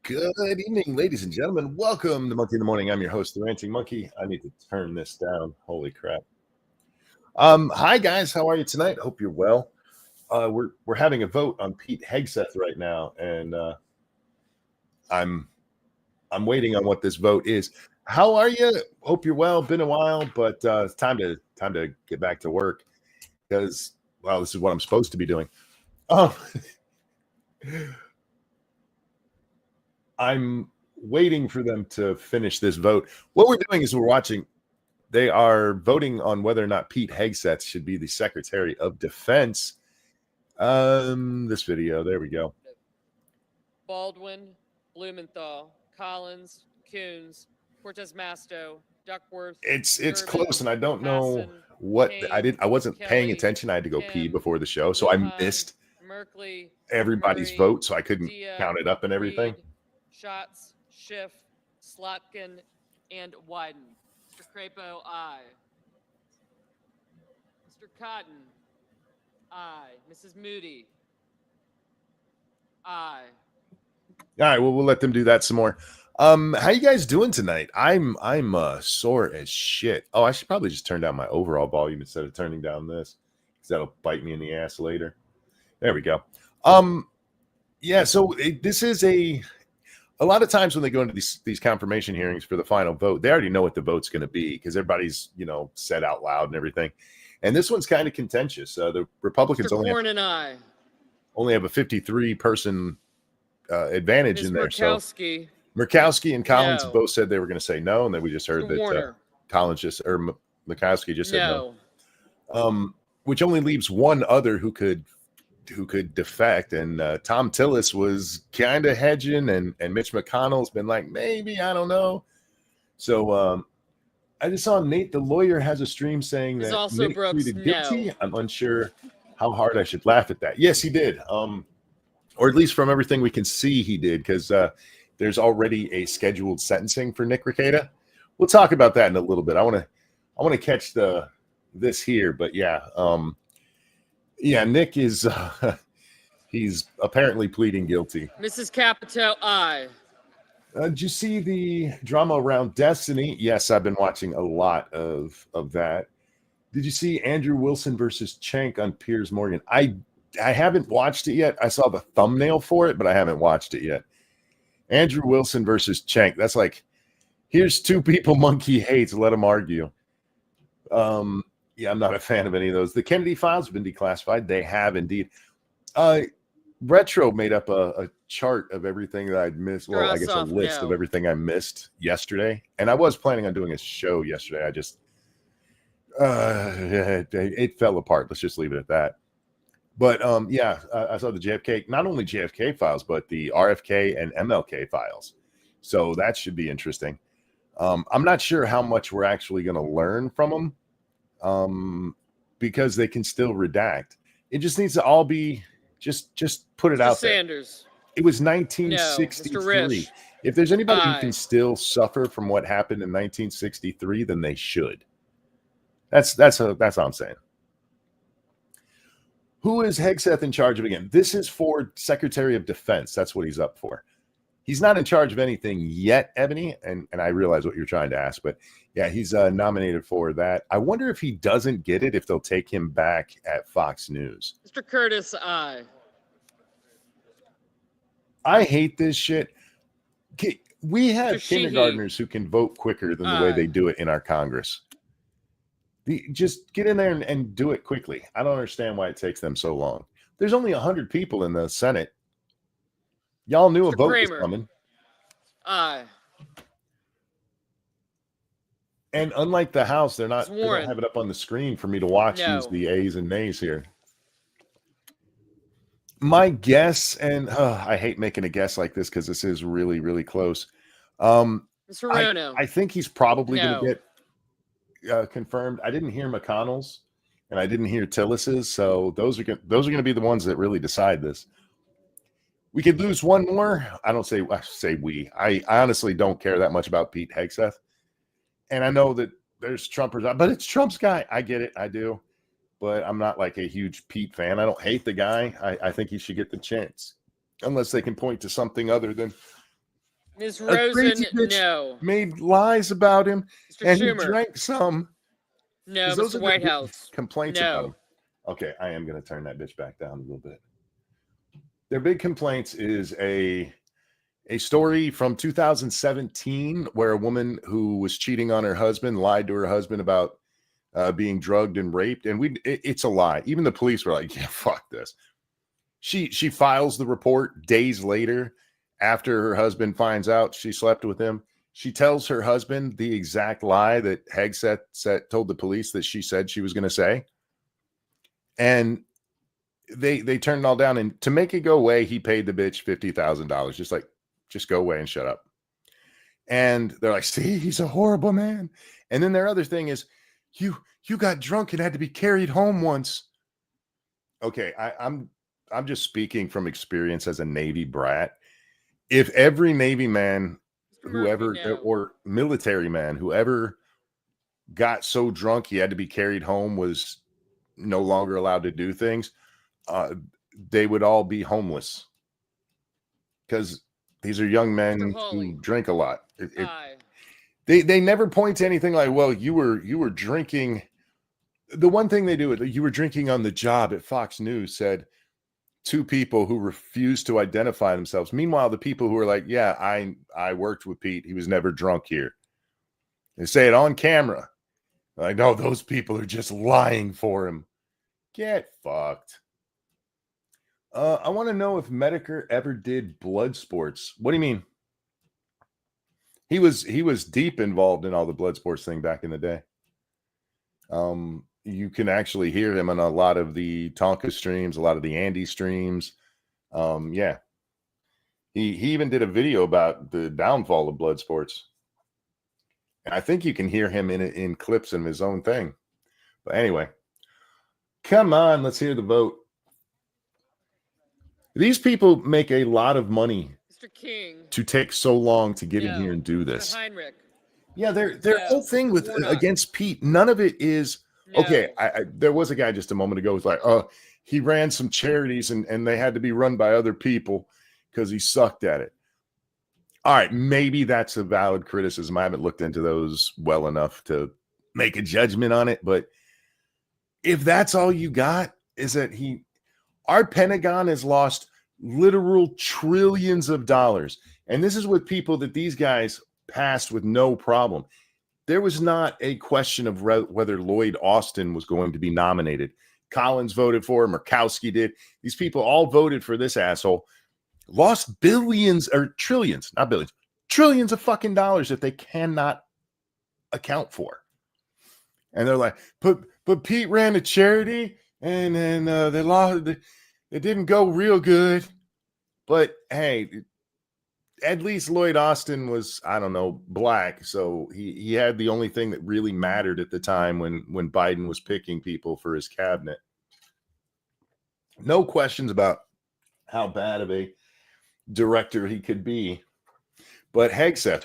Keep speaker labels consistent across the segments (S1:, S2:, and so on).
S1: Good evening, ladies and gentlemen. Welcome to Monkey in the Morning. I'm your host, the Ranting Monkey. I need to turn this down. Holy crap. Hi guys, how are you tonight? Hope you're well. We're having a vote on Pete Hegseth right now, and I'm I'm waiting on what this vote is. How are you? Hope you're well. Been a while, but it's time to get back to work because this is what I'm supposed to be doing. Oh, I'm waiting for them to finish this vote. What we're doing is we're watching. They are voting on whether or not Pete Hegseth should be the Secretary of Defense. This video. There we go.
S2: Baldwin, Blumenthal, Collins, Coons, Cortez Masto, Duckworth.
S1: It's
S2: Durbin,
S1: close, and I don't know
S2: Hassan,
S1: what
S2: Kane,
S1: I wasn't paying
S2: Kelly,
S1: attention. I had to go pee
S2: Kim,
S1: before the show, so I
S2: Lujan,
S1: missed
S2: Merkley,
S1: everybody's
S2: Murray,
S1: vote, so I couldn't
S2: Dia,
S1: count it up and everything.
S2: Reed, Schatz, Schiff, Slotkin, and Wyden. Mr. Crapo, aye. Mr. Cotton, aye. Mrs. Moody, aye.
S1: All right, well, we'll let them do that some more. How you guys doing tonight? I'm sore as shit. Oh, I should probably just turn down my overall volume instead of turning down this, because that'll bite me in the ass later. There we go. Yeah, so this is a lot of times when they go into these confirmation hearings for the final vote, they already know what the vote's going to be because everybody's said out loud and everything. And this one's kind of contentious. The Republicans
S2: Mr. Corn and I.
S1: only have a 53-person advantage
S2: Ms.
S1: in there.
S2: Murkowski.
S1: So Murkowski and Collins
S2: No.
S1: both said they were going to say no, and then we just heard
S2: Mr.
S1: that
S2: Warner.
S1: Murkowski just said no. Which only leaves one other who could defect, and Tom Tillis was kind of hedging, and Mitch McConnell's been like, maybe, I don't know. So I just saw Nate the lawyer has a stream saying that
S2: also
S1: Nick
S2: Brooks,
S1: pleaded guilty.
S2: no.
S1: I'm unsure how hard I should laugh at that. Yes, he did. Or at least from everything we can see, he did, because there's already a scheduled sentencing for Nick Rado. We'll talk about that in a little bit. I want to catch this here, but yeah. Nick is he's apparently pleading guilty.
S2: Mrs. Capito, aye.
S1: Did you see the drama around Destiny? Yes, I've been watching a lot of that. Did you see Andrew Wilson versus Cenk on Piers Morgan? I haven't watched it yet. I saw the thumbnail for it, but I haven't watched it yet. Andrew Wilson versus Cenk. That's like, here's two people Monkey hates. Let them argue. Yeah, I'm not a fan of any of those. The Kennedy files have been declassified. They have indeed. Retro made up a chart of everything that I'd missed. Well, I guess a list of everything I missed yesterday. And I was planning on doing a show yesterday. I just, it fell apart. Let's just leave it at that. But I saw the JFK, not only JFK files, but the RFK and MLK files. So that should be interesting. I'm not sure how much we're actually going to learn from them. Because they can still redact. It just needs to all be just put it out
S2: Sanders.
S1: There. It was 1963. If there's anybody who can still suffer from what happened in 1963, then they should. That's all I'm saying. Who is Hegseth in charge of again? This is for Secretary of Defense. That's what he's up for. He's not in charge of anything yet, Ebony, and I realize what you're trying to ask, but yeah, he's nominated for that. I wonder if he doesn't get it, if they'll take him back at Fox News.
S2: Mr. Curtis, aye.
S1: I hate this shit. We have kindergartners who can vote quicker than the way they do it in our Congress. Just get in there and do it quickly. I don't understand why it takes them so long. There's only 100 people in the Senate. Y'all knew a vote was coming.
S2: Aye.
S1: And unlike the House, they don't have it up on the screen for me to watch who's the A's and nays here. My guess, and I hate making a guess like this because this is really, really close.
S2: Mr. Rono.
S1: I think he's probably going to get confirmed. I didn't hear McConnell's, and I didn't hear Tillis's, so those are going to be the ones that really decide this. We could lose one more. I say we. I honestly don't care that much about Pete Hegseth. And I know that there's Trumpers out, but it's Trump's guy. I get it. I do. But I'm not like a huge Pete fan. I don't hate the guy. I think he should get the chance. Unless they can point to something other than
S2: Ms.
S1: A
S2: Rosen,
S1: crazy bitch
S2: no.
S1: made lies about him,
S2: Mr.
S1: and he
S2: Schumer,
S1: drank some.
S2: no.
S1: 'Cause those
S2: Mr.
S1: are the big
S2: Whitehouse,
S1: complaints about
S2: no.
S1: him. Okay, I am going to turn that bitch back down a little bit. Their big complaints is a story from 2017 where a woman who was cheating on her husband lied to her husband about being drugged and raped, and it's a lie. Even the police were like, "Yeah, fuck this." She files the report days later after her husband finds out she slept with him. She tells her husband the exact lie that Hegseth told the police that she said she was going to say, and they turned it all down. And to make it go away, he paid the bitch $50,000, just go away and shut up. And they're like, "See, he's a horrible man." And then their other thing is, you got drunk and had to be carried home once. Okay, I'm just speaking from experience as a Navy brat. If every Navy man,
S2: Mr. Murphy,
S1: whoever,
S2: no.
S1: or military man, whoever got so drunk he had to be carried home was no longer allowed to do things, they would all be homeless, because these are young men
S2: Mr. Hawley,
S1: who drink a lot.
S2: aye.
S1: They never point to anything like, well, you were drinking. The one thing they do, you were drinking on the job at Fox News, said two people who refused to identify themselves. Meanwhile, the people who are like, yeah, I worked with Pete. He was never drunk here. They say it on camera. Like, no, those people are just lying for him. Get fucked. I want to know if Medicare ever did blood sports. What do you mean? He was deep involved in all the blood sports thing back in the day. You can actually hear him on a lot of the Tonka streams, a lot of the Andy streams. Yeah. He even did a video about the downfall of blood sports. And I think you can hear him in clips in his own thing. But anyway, come on, let's hear the vote. These people make a lot of money,
S2: Mr. King,
S1: to take so long to get in
S2: no.
S1: here and do
S2: Mr.
S1: this.
S2: Heinrich,
S1: Yeah, their
S2: no.
S1: whole thing with
S2: Warnock,
S1: against Pete, none of it is
S2: no.
S1: okay. There was a guy just a moment ago who was like, "Oh, he ran some charities and they had to be run by other people because he sucked at it." All right, maybe that's a valid criticism. I haven't looked into those well enough to make a judgment on it, but if that's all you got, is that our Pentagon has lost literal trillions of dollars. And this is with people that these guys passed with no problem. There was not a question of whether Lloyd Austin was going to be nominated. Collins voted for him, Murkowski did. These people all voted for this asshole. Lost billions or trillions, not billions, trillions of fucking dollars that they cannot account for. And they're like, but Pete ran a charity and then they lost. It didn't go real good. But hey, at least Lloyd Austin was, I don't know, black. So he had the only thing that really mattered at the time when Biden was picking people for his cabinet. No questions about how bad of a director he could be. But Hegseth,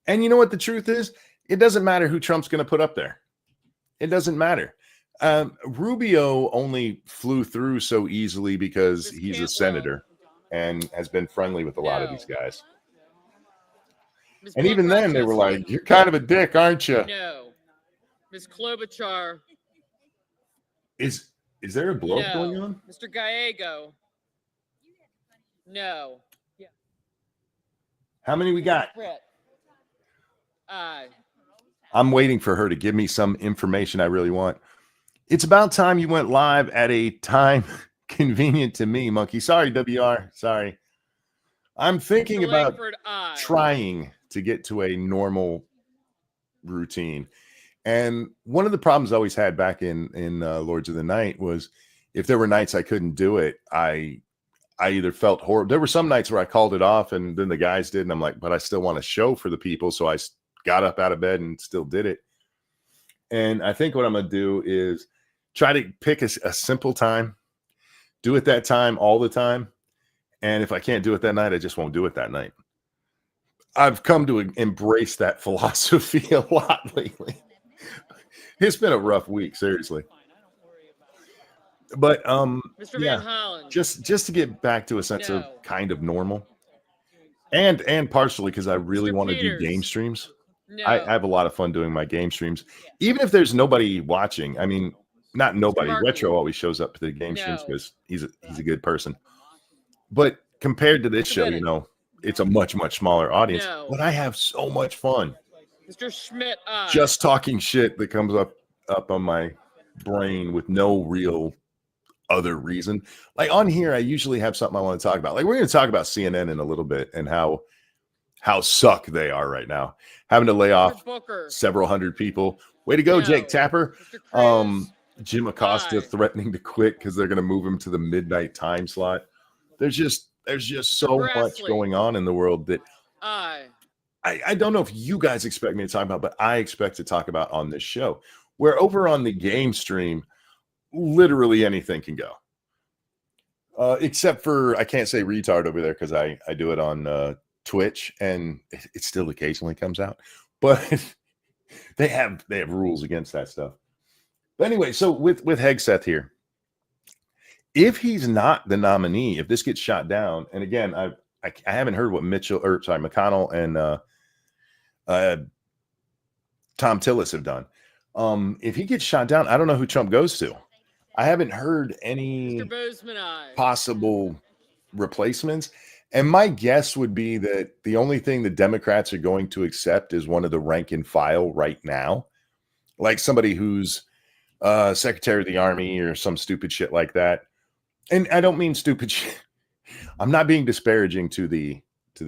S1: and you know what the truth is? It doesn't matter who Trump's going to put up there. It doesn't matter. Rubio only flew through so easily because he's a senator and has been friendly with a lot of these guys. And even then, they were like, "You're kind of a dick, aren't you?"
S2: No. Ms. Klobuchar.
S1: Is there a blow going on?
S2: Mr. Gallego. No. Yeah.
S1: How many we got?
S2: Brett. Aye.
S1: I'm waiting for her to give me some information I really want. It's about time you went live at a time convenient to me, Monkey. Sorry, WR. Sorry. I'm thinking about trying to get to a normal routine. And one of the problems I always had back in Lords of the Night was if there were nights I couldn't do it, I either felt horrible. There were some nights where I called it off and then the guys did. And I'm like, but I still want to show for the people. So I got up out of bed and still did it. And I think what I'm going to do is try to pick a simple time, do it that time all the time. And if I can't do it that night, I just won't do it that night. I've come to embrace that philosophy a lot lately. It's been a rough week, seriously. But
S2: Mr.
S1: yeah,
S2: Van Hollen.
S1: just to get back to a sense of kind of normal. And partially because I really
S2: Mr.
S1: want to do
S2: Peters.
S1: game streams.
S2: No.
S1: I have a lot of fun doing my game streams, even if there's nobody watching. I mean, not nobody.
S2: Markey.
S1: Retro always shows up to the game streams
S2: No.
S1: because he's a good person. But compared to this
S2: Mr.
S1: show,
S2: Bennett.
S1: you know, it's a much smaller audience.
S2: No.
S1: But I have so much fun
S2: Mr. Schmidt,
S1: just talking shit that comes up on my brain with no real other reason. Like on here, I usually have something I want to talk about. Like we're going to talk about CNN in a little bit and how suck they are right now, having to lay off
S2: Booker.
S1: several hundred people. Way to go,
S2: No.
S1: Jake Tapper.
S2: Mr. Cruz,
S1: Jim Acosta
S2: Aye.
S1: threatening to quit because they're going to move him to the midnight time slot. There's just so much
S2: Grassley.
S1: going on in the world that
S2: Aye.
S1: I don't know if you guys expect me to talk about, but I expect to talk about on this show. Where over on the game stream, literally anything can go. Except for I can't say retard over there because I do it on Twitch and it still occasionally comes out. But they have rules against that stuff. But anyway, so with Hegseth here, if he's not the nominee, if this gets shot down, and again, I haven't heard what McConnell and Tom Tillis have done. If he gets shot down, I don't know who Trump goes to. I haven't heard any
S2: Mr. Bozeman, aye.
S1: possible replacements. And my guess would be that the only thing the Democrats are going to accept is one of the rank and file right now, like somebody who's Secretary of the Army or some stupid shit like that. And I don't mean stupid shit. I'm not being disparaging to the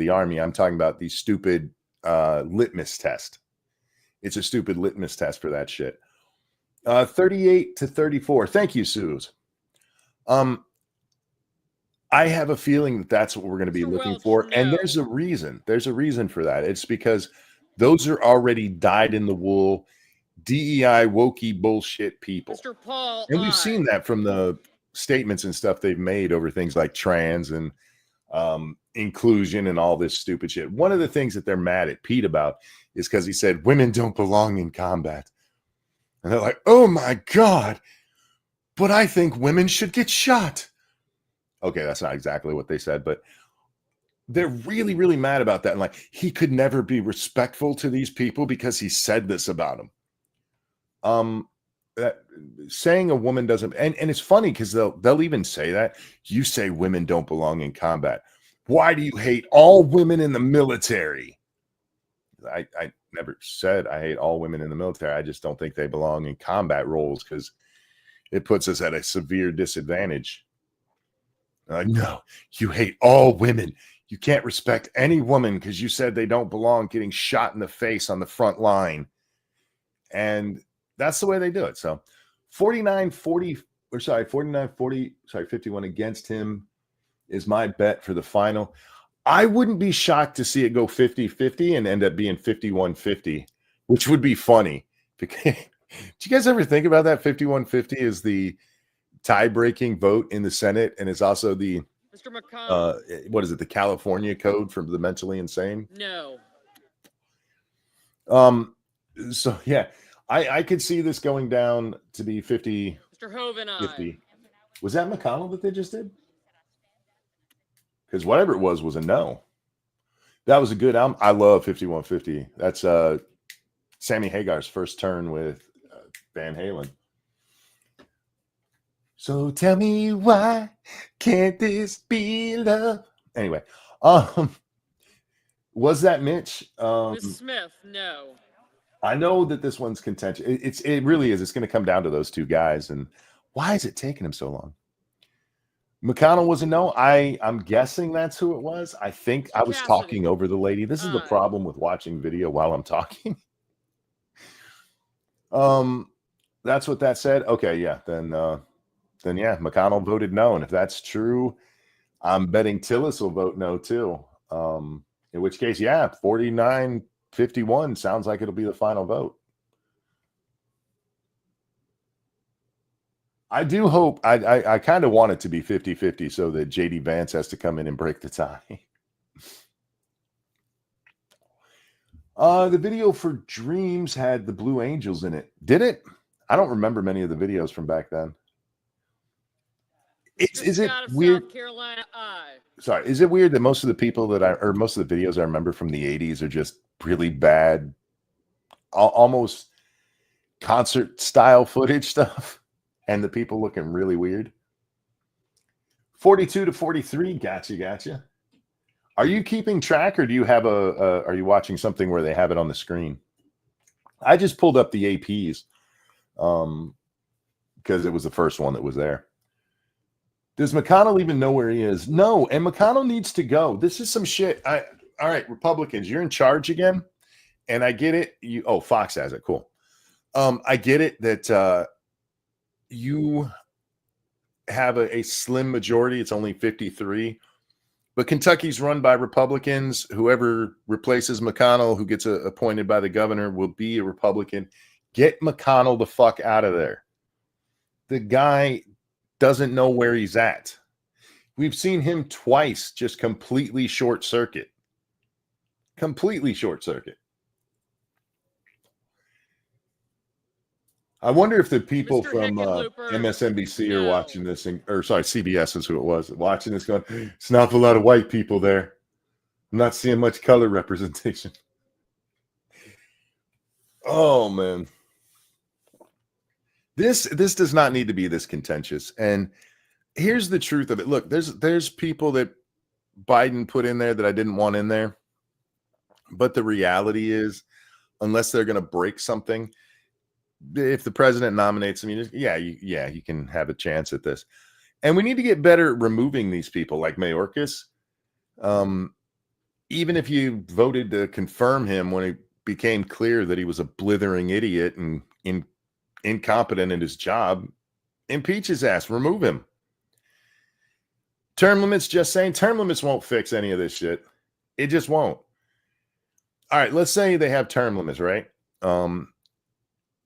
S1: Army. I'm talking about the stupid litmus test. It's a stupid litmus test for that shit. 38-34. Thank you, Suze. I have a feeling that that's what we're going to be looking
S2: Welch,
S1: for.
S2: no.
S1: And there's a reason. There's a reason for that. It's because those are already dyed in the wool, DEI, wokey bullshit people.
S2: Mr. Paul,
S1: And we've
S2: aye.
S1: seen that from the statements and stuff they've made over things like trans and inclusion and all this stupid shit. One of the things that they're mad at Pete about is because he said women don't belong in combat. And they're like, oh my God, but I think women should get shot. Okay, that's not exactly what they said, but they're really, really mad about that. And like, he could never be respectful to these people because he said this about them. That saying a woman doesn't, and it's funny because they'll even say that. You say women don't belong in combat. Why do you hate all women in the military? I never said I hate all women in the military. I just don't think they belong in combat roles because it puts us at a severe disadvantage. No, you hate all women. You can't respect any woman because you said they don't belong getting shot in the face on the front line. And that's the way they do it. So 49-40, 51 against him is my bet for the final. I wouldn't be shocked to see it go 50-50 and end up being 51-50, which would be funny. Did you guys ever think about that? 51-50 is the tie-breaking vote in the Senate, and it's also the
S2: Mr. McConnell.
S1: What is it? The California code for the mentally insane.
S2: No.
S1: So yeah, I could see this going down to be 50.
S2: Mr. Hoven, aye.
S1: 50. Was that McConnell that they just did? Because whatever it was a no. That was a good album. I love 51-50. That's Sammy Hagar's first turn with Van Halen. So tell me why can't this be love? Anyway, was that Mitch?
S2: Miss Smith, no.
S1: I know that this one's contentious. It really is. It's going to come down to those two guys. And why is it taking him so long? McConnell was a no. I'm guessing that's who it was. I think I was talking over the lady. This is the problem with watching video while I'm talking. That's what that said. Okay, yeah. Then yeah, McConnell voted no. And if that's true, I'm betting Tillis will vote no too. In which case, yeah, 49-51 sounds like it'll be the final vote. I do hope, I kind of want it to be 50-50 so that JD Vance has to come in and break the tie. The video for Dreams had the Blue Angels in it. Did it? I don't remember many of the videos from back then. is it
S2: Scott of
S1: weird?
S2: South Carolina,
S1: Sorry, is it weird that most of the people or most of the videos I remember from the 80s are just really bad, almost concert style footage stuff, and the people looking really weird? 42 to 43, gotcha. Are you keeping track, or do you have are you watching something where they have it on the screen? I just pulled up the APs because it was the first one that was there. Does McConnell even know where he is? No, and McConnell needs to go. This is some shit. All right, Republicans, you're in charge again, and I get it. Fox has it. Cool. I get it that you have a slim majority. It's only 53, but Kentucky's run by Republicans. Whoever replaces McConnell, who gets appointed by the governor, will be a Republican. Get McConnell the fuck out of there. The guy doesn't know where he's at. We've seen him twice just completely short circuit. I wonder if the people
S2: Mr.
S1: from
S2: Hickenlooper,
S1: MSNBC are
S2: no.
S1: watching this, CBS is who it was, watching this going, it's not a lot of white people there. I'm not seeing much color representation. Oh, man. This does not need to be this contentious. And here's the truth of it. Look, there's people that Biden put in there that I didn't want in there. But the reality is, unless they're going to break something, if the president nominates them, you can have a chance at this. And we need to get better at removing these people like Mayorkas. Even if you voted to confirm him when it became clear that he was a blithering idiot and incompetent in his job, impeach his ass, remove him. Term limits, just saying, term limits won't fix any of this shit. It just won't. All right, let's say they have term limits, right?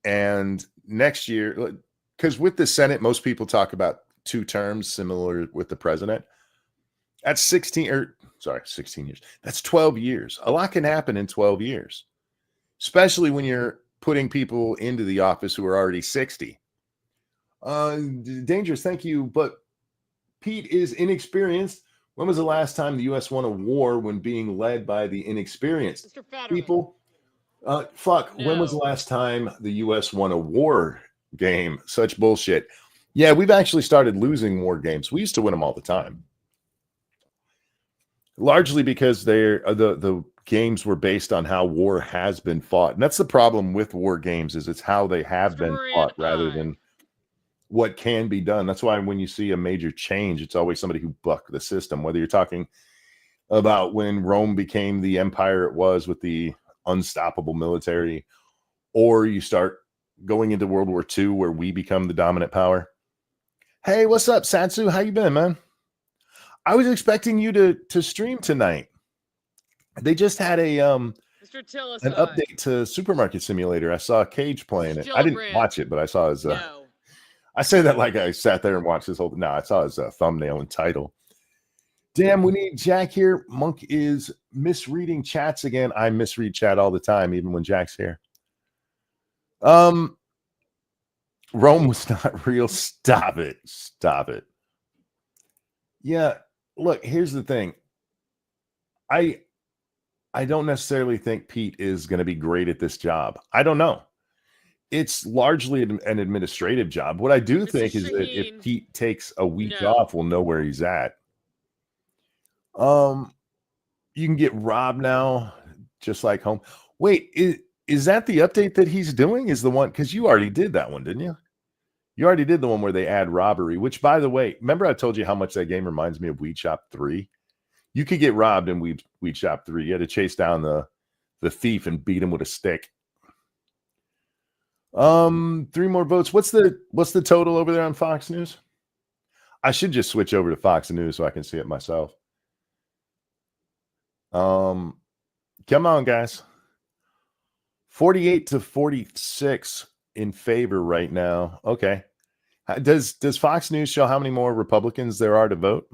S1: And next year, because with the Senate, most people talk about 2 terms, similar with the president. That's 16 years. That's 12 years. A lot can happen in 12 years, especially when you're putting people into the office who are already 60. Dangerous, thank you. But Pete is inexperienced. When was the last time the U.S. won a war when being led by the inexperienced people?
S2: No.
S1: When was the last time the U.S. won a war game? Such bullshit. Yeah, we've actually started losing war games. We used to win them all the time. Largely because the games were based on how war has been fought. And that's the problem with war games, is it's how they have been fought rather than what can be done. That's why when you see a major change, it's always somebody who bucked the system, whether you're talking about when Rome became the empire it was with the unstoppable military, or you start going into World War II where we become the dominant power. Hey, what's up, Satsu? How you been, man? I was expecting you to stream tonight. They just had an update to Supermarket Simulator. I saw Cage playing it. I didn't watch it, but I saw his I say that like I sat there and watched his whole. No, I saw his thumbnail and title. Damn, we need Jack here. Monk is misreading chats again. I misread chat all the time, even when Jack's here. Rome was not real. Stop it. Yeah, look, here's the thing. I don't necessarily think Pete is going to be great at this job. I don't know. It's largely an administrative job. What I do think is that if Pete takes a week off, we'll know where he's at. You can get Rob now, just like home. Wait, is that the update that he's doing? Is the one, because you already did that one, didn't you? You already did the one where they add robbery, which, by the way, remember I told you how much that game reminds me of Weed Shop 3? You could get robbed in Weed Shop 3. You had to chase down the thief and beat him with a stick. 3 more votes. What's the total over there on Fox News? I should just switch over to Fox News so I can see it myself. Come on, guys. 48 to 46 in favor right now. Okay. Does Fox News show how many more Republicans there are to vote?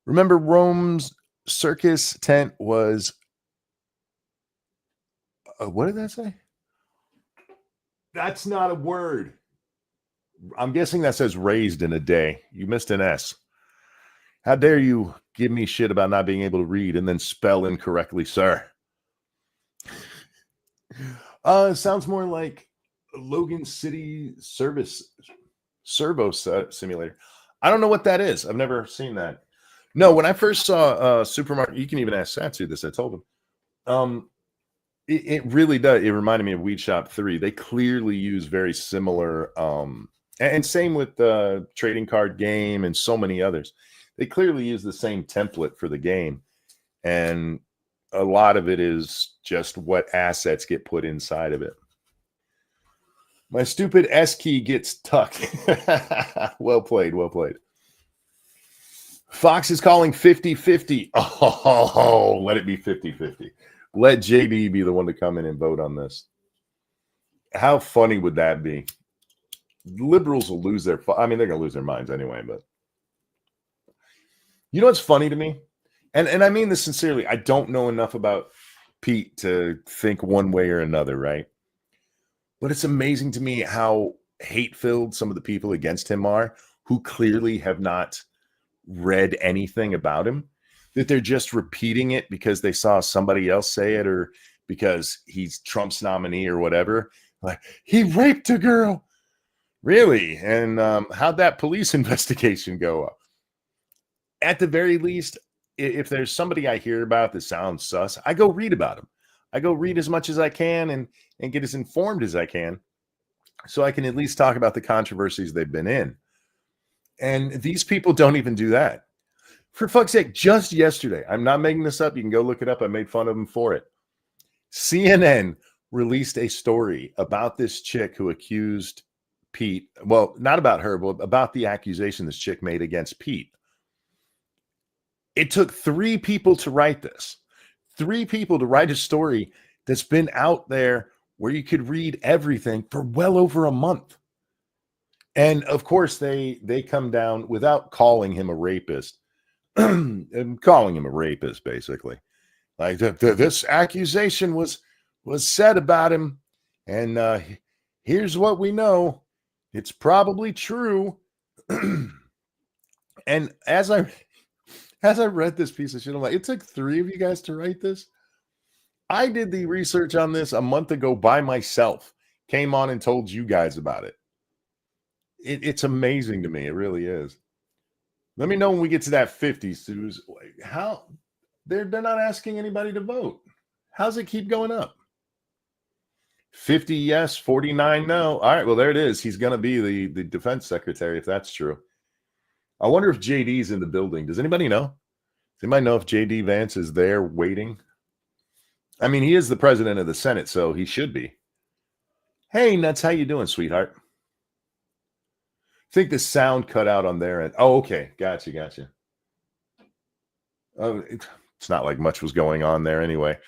S1: Remember, Rome's circus tent was what did that say? That's not a word. I'm guessing that says raised in a day. You missed an S. How dare you give me shit about not being able to read and then spell incorrectly, sir? Sounds more like Logan City Servo Simulator. I don't know what that is. I've never seen that. No, when I first saw Supermarket, you can even ask Satsu this. I told him. It really does. It reminded me of Weed Shop 3. They clearly use very similar, and same with the trading card game and so many others. They clearly use the same template for the game, and a lot of it is just what assets get put inside of it. My stupid S key gets tucked. Well played, well played. Fox is calling 50-50. Oh, let it be 50-50. Let JD be the one to come in and vote on this. How funny would that be? Liberals will lose their... I mean, they're going to lose their minds anyway, but... You know what's funny to me? And I mean this sincerely. I don't know enough about Pete to think one way or another, right? But it's amazing to me how hate-filled some of the people against him are, who clearly have not read anything about him, that they're just repeating it because they saw somebody else say it or because he's Trump's nominee or whatever. Like, he raped a girl. Really? And how'd that police investigation go? At the very least, if there's somebody I hear about that sounds sus, I go read about him. I go read as much as I can and get as informed as I can so I can at least talk about the controversies they've been in. And these people don't even do that. For fuck's sake, just yesterday, I'm not making this up. You can go look it up. I made fun of them for it. CNN released a story about this chick who accused Pete. Well, not about her, but about the accusation this chick made against Pete. It took 3 people to write this. 3 people to write a story that's been out there where you could read everything for well over a month. And of course, they come down without calling him a rapist. And calling him a rapist, basically. Like this accusation was said about him, and here's what we know. It's probably true. And as I read this piece of shit, I'm like, it took 3 of you guys to write this. I did the research on this a month ago by myself. Came on and told you guys about it. It's amazing to me. It really is. Let me know when we get to that 50, Suze. How they're not asking anybody to vote. How's it keep going up? 50 yes, 49 no. All right, well, there it is. He's going to be the defense secretary if that's true. I wonder if JD's in the building. Does anybody know? Does anybody know if JD Vance is there waiting? I mean, he is the president of the Senate, so he should be. Hey, Nuts, how you doing, sweetheart? I think the sound cut out on their end. Oh, okay. Gotcha. Oh, it's not like much was going on there anyway.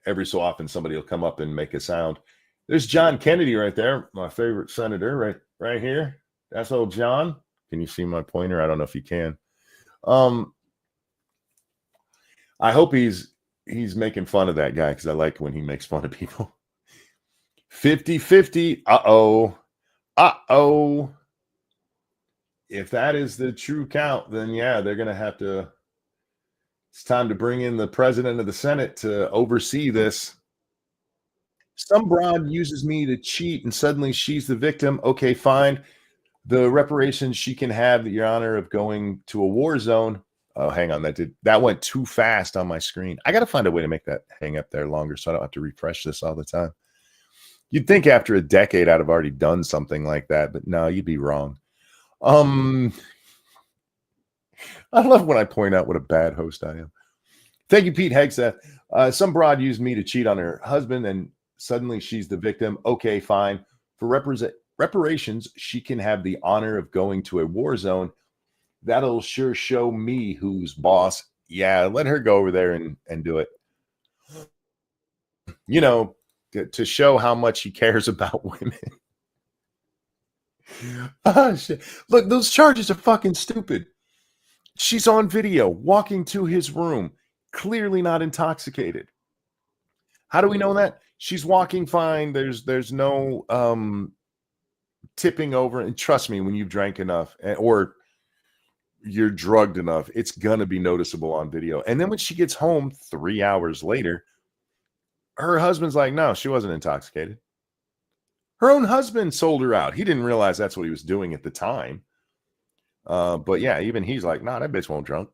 S1: Every so often, somebody will come up and make a sound. There's John Kennedy right there, my favorite senator, right here. That's old John. Can you see my pointer? I don't know if you can. I hope he's making fun of that guy because I like when he makes fun of people. 50-50. Uh-oh. If that is the true count, then yeah, they're going to have to. It's time to bring in the president of the Senate to oversee this. Some broad uses me to cheat and suddenly she's the victim. Okay, fine. The reparations she can have, your honor of going to a war zone. Oh, hang on. That went too fast on my screen. I got to find a way to make that hang up there longer so I don't have to refresh this all the time. You'd think after a decade I'd have already done something like that, but no, you'd be wrong. I love when I point out what a bad host I am. Thank you, Pete Hegseth. Some broad used me to cheat on her husband, and suddenly she's the victim. Okay, fine. For reparations, she can have the honor of going to a war zone. That'll sure show me who's boss. Yeah, let her go over there and do it. You know, to show how much he cares about women. Oh, shit. Look, those charges are fucking stupid. She's on video walking to his room, clearly not intoxicated. How do we know that? She's walking fine. There's no tipping over. And trust me, when you've drank enough or you're drugged enough, it's going to be noticeable on video. And then when she gets home 3 hours later, her husband's like, no, she wasn't intoxicated. Her own husband sold her out. He didn't realize that's what he was doing at the time. But yeah, even he's like, nah, that bitch won't drunk.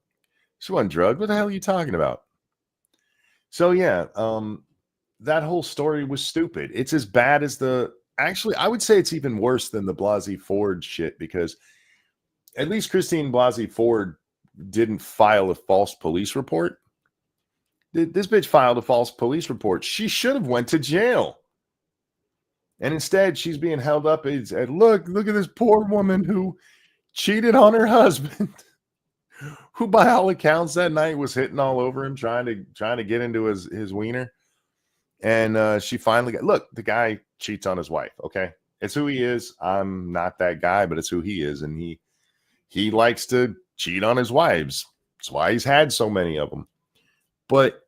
S1: She wasn't drugged. What the hell are you talking about? So yeah, that whole story was stupid. It's as bad as actually, I would say it's even worse than the Blasey Ford shit, because at least Christine Blasey Ford didn't file a false police report. This bitch filed a false police report. She should have went to jail. And instead, she's being held up as, look at this poor woman who cheated on her husband, who by all accounts that night was hitting all over him, trying to get into his wiener. And she finally look, the guy cheats on his wife. Okay. It's who he is. I'm not that guy, but it's who he is. And he likes to cheat on his wives. That's why he's had so many of them. But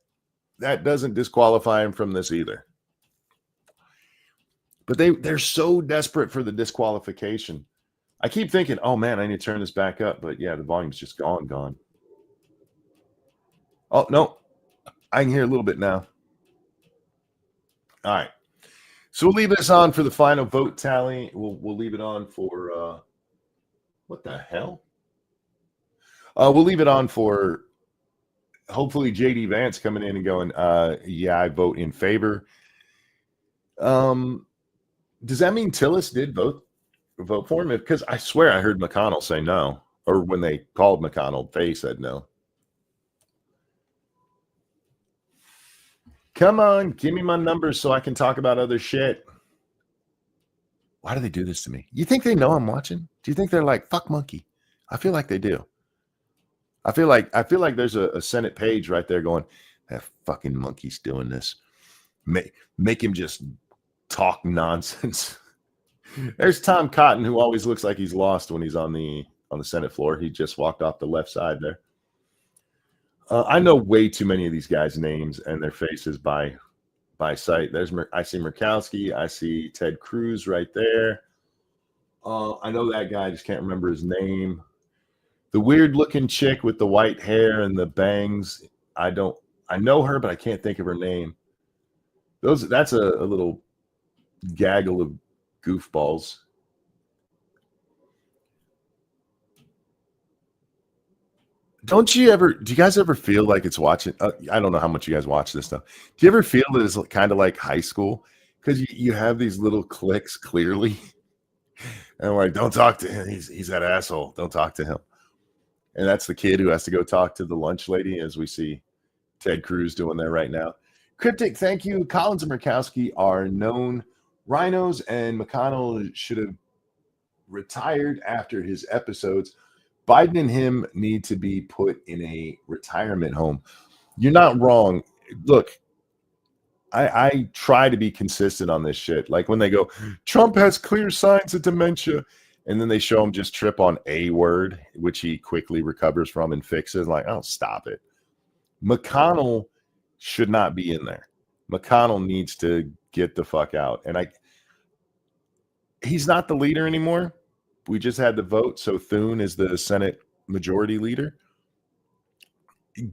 S1: that doesn't disqualify him from this either. But they're so desperate for the disqualification. I keep thinking, oh man, I need to turn this back up. But yeah, the volume's just gone. Oh, no. I can hear a little bit now. All right. So we'll leave this on for the final vote tally. We'll leave it on for what the hell? We'll leave it on for hopefully JD Vance coming in and going, yeah, I vote in favor. Does that mean Tillis did vote for him? Because I swear I heard McConnell say no. Or when they called McConnell, they said no. Come on, give me my numbers so I can talk about other shit. Why do they do this to me? You think they know I'm watching? Do you think they're like, fuck monkey? I feel like they do. I feel like there's a Senate page right there going, that fucking monkey's doing this. Make him just talk nonsense. There's Tom Cotton, who always looks like he's lost when he's on the Senate floor. He just walked off the left side there. I know way too many of these guys' names and their faces by sight. I see Murkowski. I see Ted Cruz right there. I know that guy. I just can't remember his name. The weird-looking chick with the white hair and the bangs. I know her, but I can't think of her name. That's a little gaggle of goofballs. Do you guys ever feel like it's watching? I don't know how much you guys watch this stuff. Do you ever feel that it's kind of like high school? Because you have these little cliques clearly. And I'm like, don't talk to him. He's that asshole. Don't talk to him. And that's the kid who has to go talk to the lunch lady, as we see Ted Cruz doing there right now. Cryptic, thank you. Collins and Murkowski are known rhinos, and McConnell should have retired after his episodes. Biden and him need to be put in a retirement home. You're not wrong. Look, I try to be consistent on this shit. Like when they go, Trump has clear signs of dementia, and then they show him just trip on a word, which he quickly recovers from and fixes. Like, oh, stop it. McConnell should not be in there. McConnell needs to get the fuck out. And he's not the leader anymore. We just had the vote, so Thune is the Senate majority leader.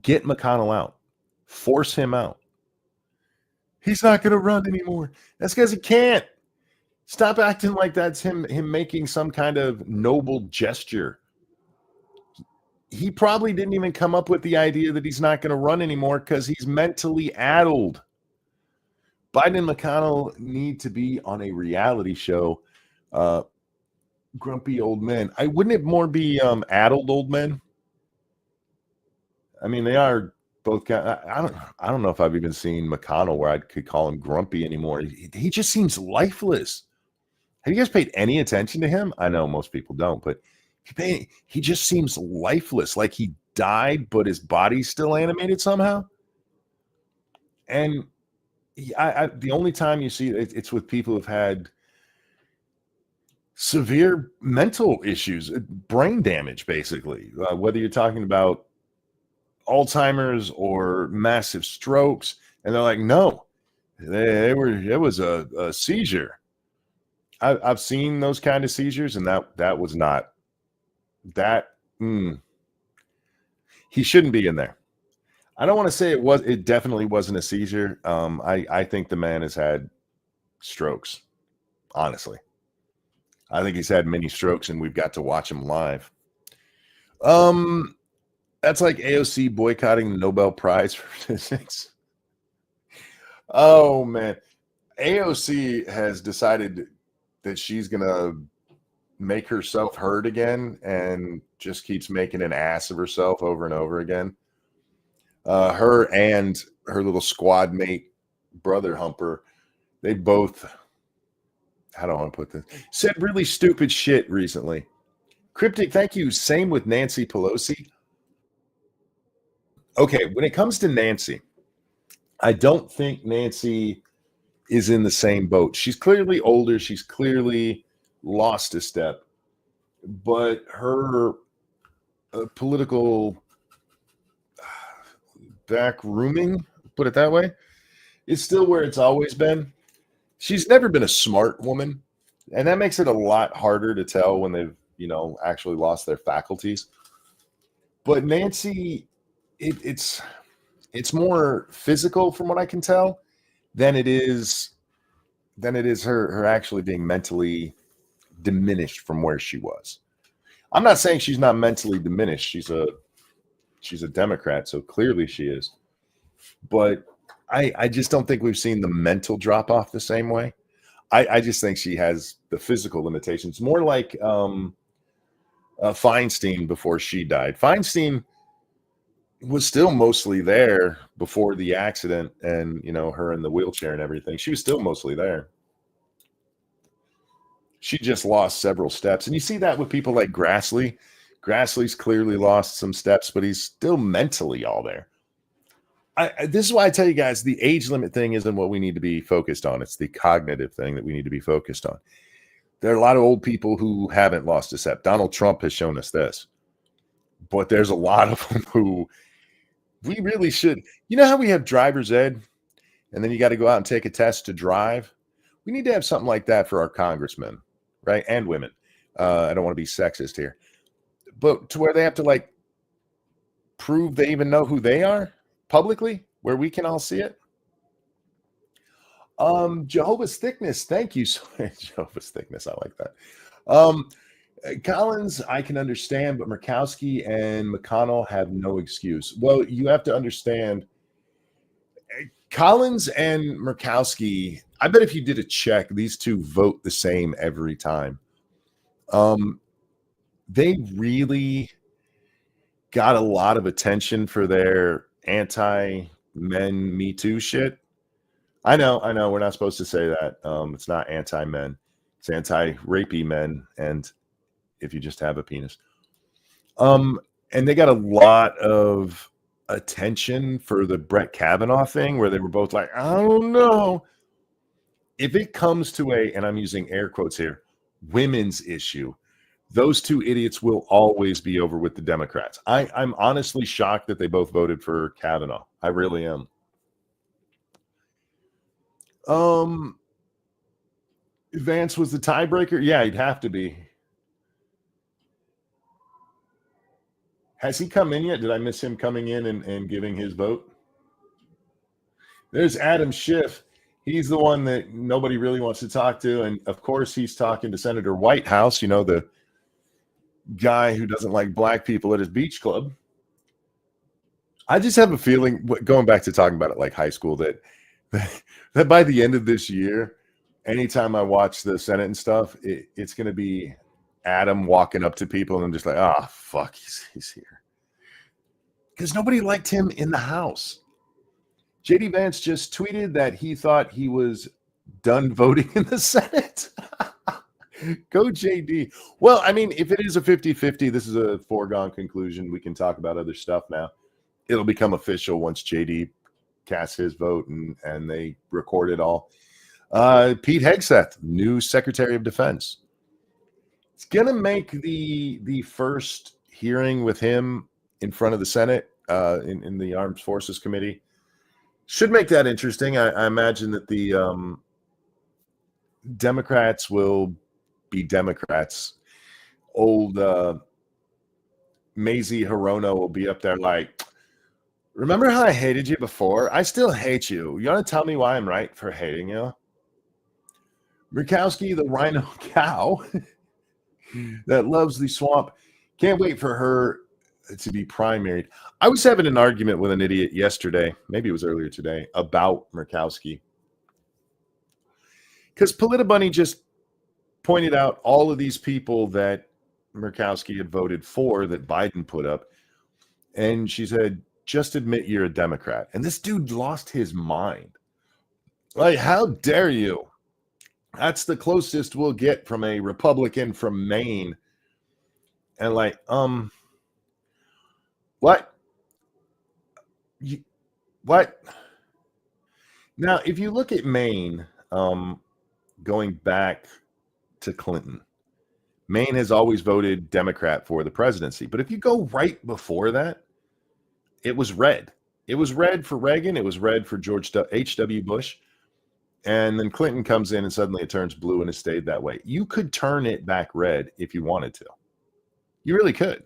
S1: Get McConnell out. Force him out. He's not going to run anymore. That's because he can't. Stop acting like that's him making some kind of noble gesture. He probably didn't even come up with the idea that he's not going to run anymore because he's mentally addled. Biden and McConnell need to be on a reality show. Grumpy old men. Wouldn't it more be addled old men? I mean, they are both. I don't know if I've even seen McConnell where I could call him grumpy anymore. He just seems lifeless. Have you guys paid any attention to him? I know most people don't, but he just seems lifeless, like he died, but his body's still animated somehow. And the only time you see it's with people who've had severe mental issues, brain damage, basically, whether you're talking about Alzheimer's or massive strokes. And they're like, no, it was a seizure. I've seen those kind of seizures, and that was not that. He shouldn't be in there. I don't want to say it was. It definitely wasn't a seizure. I think the man has had strokes. Honestly, I think he's had many strokes, and we've got to watch him live. That's like AOC boycotting the Nobel Prize for physics. Oh man, AOC has decided that she's gonna make herself heard again, and just keeps making an ass of herself over and over again. Her and her little squad mate, brother Humper, they both, how do I want to put this, said really stupid shit recently. Cryptic, thank you. Same with Nancy Pelosi. Okay, when it comes to Nancy, I don't think Nancy is in the same boat. She's clearly older. She's clearly lost a step. But her political back rooming, put it that way, is still where it's always been. She's never been a smart woman, and that makes it a lot harder to tell when they've, actually lost their faculties. But Nancy, it's more physical from what I can tell than it is her actually being mentally diminished from where she was. I'm not saying she's not mentally diminished. She's a Democrat, so clearly she is. But I just don't think we've seen the mental drop off the same way. I just think she has the physical limitations, more like Feinstein before she died. Feinstein was still mostly there before the accident, and her in the wheelchair and everything. She was still mostly there. She just lost several steps, and you see that with people like Grassley. Grassley's clearly lost some steps, but he's still mentally all there. This is why I tell you guys, the age limit thing isn't what we need to be focused on. It's the cognitive thing that we need to be focused on. There are a lot of old people who haven't lost a step. Donald Trump has shown us this. But there's a lot of them who we really should. You know how we have driver's ed, and then you got to go out and take a test to drive? We need to have something like that for our congressmen, right? And women. I don't want to be sexist here. But to where they have to prove they even know who they are publicly, where we can all see it. Jehovah's Thickness, thank you. Jehovah's Thickness, I like that. Collins, I can understand, but Murkowski and McConnell have no excuse. Well, you have to understand, Collins and Murkowski, I bet if you did a check, these two vote the same every time. They really got a lot of attention for their anti-men Me Too shit. I know, we're not supposed to say that. It's not anti-men. It's anti-rapey men, and if you just have a penis. And they got a lot of attention for the Brett Kavanaugh thing, where they were both like, I don't know. If it comes to and I'm using air quotes here, women's issue, those two idiots will always be over with the Democrats. I'm honestly shocked that they both voted for Kavanaugh. I really am. Vance was the tiebreaker. Yeah, he'd have to be. Has he come in yet? Did I miss him coming in and giving his vote? There's Adam Schiff. He's the one that nobody really wants to talk to. And of course, he's talking to Senator Whitehouse, the guy who doesn't like black people at his beach club. I just have a feeling, going back to talking about it like high school, that by the end of this year, anytime I watch the Senate and stuff, it's going to be Adam walking up to people and I'm just like, oh, fuck, he's here. Because nobody liked him in the House. JD Vance just tweeted that he thought he was done voting in the Senate. Go JD. Well, I mean, if it is a 50-50, this is a foregone conclusion. We can talk about other stuff now. It'll become official once JD casts his vote and they record it all. Pete Hegseth, new Secretary of Defense. It's going to make the first hearing with him in front of the Senate in the Armed Forces Committee. Should make that interesting. I imagine that Democrats will be Democrats. Old Mazie Hirono will be up there like, remember how I hated you before? I still hate you. You want to tell me why I'm right for hating you? Murkowski, the rhino cow that loves the swamp. Can't wait for her to be primaried. I was having an argument with an idiot yesterday, maybe it was earlier today, about Murkowski. Because Politibunny just pointed out all of these people that Murkowski had voted for that Biden put up. And she said, just admit you're a Democrat. And this dude lost his mind. Like, how dare you? That's the closest we'll get from a Republican from Maine. And like, what? What? Now, if you look at Maine, going back to Clinton, Maine has always voted Democrat for the presidency. But if you go right before that, it was red. It was red for Reagan. It was red for George H.W. Bush. And then Clinton comes in and suddenly it turns blue and it stayed that way. You could turn it back red if you wanted to. You really could.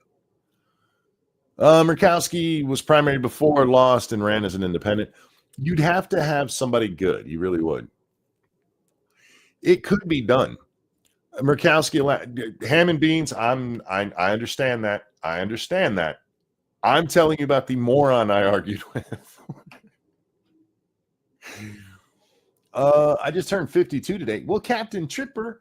S1: Murkowski was primary before, lost, and ran as an independent. You'd have to have somebody good. You really would. It could be done. Murkowski, ham and beans, I understand that. I understand that. I'm telling you about the moron I argued with. I just turned 52 today. Well, Captain Tripper,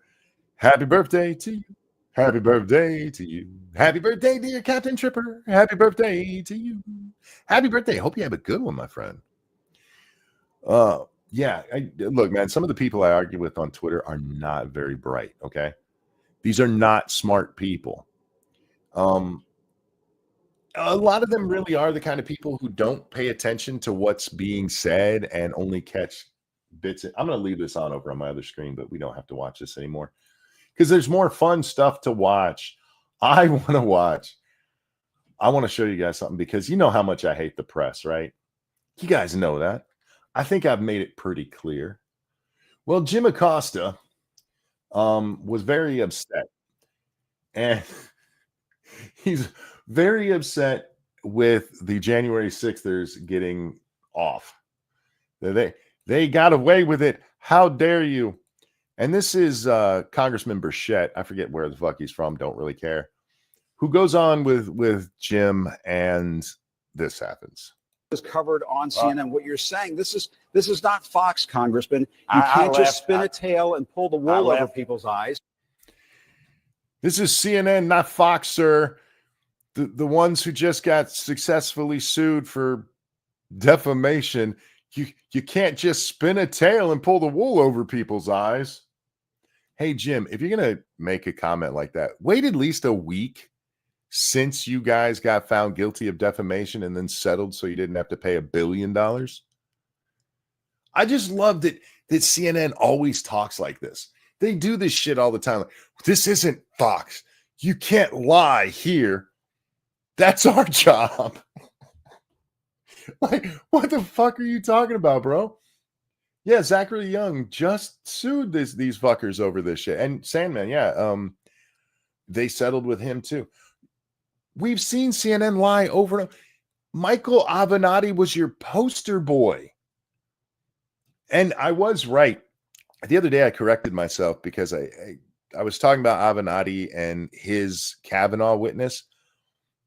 S1: happy birthday to you. Happy birthday to you. Happy birthday, dear Captain Tripper. Happy birthday to you. Happy birthday. Hope you have a good one, my friend. Yeah, look, man, some of the people I argue with on Twitter are not very bright, okay? These are not smart people. A lot of them really are the kind of people who don't pay attention to what's being said and only catch bits. I'm going to leave this on over on my other screen, but we don't have to watch this anymore because there's more fun stuff to watch. I want to show you guys something because you know how much I hate the press, right? You guys know that. I think I've made it pretty clear. Well, Jim Acosta was very upset, and he's very upset with the January 6thers getting off. They got away with it. How dare you? And this is Congressman Burchett. I forget where the fuck he's from. Don't really care. Who goes on with Jim, and this happens.
S3: Is covered on CNN. What you're saying, this is not Fox, Congressman. You can't just spin a tail and pull the wool over people's eyes.
S1: This is CNN, not Fox, sir. The ones who just got successfully sued for defamation. You can't just spin a tail and pull the wool over people's eyes. Hey, Jim, if you're going to make a comment like that, wait at least a week since you guys got found guilty of defamation and then settled so you didn't have to pay $1 billion. I just love that CNN always talks like this. They do this shit all the time. Like, this isn't Fox. You can't lie here. That's our job. Like, what the fuck are you talking about, bro? Yeah, Zachary Young just sued these fuckers over this shit. And Sandman, yeah, they settled with him too. We've seen CNN lie over and over. Michael Avenatti was your poster boy. And I was right. The other day I corrected myself because I was talking about Avenatti and his Kavanaugh witness.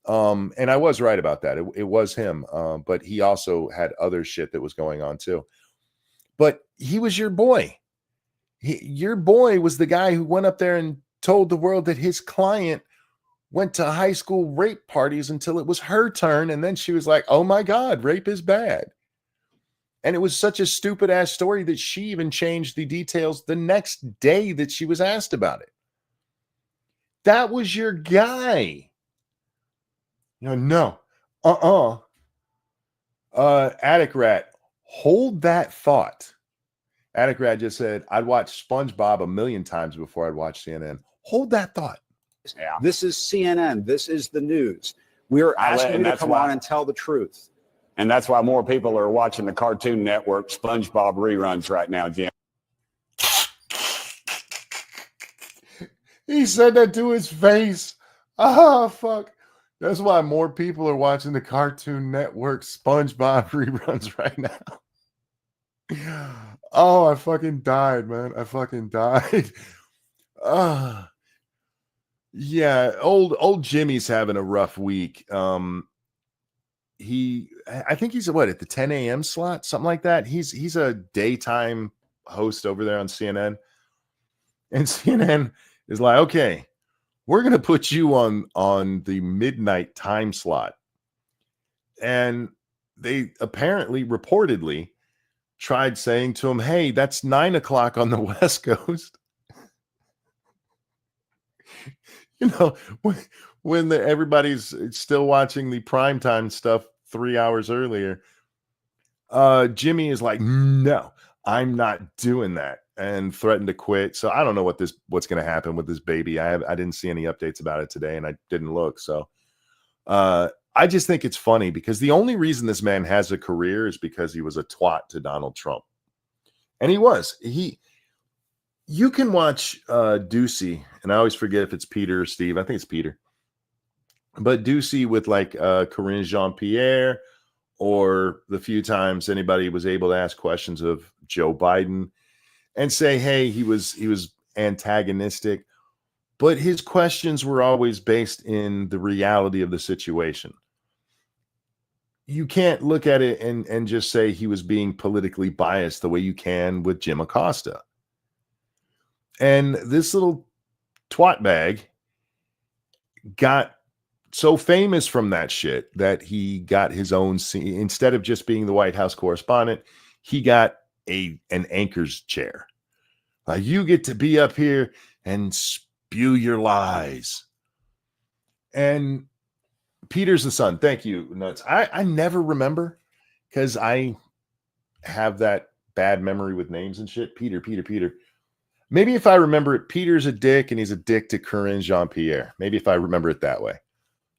S1: And I was right about that. It was him. But he also had other shit that was going on too. But he was your boy. Your boy was the guy who went up there and told the world that his client went to high school rape parties until it was her turn. And then she was like, oh my God, rape is bad. And it was such a stupid ass story that she even changed the details the next day that she was asked about it. That was your guy. No. Attic Rat, hold that thought. Attic Rat just said, I'd watch SpongeBob 1,000,000 times before I'd watch CNN. Hold that thought.
S3: Yeah. This is CNN. This is the news. We're asking you to come on and tell the truth.
S4: And that's why more people are watching the Cartoon Network SpongeBob reruns right now, Jim.
S1: He said that to his face. Oh, fuck. That's why more people are watching the Cartoon Network SpongeBob reruns right now. Oh, I fucking died, man. I fucking died. Yeah, old Jimmy's having a rough week. I think he's at the 10 a.m. slot, something like that. He's a daytime host over there on CNN. And CNN is like, okay, we're going to put you on the midnight time slot. And they apparently, reportedly, tried saying to him, hey, that's 9 o'clock on the West Coast. You know, when everybody's still watching the primetime stuff 3 hours earlier, Jimmy is like, no, I'm not doing that, and threatened to quit. So I don't know what's going to happen with this baby. I didn't see any updates about it today, and I didn't look. So I just think it's funny because the only reason this man has a career is because he was a twat to Donald Trump. And he was. You can watch Ducey, and I always forget if it's Peter or Steve. I think it's Peter. But Ducey with like Corinne Jean-Pierre, or the few times anybody was able to ask questions of Joe Biden and say, hey, he was antagonistic. But his questions were always based in the reality of the situation. You can't look at it and just say he was being politically biased the way you can with Jim Acosta. And this little twat bag got so famous from that shit that he got his own scene. Instead of just being the White House correspondent, he got an anchor's chair. Like, you get to be up here and spew your lies. And Peter's the son. Thank you, Nuts. I never remember because I have that bad memory with names and shit. Peter. Maybe if I remember it, Peter's a dick and he's a dick to Corinne Jean-Pierre. Maybe if I remember it that way.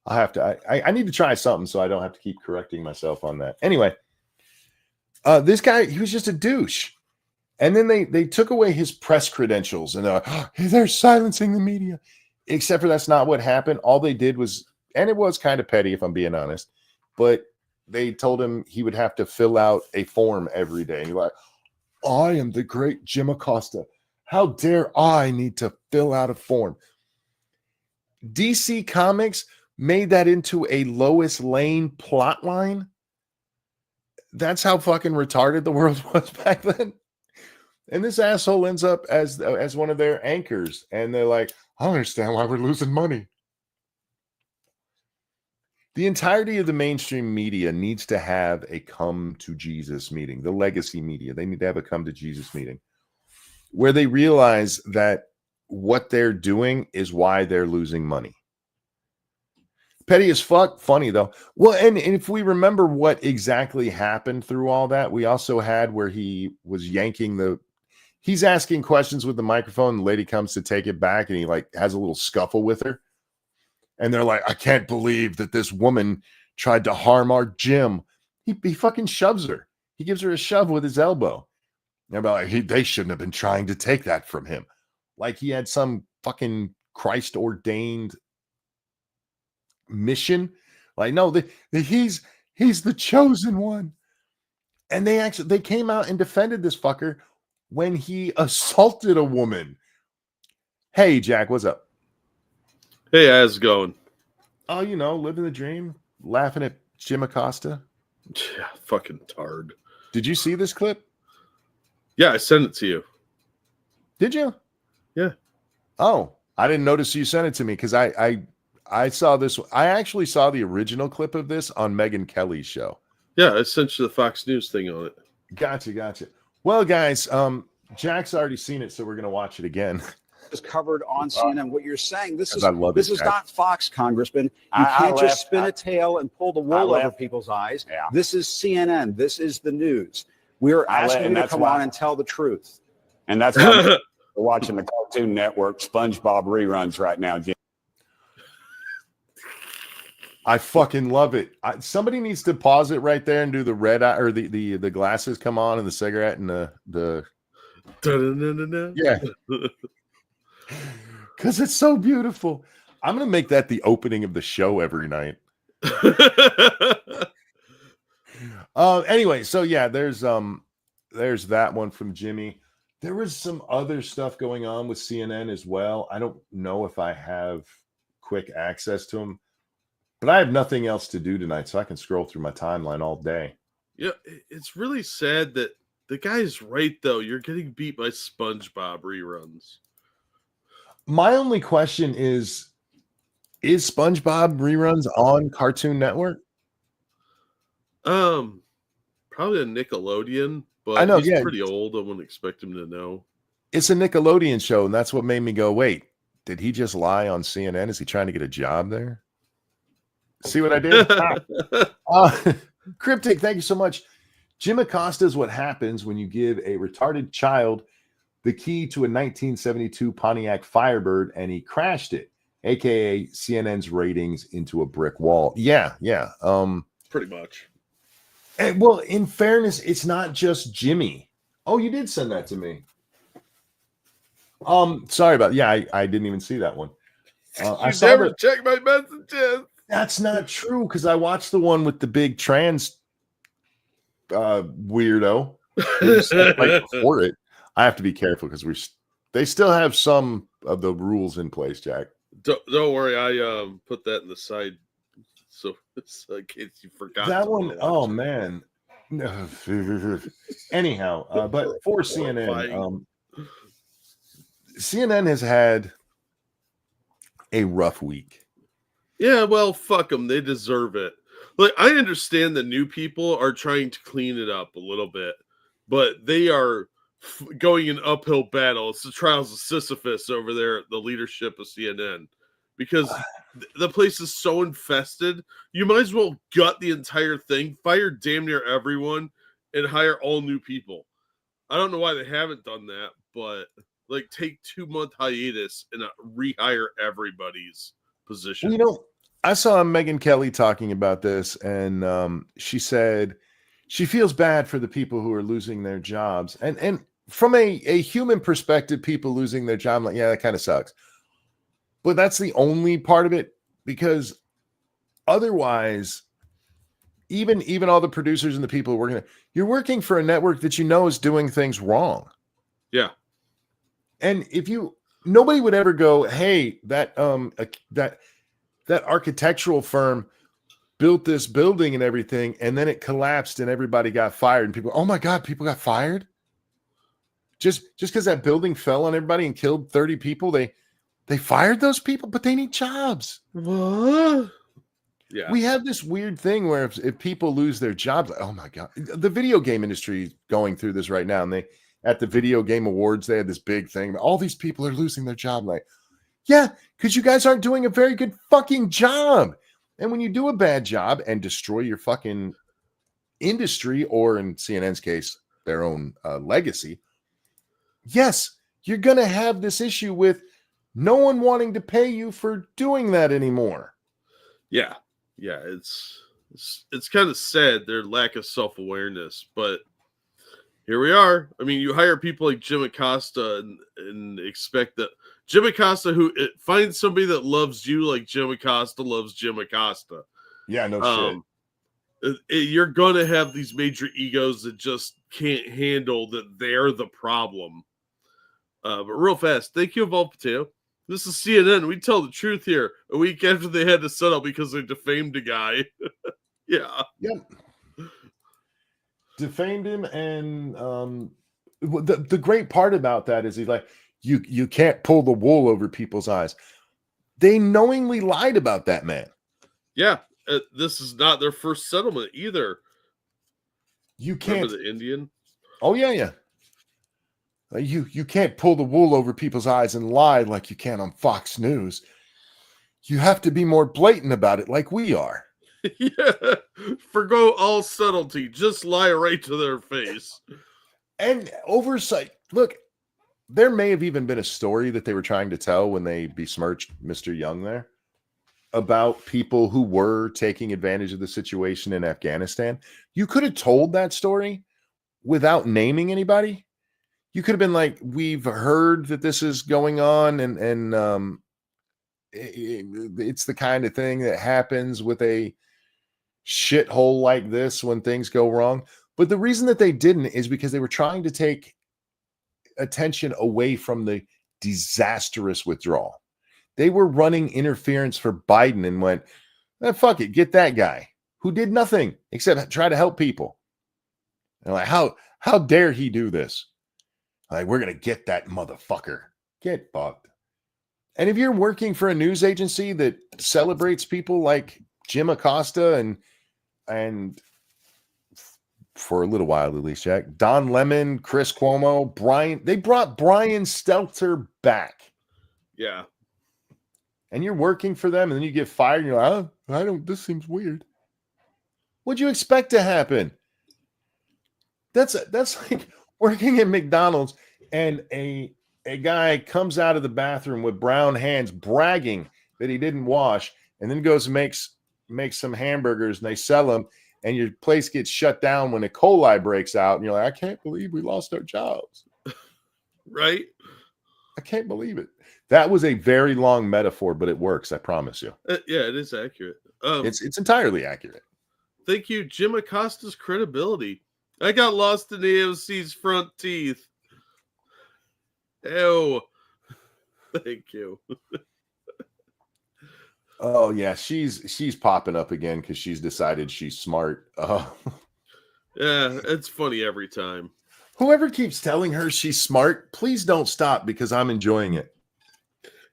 S1: I'll have to. I need to try something so I don't have to keep correcting myself on that. Anyway, this guy, he was just a douche. And then they took away his press credentials and they're silencing the media. Except for that's not what happened. All they did was, and it was kind of petty if I'm being honest, but they told him he would have to fill out a form every day. And you're like, I am the great Jim Acosta. How dare I need to fill out a form? DC Comics made that into a Lois Lane plot line. That's how fucking retarded the world was back then. And this asshole ends up as one of their anchors. And they're like, I don't understand why we're losing money. The entirety of the mainstream media needs to have a come to Jesus meeting. The legacy media, they need to have a come to Jesus meeting where they realize that what they're doing is why they're losing money. Petty as fuck, funny though. Well, and if we remember what exactly happened through all that, we also had where he was he's asking questions with the microphone. The lady comes to take it back and he like has a little scuffle with her. And they're like, I can't believe that this woman tried to harm our Jim. He fucking shoves her. He gives her a shove with his elbow. And they're like, they shouldn't have been trying to take that from him. Like he had some fucking Christ ordained mission. Like, no, he's the chosen one. And they came out and defended this fucker when he assaulted a woman. Hey, Jack, what's up?
S5: Hey, how's it going?
S1: Oh, living the dream, laughing at Jim Acosta.
S5: Yeah, fucking tard.
S1: Did you see this clip?
S5: Yeah, I sent it to you.
S1: Did you?
S5: Yeah.
S1: Oh, I didn't notice you sent it to me because I saw this. I actually saw the original clip of this on Megyn Kelly's show.
S5: Yeah, I sent you the Fox News thing on it.
S1: Gotcha. Well, guys, Jack's already seen it, so we're gonna watch it again.
S3: Is covered on CNN. What you're saying, this is
S1: Jack.
S3: not Fox, Congressman. You can't just spin a tail and pull the wool over people's eyes.
S4: Yeah.
S3: This is CNN. This is the news. We're asking you to come on and tell the truth.
S4: And that's why we're watching the Cartoon Network SpongeBob reruns right now, Jim.
S1: I fucking love it. Somebody needs to pause it right there and do the red eye or the glasses come on and the cigarette and the yeah. Because it's so beautiful. I'm gonna make that the opening of the show every night. Anyway, so yeah, there's that one from Jimmy. There was some other stuff going on with CNN as well. I don't know if I have quick access to them, but I have nothing else to do tonight, so I can scroll through my timeline all day.
S5: Yeah, it's really sad that the guy's right though. You're getting beat by SpongeBob reruns.
S1: My only question is SpongeBob reruns on Cartoon Network?
S5: Probably a Nickelodeon, but
S1: I know,
S5: he's
S1: yeah.
S5: pretty old. I wouldn't expect him to know.
S1: It's a Nickelodeon show, and that's what made me go, wait, did he just lie on CNN? Is he trying to get a job there? See what I did? Cryptic, thank you so much. Jim Acosta is what happens when you give a retarded child the key to a 1972 Pontiac Firebird and he crashed it, aka CNN's ratings into a brick wall. Yeah.
S5: Pretty much.
S1: And, well, in fairness, it's not just Jimmy. Oh, you did send that to me. Sorry about. Yeah, I didn't even see that one. I saw
S5: never check my messages.
S1: That's not true because I watched the one with the big trans weirdo. Like before it, I have to be careful because they still have some of the rules in place, Jack.
S5: Don't worry, I put that in the side so in case you forgot
S1: that one. Oh man. Anyhow, but for CNN, CNN has had a rough week.
S5: Yeah, well, fuck them. They deserve it. Like, I understand the new people are trying to clean it up a little bit, but they are going an uphill battle. It's the trials of Sisyphus over there at the leadership of CNN because the place is so infested. You might as well gut the entire thing, fire damn near everyone, and hire all new people. I don't know why they haven't done that, but like take 2-month hiatus and rehire everybody's position.
S1: You know, I saw Megyn Kelly talking about this, and she said she feels bad for the people who are losing their jobs. And from a human perspective, people losing their job, like, yeah, that kind of sucks. But that's the only part of it, because otherwise, even all the producers and the people working, you're working for a network that you know is doing things wrong.
S5: Yeah.
S1: And if nobody would ever go, hey, that architectural firm built this building and everything, and then it collapsed and everybody got fired. And people, oh my God, people got fired? Just because that building fell on everybody and killed 30 people, they fired those people, but they need jobs.
S5: What? Yeah.
S1: We have this weird thing where if people lose their jobs, like, oh my God, the video game industry is going through this right now. And at the Video Game Awards, they had this big thing. All these people are losing their job. Like, yeah, because you guys aren't doing a very good fucking job. And when you do a bad job and destroy your fucking industry, or in CNN's case, their own legacy, yes, you're going to have this issue with no one wanting to pay you for doing that anymore.
S5: Yeah. Yeah. It's kind of sad, their lack of self-awareness, but here we are. I mean, you hire people like Jim Acosta and expect that Jim Acosta, who finds somebody that loves you like Jim Acosta loves Jim Acosta.
S1: Yeah, no shit.
S5: You're going to have these major egos that just can't handle that they're the problem. But real fast, thank you, Evolved Potato. This is CNN. We tell the truth here. A week after they had to settle because they defamed a guy. Yeah.
S1: Yep. Defamed him, and the great part about that is he's like, you can't pull the wool over people's eyes. They knowingly lied about that man.
S5: Yeah, this is not their first settlement either.
S1: You can't.
S5: Remember the Indian?
S1: Oh yeah. You can't pull the wool over people's eyes and lie like you can on Fox News. You have to be more blatant about it, like we are.
S5: Yeah, forgo all subtlety. Just lie right to their face.
S1: And oversight. Look, there may have even been a story that they were trying to tell when they besmirched Mr. Young there about people who were taking advantage of the situation in Afghanistan. You could have told that story without naming anybody. You could have been like, we've heard that this is going on, and it's the kind of thing that happens with a shithole like this when things go wrong. But the reason that they didn't is because they were trying to take attention away from the disastrous withdrawal. They were running interference for Biden and went, fuck it, get that guy who did nothing except try to help people. And like, how dare he do this? Like, we're going to get that motherfucker. Get fucked. And if you're working for a news agency that celebrates people like Jim Acosta and for a little while at least, Jack, Don Lemon, Chris Cuomo, they brought Brian Stelter back.
S5: Yeah.
S1: And you're working for them, and then you get fired, and you're like, this seems weird. What'd you expect to happen? That's like working at McDonald's, and a guy comes out of the bathroom with brown hands bragging that he didn't wash, and then goes and makes some hamburgers, and they sell them, and your place gets shut down when E. coli breaks out, and you're like, I can't believe we lost our jobs.
S5: Right?
S1: I can't believe it. That was a very long metaphor, but it works, I promise you.
S5: Yeah, it is accurate.
S1: It's entirely accurate.
S5: Thank you, Jim Acosta's credibility. I got lost in the AOC's front teeth. Ew. Thank you.
S1: Oh yeah, she's popping up again because she's decided she's smart.
S5: Yeah, it's funny every time.
S1: Whoever keeps telling her she's smart, please don't stop because I'm enjoying it.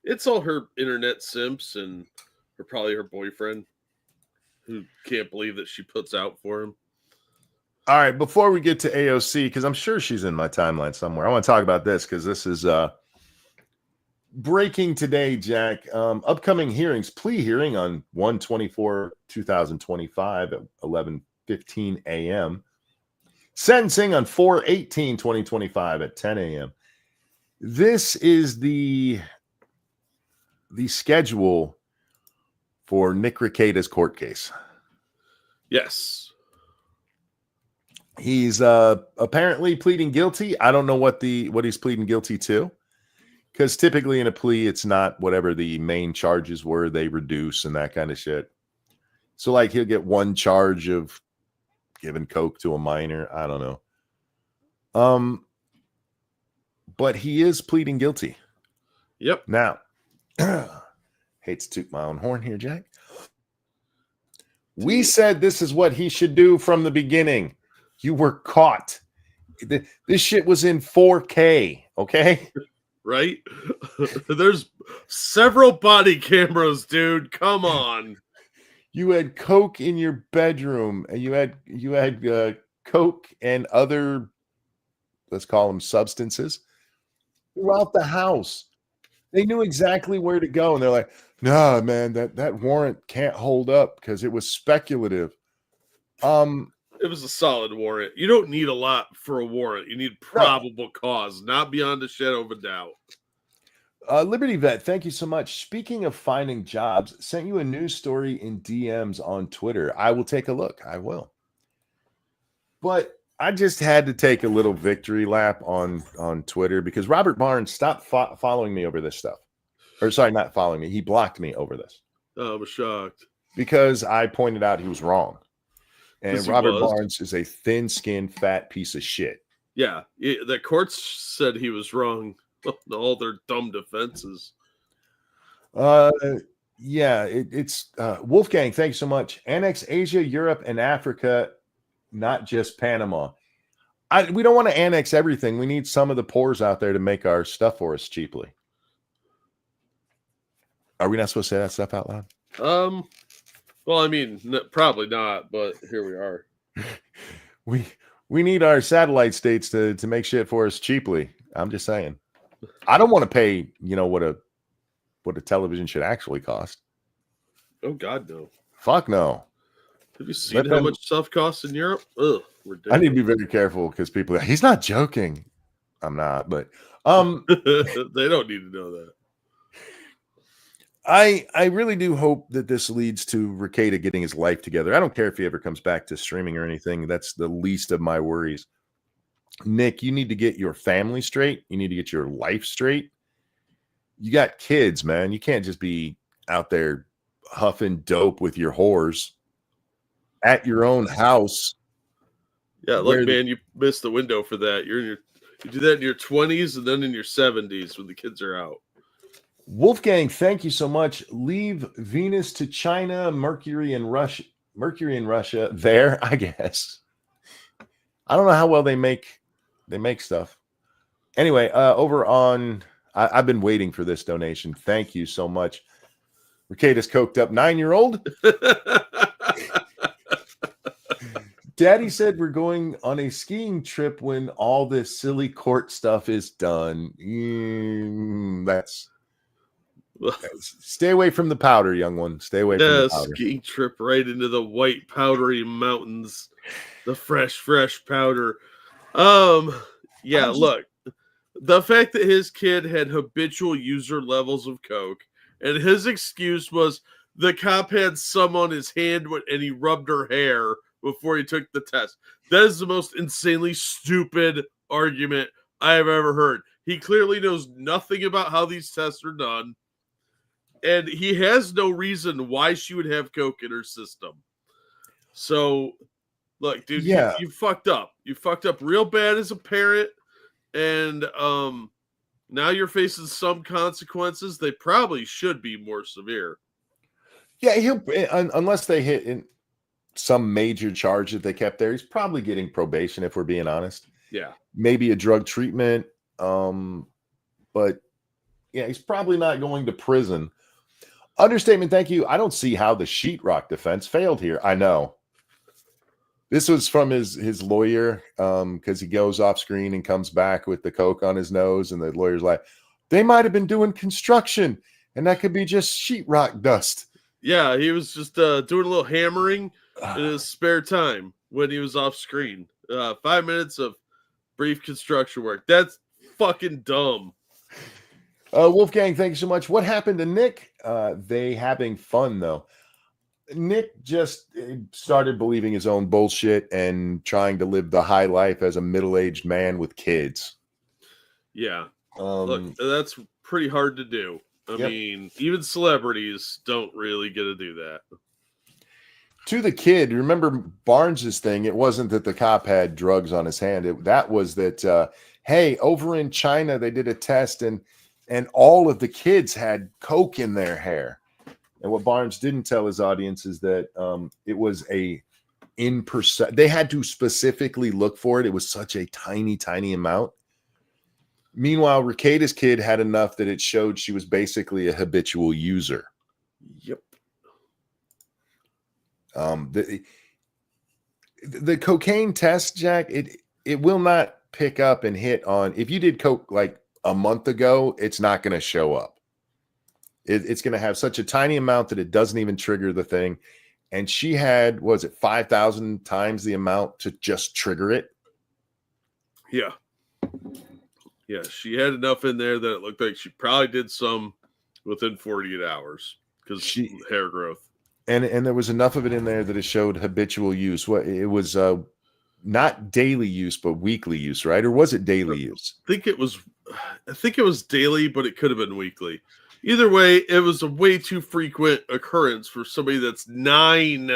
S5: It's all her internet simps and probably her boyfriend who can't believe that she puts out for him.
S1: All right, before we get to AOC, because I'm sure she's in my timeline somewhere, I want to talk about this because this is breaking today, Jack. Upcoming hearings, plea hearing on 1/24/2025 at 11:15 a.m. Sentencing on 4/18/2025 at 10 a.m. This is the schedule for Nick Rada's court case.
S5: Yes.
S1: He's apparently pleading guilty. I don't know what he's pleading guilty to, because typically in a plea, it's not whatever the main charges were. They reduce and that kind of shit. So like he'll get one charge of giving coke to a minor. I don't know. But he is pleading guilty.
S5: Yep.
S1: Now, hate to toot my own horn here, Jack. We said this is what he should do from the beginning. You were caught. This shit was in 4K, okay?
S5: Right? There's several body cameras, dude. Come on.
S1: You had coke in your bedroom, and you had coke and other, let's call them substances, throughout the house. They knew exactly where to go, and they're like, "No, man, that warrant can't hold up because it was speculative."
S5: It was a solid warrant. You don't need a lot for a warrant. You need probable cause, not beyond a shadow of a doubt.
S1: Liberty Vet, thank you so much. Speaking of finding jobs, sent you a news story in DMs on Twitter. I will take a look. I will. But I just had to take a little victory lap on Twitter because Robert Barnes stopped following me over this stuff. Or sorry, not following me. He blocked me over this.
S5: Oh, I was shocked.
S1: Because I pointed out he was wrong. And Robert Barnes is a thin-skinned, fat piece of shit.
S5: Yeah, the courts said he was wrong. All their dumb defenses.
S1: Yeah, it's Wolfgang, thanks so much. Annex Asia, Europe, and Africa, not just Panama. We don't want to annex everything. We need some of the pores out there to make our stuff for us cheaply. Are we not supposed to say that stuff out loud?
S5: Well, I mean, probably not, but here we are.
S1: We need our satellite states to make shit for us cheaply. I'm just saying. I don't want to pay, what a television should actually cost.
S5: Oh God, no.
S1: Fuck no.
S5: Have you seen how much stuff costs in Europe? Ugh, ridiculous.
S1: I need to be very careful because people, he's not joking. I'm not, but
S5: they don't need to know that.
S1: I really do hope that this leads to Rada getting his life together. I don't care if he ever comes back to streaming or anything. That's the least of my worries. Nick, you need to get your family straight. You need to get your life straight. You got kids, man. You can't just be out there huffing dope with your whores at your own house.
S5: Yeah, look, man, you missed the window for that. You do that in your 20s and then in your 70s when the kids are out.
S1: Wolfgang, thank you so much. Leave Venus to China, Mercury in Russia there, I guess. I don't know how well they make stuff. Anyway, over on I've been waiting for this donation. Thank you so much. Ricardo's coked up 9-year-old. Daddy said we're going on a skiing trip when all this silly court stuff is done. Stay away from the powder, young one. Stay away from the powder.
S5: Skiing trip right into the white powdery mountains. The fresh powder. Yeah, look. The fact that his kid had habitual user levels of coke, and his excuse was the cop had some on his hand and he rubbed her hair before he took the test. That is the most insanely stupid argument I have ever heard. He clearly knows nothing about how these tests are done, and he has no reason why she would have coke in her system. So, look, dude, you fucked up. You fucked up real bad as a parent, and now you're facing some consequences. They probably should be more severe.
S1: Yeah, unless they hit in some major charge that they kept there, he's probably getting probation, if we're being honest.
S5: Yeah.
S1: Maybe a drug treatment. But yeah, he's probably not going to prison. Understatement, thank you. I don't see how the sheetrock defense failed here. I know. This was from his lawyer, because he goes off screen and comes back with the coke on his nose, and the lawyer's like, they might have been doing construction, and that could be just sheetrock dust.
S5: Yeah, he was just doing a little hammering in his spare time when he was off screen. 5 minutes of brief construction work. That's fucking dumb.
S1: Wolfgang, thank you so much. What happened to Nick? They having fun, though. Nick just started believing his own bullshit and trying to live the high life as a middle-aged man with kids.
S5: Yeah. Look, that's pretty hard to do. I mean, even celebrities don't really get to do that.
S1: To the kid, remember Barnes's thing? It wasn't that the cop had drugs on his hand. That was that, hey, over in China, they did a test and all of the kids had coke in their hair. And what Barnes didn't tell his audience is that it was they had to specifically look for it. It was such a tiny, tiny amount. Meanwhile, Ricardo's kid had enough that it showed she was basically a habitual user.
S5: Yep.
S1: The cocaine test, Jack, it will not pick up and hit on. If you did coke like a month ago, it's not going to show up. It's going to have such a tiny amount that it doesn't even trigger the thing. And she had, 5,000 times the amount to just trigger it?
S5: Yeah. Yeah, she had enough in there that it looked like she probably did some within 48 hours because hair growth.
S1: And there was enough of it in there that it showed habitual use. It was not daily use, but weekly use, right? Or was it daily use?
S5: I think it was daily, but it could have been weekly. Either way, it was a way too frequent occurrence for somebody that's 9.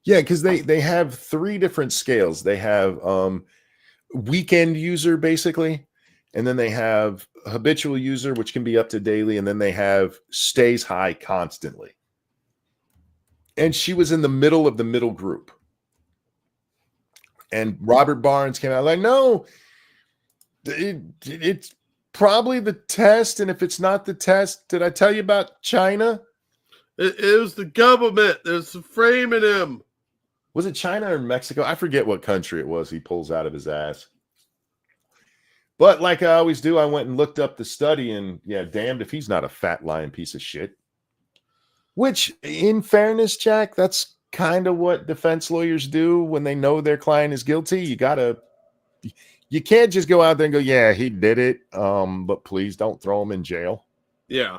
S1: Yeah, because they have 3 different scales. They have weekend user, basically, and then they have habitual user, which can be up to daily, and then they have stays high constantly. And she was in the middle of the middle group. And Robert Barnes came out like, no, it's probably the test, and if it's not the test, did I tell you about China?
S5: It was the government. There's a frame in him.
S1: Was it China or Mexico? I forget what country it was he pulls out of his ass. But like I always do, I went and looked up the study, and yeah, damned if he's not a fat lying piece of shit. Which, in fairness, Jack, that's kind of what defense lawyers do when they know their client is guilty. You can't just go out there and go, yeah, he did it, but please don't throw him in jail.
S5: Yeah.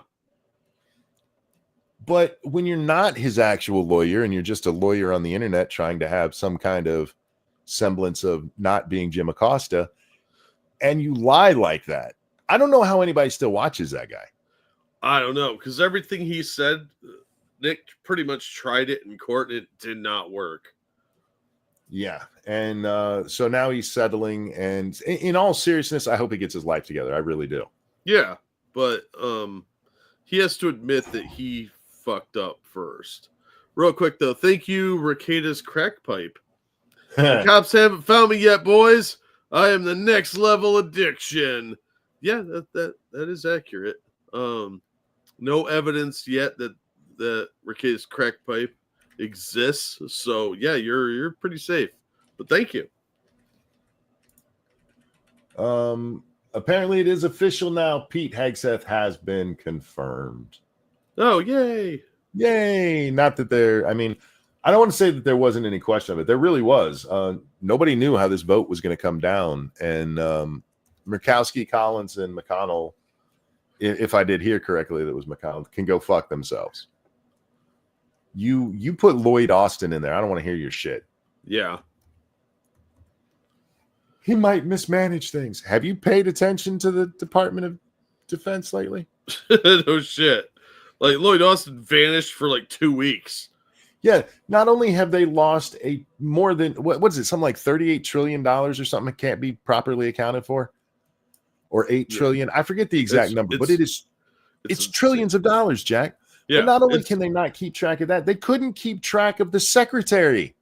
S1: But when you're not his actual lawyer and you're just a lawyer on the internet trying to have some kind of semblance of not being Jim Acosta, and you lie like that. I don't know how anybody still watches that guy.
S5: I don't know, because everything he said, Nick pretty much tried it in court and it did not work.
S1: Yeah. And so now he's settling. And in all seriousness, I hope he gets his life together. I really do.
S5: Yeah, but he has to admit that he fucked up first. Real quick, though, thank you, Ricada's crack pipe. The cops haven't found me yet, boys. I am the next level addiction. Yeah, that is accurate. No evidence yet that Ricada's crack pipe exists. So yeah, you're pretty safe. But thank you.
S1: Apparently it is official now. Pete Hegseth has been confirmed.
S5: Oh, yay.
S1: Yay. Not that I don't want to say that there wasn't any question of it. There really was. Nobody knew how this vote was going to come down. And Murkowski, Collins, and McConnell, if I did hear correctly, that was McConnell, can go fuck themselves. You put Lloyd Austin in there. I don't want to hear your shit.
S5: Yeah.
S1: He might mismanage things. Have you paid attention to the Department of Defense lately?
S5: No shit. Like Lloyd Austin vanished for like 2 weeks.
S1: Yeah. Not only have they lost more than what's it, something like $38 trillion or something that can't be properly accounted for, or 8 trillion. I forget the exact number, but it's trillions of dollars, Jack.
S5: Yeah.
S1: But not only can they not keep track of that, they couldn't keep track of the secretary.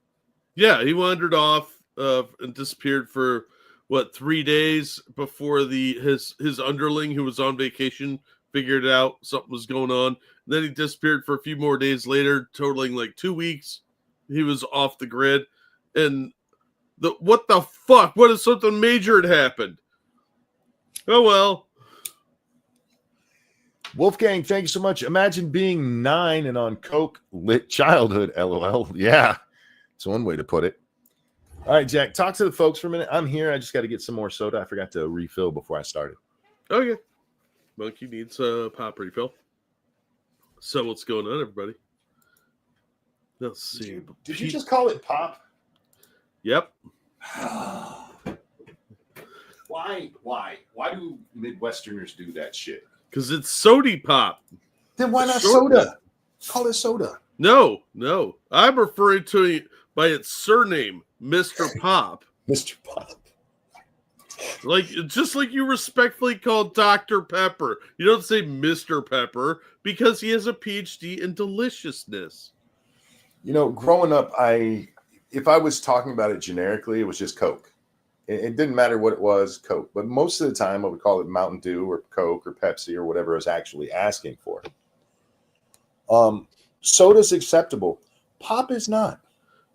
S5: Yeah, he wandered off and disappeared for 3 days before his underling who was on vacation figured out something was going on. And then he disappeared for a few more days later, totaling like 2 weeks. He was off the grid. And what the fuck? What if something major had happened? Oh well. Wolfgang,
S1: thank you so much. Imagine being 9 and on coke, lit childhood. LOL. Yeah, it's one way to put it. All right, Jack, talk to the folks for a minute. I'm here. I just got to get some more soda. I forgot to refill before I started.
S5: Okay. Monkey needs a pop refill. So what's going on, everybody? Let's see.
S1: Did you just call it pop?
S5: Yep.
S1: Why do Midwesterners do that shit?
S5: Because it's sody pop.
S1: Then why not soda? Call it soda.
S5: No. I'm referring to it by its surname, Mr. Pop.
S1: Mr. Pop.
S5: Just like you respectfully call Dr. Pepper. You don't say Mr. Pepper because he has a PhD in deliciousness.
S1: You know, growing up, if I was talking about it generically, it was just Coke. It didn't matter what it was, Coke. But most of the time, I would call it Mountain Dew or Coke or Pepsi or whatever I was actually asking for. Soda's acceptable. Pop is not.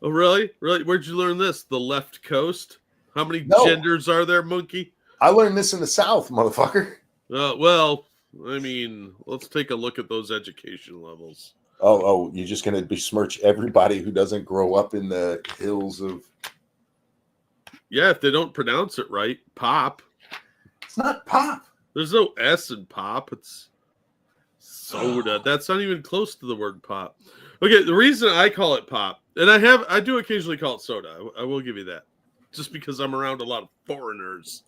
S5: Oh, really? Really? Where'd you learn this? The left coast? How many genders are there, monkey?
S1: I learned this in the South, motherfucker.
S5: Well, I mean, let's take a look at those education levels.
S1: Oh, you're just going to besmirch everybody who doesn't grow up in the hills of...
S5: Yeah, if they don't pronounce it right, pop.
S1: It's not pop.
S5: There's no S in pop. It's soda. That's not even close to the word pop. Okay, the reason I call it pop, and I do occasionally call it soda. I will give you that. Just because I'm around a lot of foreigners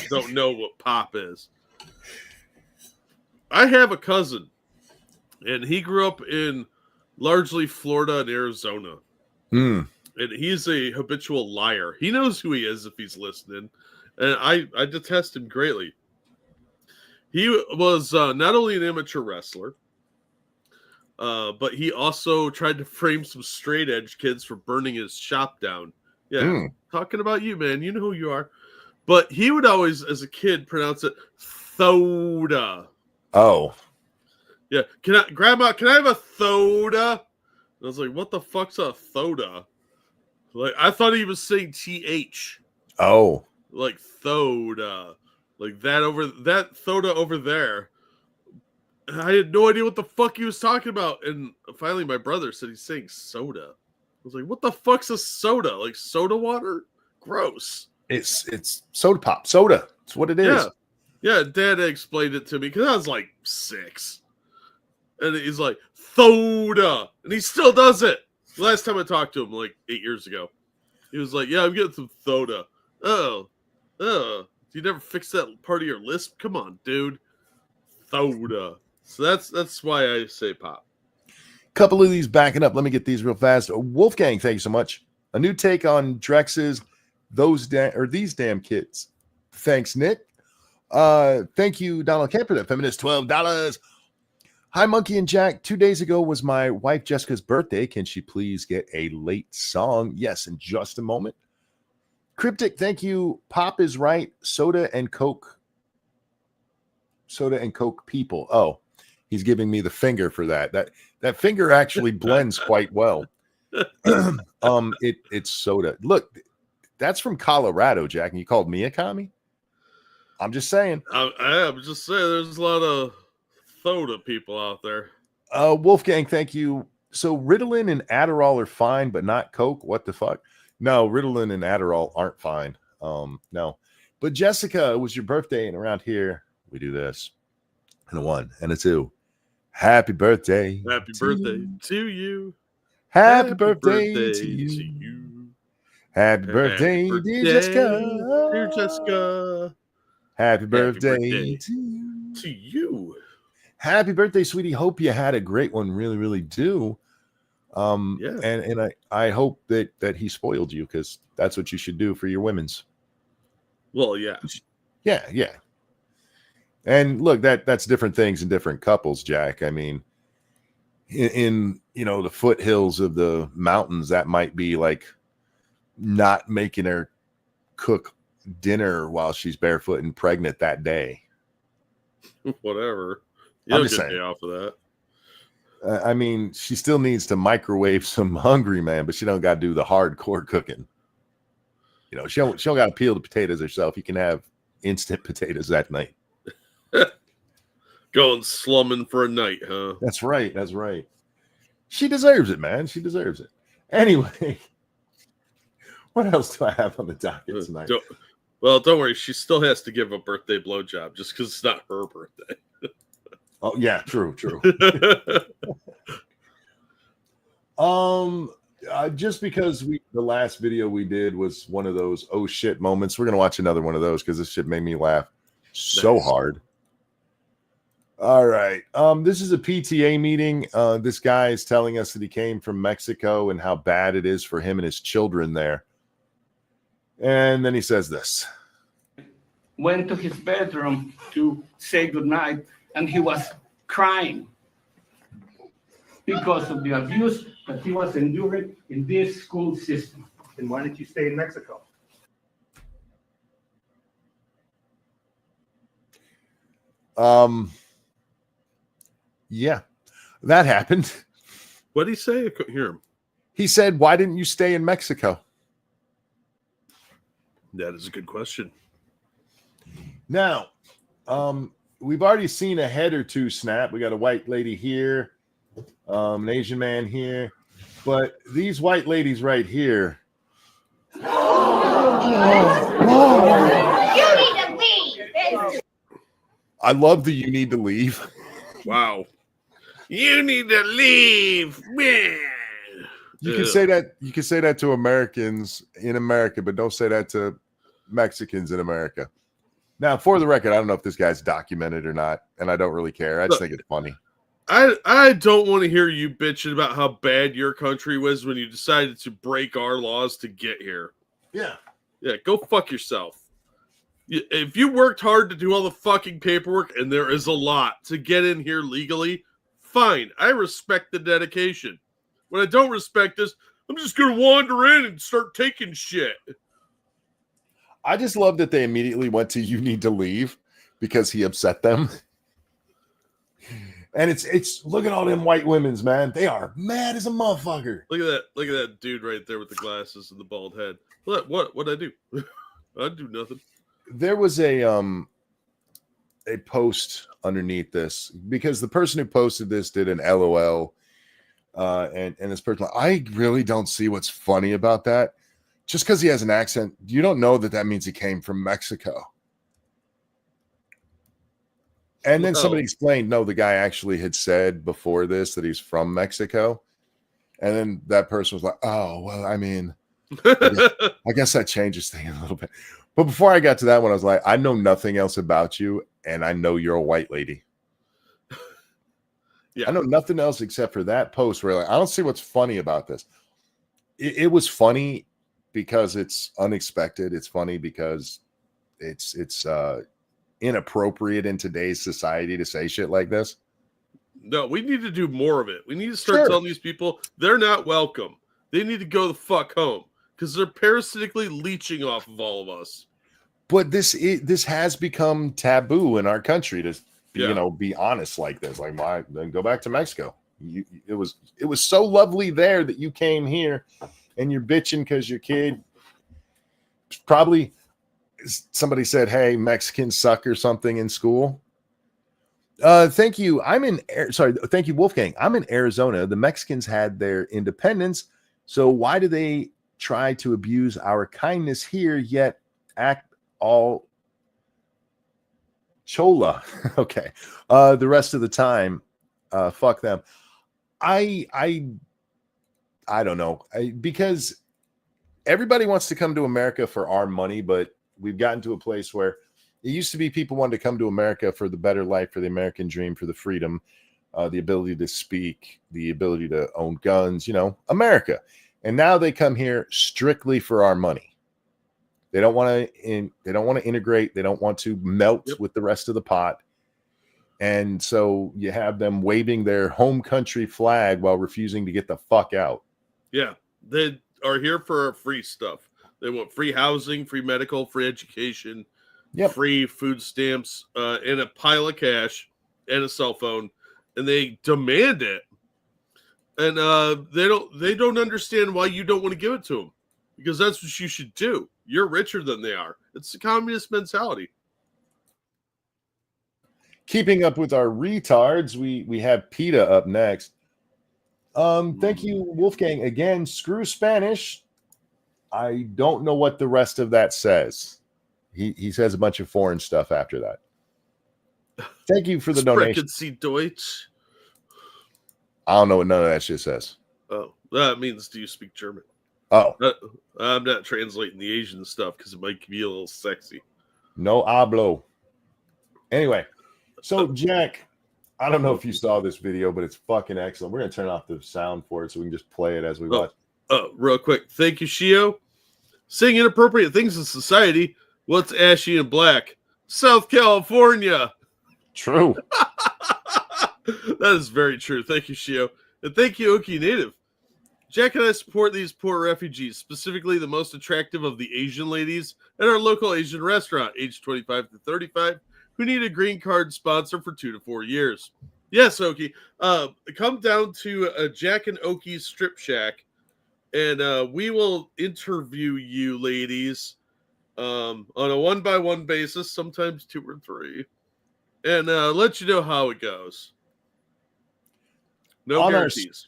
S5: don't know what pop is. I have a cousin, and he grew up in largely Florida and Arizona. And he's a habitual liar. He knows who he is if he's listening. And I detest him greatly. He was not only an amateur wrestler, but he also tried to frame some straight edge kids for burning his shop down. Yeah, talking about you, man. You know who you are. But he would always, as a kid, pronounce it Thoda.
S1: Oh.
S5: Yeah. Grandma, can I have a Thoda? And I was like, what the fuck's a Thoda? Like, I thought he was saying TH.
S1: Oh.
S5: Like Thoda. Like that Thoda over there. I had no idea what the fuck he was talking about. And finally my brother said he's saying soda. I was like, what the fuck's a soda? Like soda water? Gross.
S1: It's soda pop. Soda. It's what it is.
S5: Yeah, Dad explained it to me because I was like 6. And he's like, Thoda. And he still does it. Last time I talked to him, like 8 years ago, He was like, "Yeah, I'm getting some soda." Oh, you never fix that part of your lisp? Come on, dude. Soda. So that's why I say pop.
S1: Couple of these backing up. Let me get these real fast. Wolfgang, thank you so much. A new take on Drex's these damn kids. Thanks, Nick. Thank you, Donald Kemper, that feminist, $12. Hi, Monkey and Jack. 2 days ago was my wife Jessica's birthday. Can she please get a late song? Yes, in just a moment. Cryptic, thank you. Pop is right. Soda and Coke people. Oh, he's giving me the finger for that. That finger actually blends quite well. It's soda. Look, that's from Colorado, Jack, and you called me a commie? I'm just saying.
S5: I'm just saying there's a lot of soda people out there.
S1: Wolfgang, thank you. So Ritalin and Adderall are fine, but not Coke? What the fuck? No, Ritalin and Adderall aren't fine. No. But Jessica, it was your birthday, and around here we do this. And a 1 and a 2. Happy birthday.
S5: Happy birthday to you.
S1: Happy birthday to you. Happy birthday, dear Jessica.
S5: Dear Jessica.
S1: Happy birthday to
S5: you.
S1: Happy birthday, sweetie. Hope you had a great one. Really, really do.
S5: Yeah.
S1: And I hope that he spoiled you, because that's what you should do for your women's.
S5: Well, yeah.
S1: Yeah. And look, that's different things in different couples, Jack. I mean, in the foothills of the mountains, that might be like not making her cook dinner while she's barefoot and pregnant that day.
S5: Whatever. You don't get day off of that.
S1: I mean, she still needs to microwave some Hungry Man, but she don't got to do the hardcore cooking. She don't got to peel the potatoes herself. You can have instant potatoes that night.
S5: Going slumming for a night, huh?
S1: That's right. She deserves it, man. She deserves it. Anyway, what else do I have on the docket tonight?
S5: Don't worry. She still has to give a birthday blowjob just because it's not her birthday.
S1: Oh, yeah, true. Just because the last video we did was one of those oh shit moments, we're gonna watch another one of those because this shit made me laugh so hard. All right. This is a PTA meeting. This guy is telling us that he came from Mexico and how bad it is for him and his children there. And then he says this.
S6: Went to his bedroom to say goodnight, and he was crying because of the abuse that he was enduring in this school system.
S7: And why did you stay in Mexico?
S1: Yeah, that happened.
S5: What did he say? I couldn't hear him.
S1: He said, why didn't you stay in Mexico?
S5: That is a good question.
S1: Now, we've already seen a head or two snap. We got a white lady here, an Asian man here, but these white ladies right here.
S8: You need to leave.
S1: I love the "you need to leave."
S5: Wow. You need to leave, man.
S1: You can say that. You can say that to Americans in America, but don't say that to Mexicans in America. Now, for the record, I don't know if this guy's documented or not, and I don't really care. I just think it's funny.
S5: I don't want to hear you bitching about how bad your country was when you decided to break our laws to get here.
S1: Yeah.
S5: Go fuck yourself. If you worked hard to do all the fucking paperwork, and there is a lot to get in here legally, fine. I respect the dedication. What I don't respect is I'm just going to wander in and start taking shit.
S1: I just love that they immediately went to "you need to leave" because he upset them. And it's look at all them white women's, man. They are mad as a motherfucker.
S5: Look at that dude right there with the glasses and the bald head. What'd I do? I do nothing.
S1: There was a post underneath this because the person who posted this did an LOL, and this person, I really don't see what's funny about that. Just because he has an accent, you don't know that means he came from Mexico. And then somebody explained, no, the guy actually had said before this that he's from Mexico. And then that person was like, oh, well, I mean, I guess that changes things a little bit. But before I got to that one, I was like, I know nothing else about you, and I know you're a white lady.
S5: Yeah.
S1: I know nothing else except for that post where like, I don't see what's funny about this. It was funny because it's unexpected. It's funny because it's inappropriate in today's society to say shit like this.
S5: No, we need to do more of it. We need to start telling these people they're not welcome. They need to go the fuck home because they're parasitically leeching off of all of us.
S1: But this has become taboo in our country to be honest like this. Like, why then go back to Mexico? It was so lovely there that you came here and you're bitching because your kid probably somebody said, hey, Mexicans suck or something in school. Thank you. Thank you, Wolfgang. I'm in Arizona. The Mexicans had their independence. So why do they try to abuse our kindness here, yet act all chola? Okay. The rest of the time, fuck them. I don't know. Because everybody wants to come to America for our money, but we've gotten to a place where it used to be people wanted to come to America for the better life, for the American dream, for the freedom, the ability to speak, the ability to own guns, America. And now they come here strictly for our money. They don't want to integrate. They don't want to melt with the rest of the pot. And so you have them waving their home country flag while refusing to get the fuck out.
S5: Yeah, they are here for our free stuff. They want free housing, free medical, free education, free food stamps, and a pile of cash and a cell phone, and they demand it. And they don't understand why you don't want to give it to them, because that's what you should do. You're richer than they are. It's the communist mentality.
S1: Keeping up with our retards, we have PETA up next. Thank you, Wolfgang. Again, screw Spanish. I don't know what the rest of that says. He says a bunch of foreign stuff after that. Thank you for the donation.
S5: Sie Deutsch.
S1: I don't know what none of that shit says.
S5: Oh, that means do you speak German?
S1: Oh.
S5: I'm not translating the Asian stuff because it might be a little sexy.
S1: No hablo. Anyway, so Jack, I don't know if you saw this video, but it's fucking excellent. We're going to turn off the sound for it so we can just play it as we watch.
S5: Real quick. Thank you, Shio. Saying inappropriate things in society. What's ashy and black? South California.
S1: True.
S5: That is very true. Thank you, Shio. And thank you, Okie Native. Jack and I support these poor refugees, specifically the most attractive of the Asian ladies at our local Asian restaurant, aged 25 to 35, who need a green card sponsor for 2 to 4 years. Yes, Okie. Come down to Jack and Okie's Strip Shack, and we will interview you ladies on a 1-by-1 basis, sometimes 2 or 3, and let you know how it goes. No guarantees.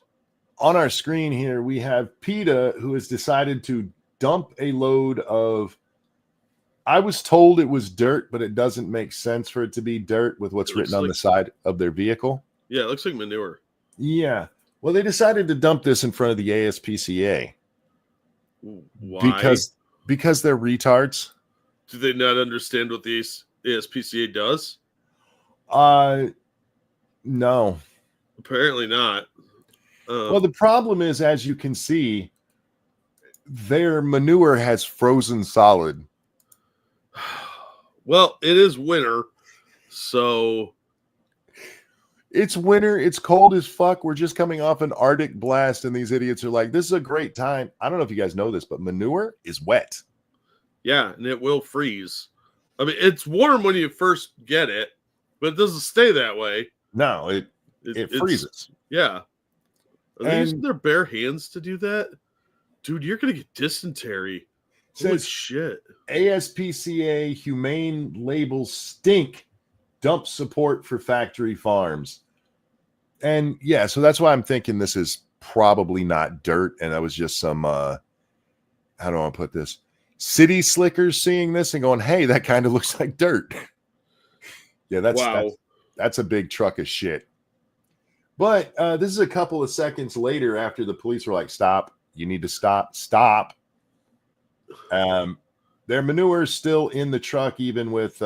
S1: On our screen here, we have PETA, who has decided to dump a load of, I was told it was dirt, but it doesn't make sense for it to be dirt with what's written on the side of their vehicle.
S5: Yeah, it looks like manure.
S1: Yeah. Well, they decided to dump this in front of the ASPCA.
S5: Why?
S1: Because they're retards.
S5: Do they not understand what the ASPCA does?
S1: No.
S5: Apparently not.
S1: Well, the problem is, as you can see, their manure has frozen solid.
S5: Well, it is winter, so
S1: it's winter. It's cold as fuck. We're just coming off an Arctic blast, and these idiots are like, "This is a great time." I don't know if you guys know this, but manure is wet.
S5: Yeah, and it will freeze. I mean, it's warm when you first get it, but it doesn't stay that way.
S1: No, it freezes.
S5: Yeah. Are they using their bare hands to do that? Dude, you're going to get dysentery. Holy shit.
S1: ASPCA humane labels stink. Dump support for factory farms. And yeah, so that's why I'm thinking this is probably not dirt. And that was just some, how do I want to put this? City slickers seeing this and going, hey, that kind of looks like dirt. Yeah, that's a big truck of shit. But this is a couple of seconds later after the police were like, stop, you need to stop. Their manure is still in the truck, even with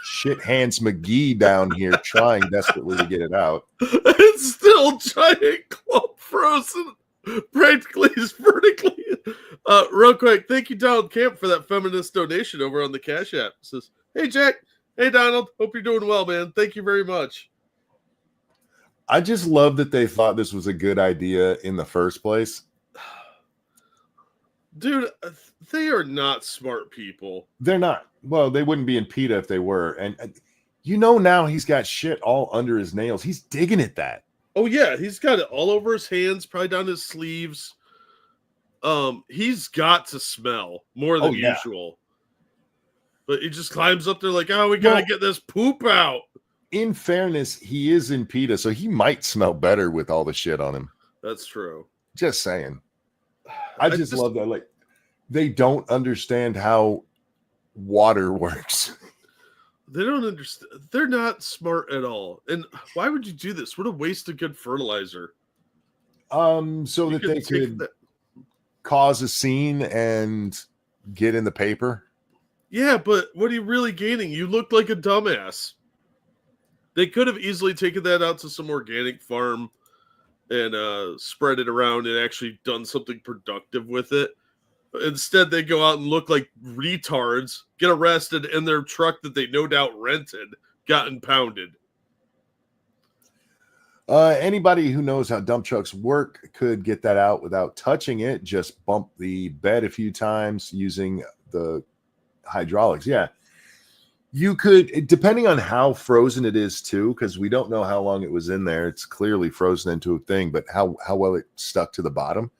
S1: shit hands McGee down here trying desperately to get it out.
S5: It's still giant clump frozen, practically is vertically. Real quick, thank you, Donald Camp, for that feminist donation over on the Cash App. It says, hey, Jack. Hey, Donald. Hope you're doing well, man. Thank you very much.
S1: I just love that they thought this was a good idea in the first place.
S5: Dude, they are not smart people.
S1: They're not. Well, they wouldn't be in PETA if they were. And now he's got shit all under his nails. He's digging at that.
S5: Oh, yeah. He's got it all over his hands, probably down his sleeves. He's got to smell more than usual. But he just climbs up there like, oh, we got to get this poop out.
S1: In fairness, he is in PETA, so he might smell better with all the shit on him.
S5: That's true.
S1: Just saying. I just love that. Like, they don't understand how water works.
S5: They don't understand. They're not smart at all. And why would you do this? What a waste of good fertilizer.
S1: So that they could cause a scene and get in the paper.
S5: Yeah, but what are you really gaining? You look like a dumbass. They could have easily taken that out to some organic farm and spread it around and actually done something productive with it. Instead, they go out and look like retards, get arrested, and their truck that they no doubt rented got impounded.
S1: Anybody who knows how dump trucks work could get that out without touching it. Just bump the bed a few times using the hydraulics. Yeah. You could, depending on how frozen it is too, because we don't know how long it was in there. It's clearly frozen into a thing, but how well it stuck to the bottom.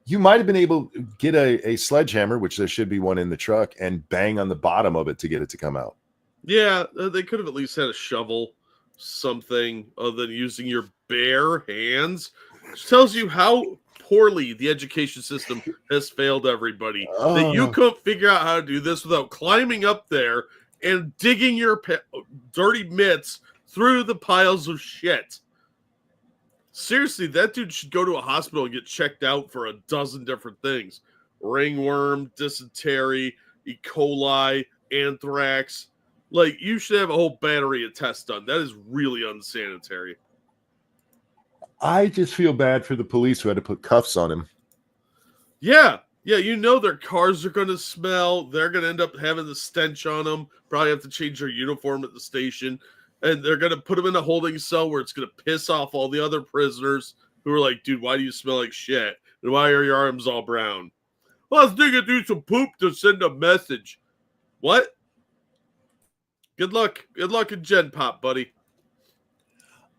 S1: You might have been able to get a sledgehammer, which there should be one in the truck, and bang on the bottom of it to get it to come out.
S5: Yeah, they could have at least had a shovel, something other than using your bare hands. Which tells you how poorly the education system has failed everybody. That you couldn't figure out how to do this without climbing up there and digging your dirty mitts through the piles of shit. Seriously, that dude should go to a hospital and get checked out for a dozen different things. Ringworm, dysentery, E. coli, anthrax. Like, you should have a whole battery of tests done. That is really unsanitary.
S1: I just feel bad for the police who had to put cuffs on him.
S5: Yeah, their cars are going to smell. They're going to end up having the stench on them. Probably have to change their uniform at the station. And they're going to put them in a holding cell where it's going to piss off all the other prisoners who are like, dude, why do you smell like shit? And why are your arms all brown? Well, I was digging through some poop to send a message. What? Good luck. Good luck in Gen Pop, buddy.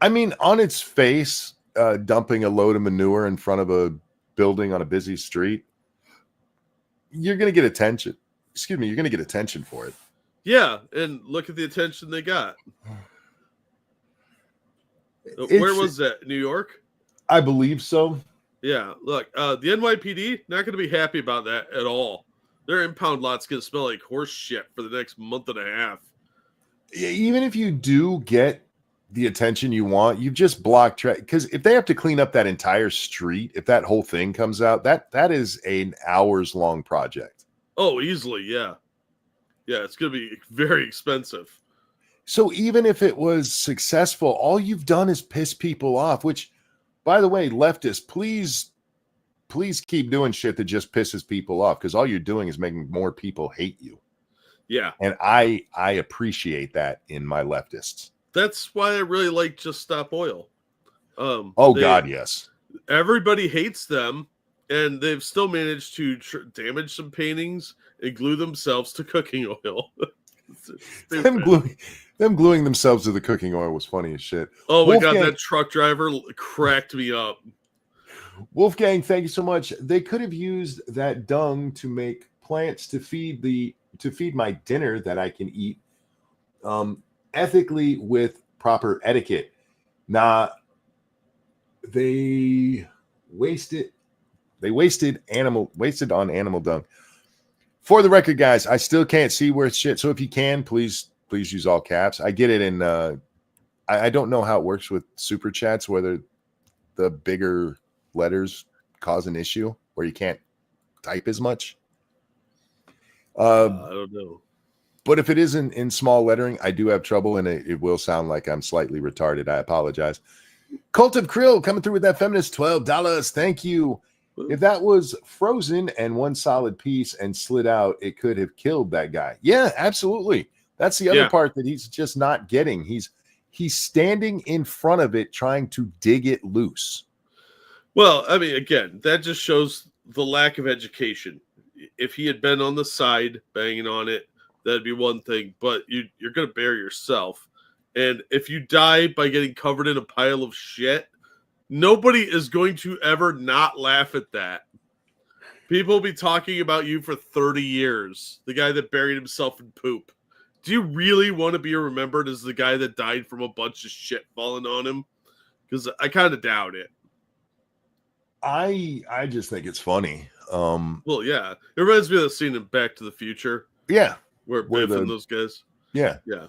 S1: I mean, on its face, dumping a load of manure in front of a building on a busy street, you're going to get attention. Excuse me, you're going to get attention for it.
S5: Yeah, and look at the attention they got. Where was that? New York?
S1: I believe so.
S5: Yeah, look, the NYPD, not going to be happy about that at all. Their impound lot's going to smell like horse shit for the next month and a half.
S1: Even if you do get the attention you want, you've just blocked track. Because if they have to clean up that entire street, if that whole thing comes out, that is an hours-long project.
S5: Oh, easily, yeah. Yeah, it's going to be very expensive.
S1: So even if it was successful, all you've done is piss people off, which, by the way, leftists, please keep doing shit that just pisses people off, because all you're doing is making more people hate you.
S5: Yeah.
S1: And I appreciate that in my leftists.
S5: That's why I really like Just Stop Oil.
S1: God, yes. Everybody
S5: hates them, and they've still managed to damage some paintings and glue themselves to cooking oil.
S1: them gluing themselves to the cooking oil was funny as shit.
S5: Oh my God, that truck driver cracked me up.
S1: Wolfgang, thank you so much. They could have used that dung to make plants to feed my dinner that I can eat ethically with proper etiquette. Nah, they wasted on animal dung. For the record, guys, I still can't see where it's shit. So if you can, please use all caps. I get it in I don't know how it works with super chats, whether the bigger letters cause an issue where you can't type as much.
S5: I don't know.
S1: But if it isn't in small lettering, I do have trouble, and it will sound like I'm slightly retarded. I apologize. Cult of Krill coming through with that feminist $12. Thank you. If that was frozen and one solid piece and slid out, it could have killed that guy. Yeah, absolutely. That's the other part that he's just not getting. He's standing in front of it trying to dig it loose.
S5: Well, I mean, again, that just shows the lack of education. If he had been on the side banging on it, that'd be one thing, but you're going to bury yourself. And if you die by getting covered in a pile of shit, nobody is going to ever not laugh at that. People will be talking about you for 30 years. The guy that buried himself in poop. Do you really want to be remembered as the guy that died from a bunch of shit falling on him? Because I kind of doubt it.
S1: I just think it's funny.
S5: Well, yeah. It reminds me of the scene in Back to the Future.
S1: Yeah.
S5: Where Biff and those guys.
S1: Yeah.
S5: Yeah.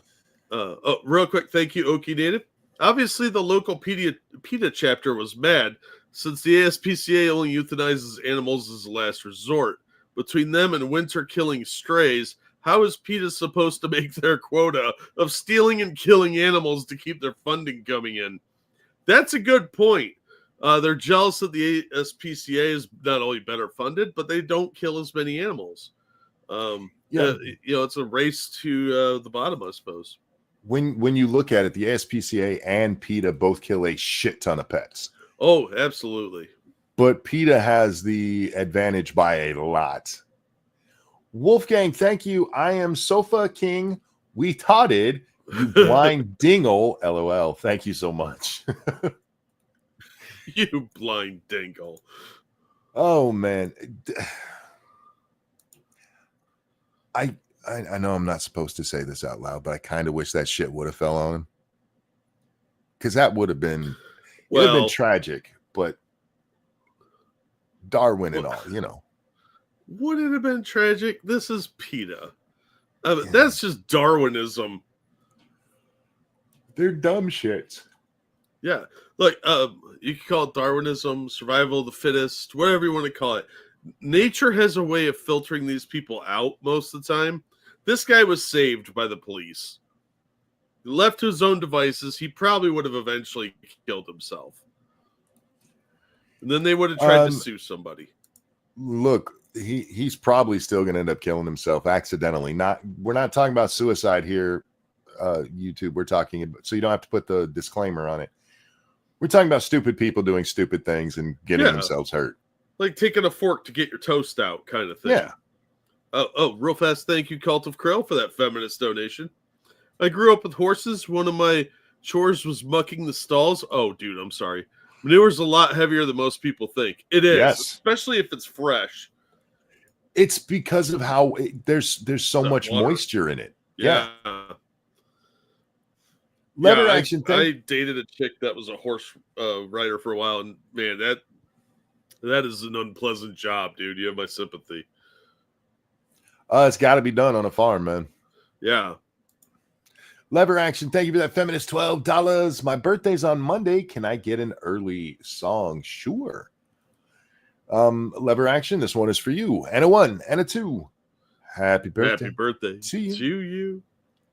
S5: Real quick, thank you, Okie Native. Obviously, the local PETA chapter was mad since the ASPCA only euthanizes animals as a last resort. Between them and winter killing strays, how is PETA supposed to make their quota of stealing and killing animals to keep their funding coming in? That's a good point. They're jealous that the ASPCA is not only better funded, but they don't kill as many animals. It's a race to the bottom, I suppose.
S1: When you look at it, the ASPCA and PETA both kill a shit ton of pets.
S5: Oh, absolutely.
S1: But PETA has the advantage by a lot. Wolfgang, thank you. I am Sofa King. We totted. You blind dingle. LOL. Thank you so much.
S5: You blind dingle.
S1: Oh, man. I know I'm not supposed to say this out loud, but I kind of wish that shit would have fell on him. Because that would have been, would have been tragic, but Darwin and all, you know.
S5: Would it have been tragic? This is PETA. That's just Darwinism.
S1: They're dumb shits.
S5: Yeah. Like, you can call it Darwinism, survival of the fittest, whatever you want to call it. Nature has a way of filtering these people out most of the time. This guy was saved by the police. Left to his own devices, he probably would have eventually killed himself. And then they would have tried to sue somebody.
S1: Look, he's probably still going to end up killing himself accidentally. We're not talking about suicide here, YouTube. We're talking about, so you don't have to put the disclaimer on it. We're talking about stupid people doing stupid things and getting themselves hurt.
S5: Like taking a fork to get your toast out kind of thing.
S1: Yeah.
S5: Oh, real fast, thank you, Cult of Krill, for that feminist donation. I grew up with horses. One of my chores was mucking the stalls. Oh, dude, I'm sorry. Manure's a lot heavier than most people think. It is, especially if it's fresh.
S1: It's because of how there's so much moisture in it.
S5: Yeah.
S1: Lever action thing.
S5: I dated a chick that was a horse rider for a while, and man, that is an unpleasant job, dude. You have my sympathy.
S1: It's got to be done on a farm, man.
S5: Yeah.
S1: Lever action. Thank you for that feminist $12. My birthday's on Monday. Can I get an early song? Sure. Lever action. This one is for you. And a 1 and a 2. Happy birthday.
S5: Happy birthday
S1: to you.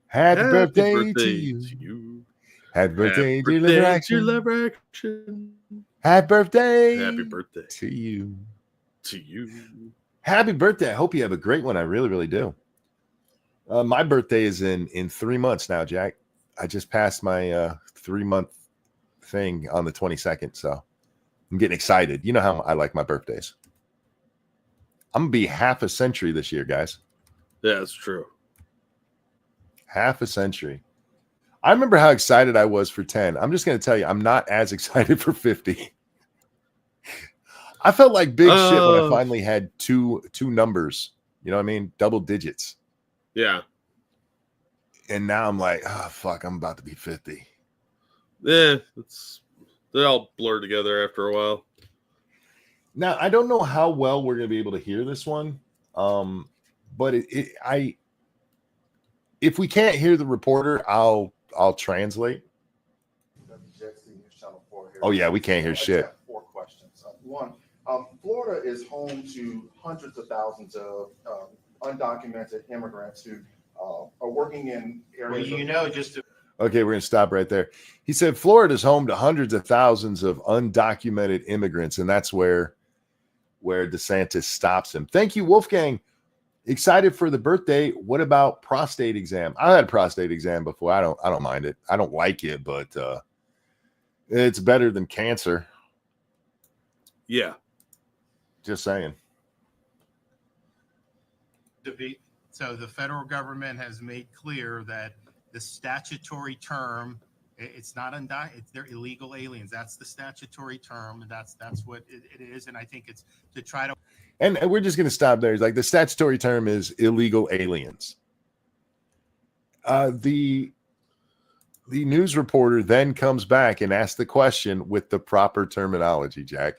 S5: Happy
S1: birthday
S5: birthday
S1: to you.
S5: to you.
S1: Happy birthday,
S5: Happy
S1: dear
S5: birthday,
S1: Lever action.
S5: Lever action.
S1: Happy birthday.
S5: Happy birthday
S1: to you.
S5: To you.
S1: Happy birthday. I hope you have a great one. I really, really do. My birthday is in 3 months now, Jack. I just passed my 3-month thing on the 22nd, so I'm getting excited. You know how I like my birthdays. I'm going to be half a century this year, guys.
S5: Yeah, that's true.
S1: Half a century. I remember how excited I was for 10. I'm just going to tell you, I'm not as excited for 50. I felt like big shit when I finally had two numbers. You know what I mean? Double digits.
S5: Yeah.
S1: And now I'm like, oh, fuck, I'm about to be 50.
S5: Yeah, they all blur together after a while.
S1: Now, I don't know how well we're going to be able to hear this one. But if we can't hear the reporter, I'll translate. Oh yeah, we can't hear shit.
S7: 4 questions. One, Florida is home to hundreds of thousands of undocumented immigrants who are working in areas.
S1: Okay, we're going to stop right there. He said Florida's home to hundreds of thousands of undocumented immigrants, and that's where DeSantis stops him. Thank you, Wolfgang. Excited for the birthday. What about prostate exam? I had a prostate exam before. I don't mind it. I don't like it, but it's better than cancer.
S5: Yeah.
S1: Just saying.
S9: So the federal government has made clear that the statutory term, it's not they're illegal aliens. That's the statutory term, and that's what it is. And I think it's to try to.
S1: And we're just going to stop there. It's like the statutory term is illegal aliens. The news reporter then comes back and asks the question with the proper terminology, Jack.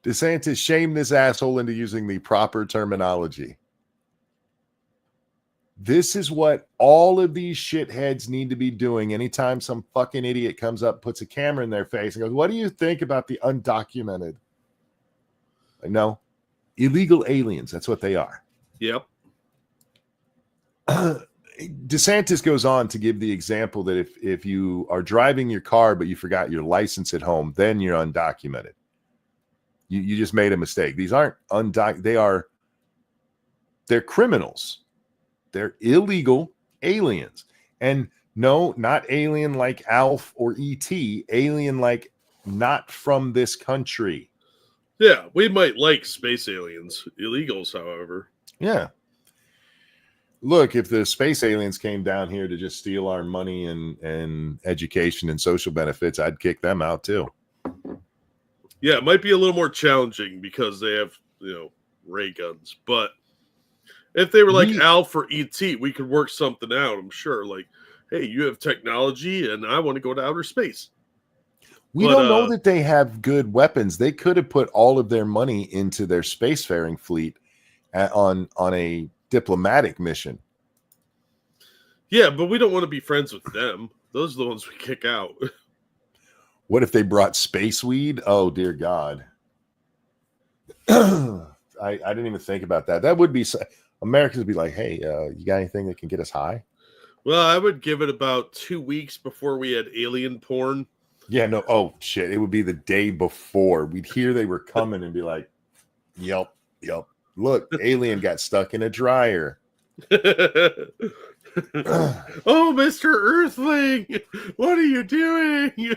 S1: DeSantis shamed this asshole into using the proper terminology. This is what all of these shitheads need to be doing anytime some fucking idiot comes up, puts a camera in their face and goes, what do you think about the undocumented? Like, no, illegal aliens. That's what they are.
S5: Yep.
S1: DeSantis goes on to give the example that if you are driving your car but you forgot your license at home, then you're undocumented. You just made a mistake. These aren't undocumented. They're criminals. They're illegal aliens. And no, not alien like Alf or E.T., alien like not from this country.
S5: Yeah, we might like space aliens. Illegals, however.
S1: Yeah. Look, if the space aliens came down here to just steal our money and education and social benefits, I'd kick them out too.
S5: Yeah, it might be a little more challenging because they have, ray guns. But if they were like Alf or E.T., we could work something out, I'm sure. Like, hey, you have technology and I want to go to outer space.
S1: We don't know that they have good weapons. They could have put all of their money into their spacefaring fleet on a diplomatic mission.
S5: Yeah, but we don't want to be friends with them. Those are the ones we kick out.
S1: What if they brought space weed? Oh, dear God. I didn't even think about that. That would be... Americans would be like, hey, you got anything that can get us high?
S5: Well, I would give it about 2 weeks before we had alien porn.
S1: Yeah, no. Oh, shit. It would be the day before. We'd hear they were coming and be like, yep. Look, alien got stuck in a dryer.
S5: Oh, Mr. Earthling, what are you doing?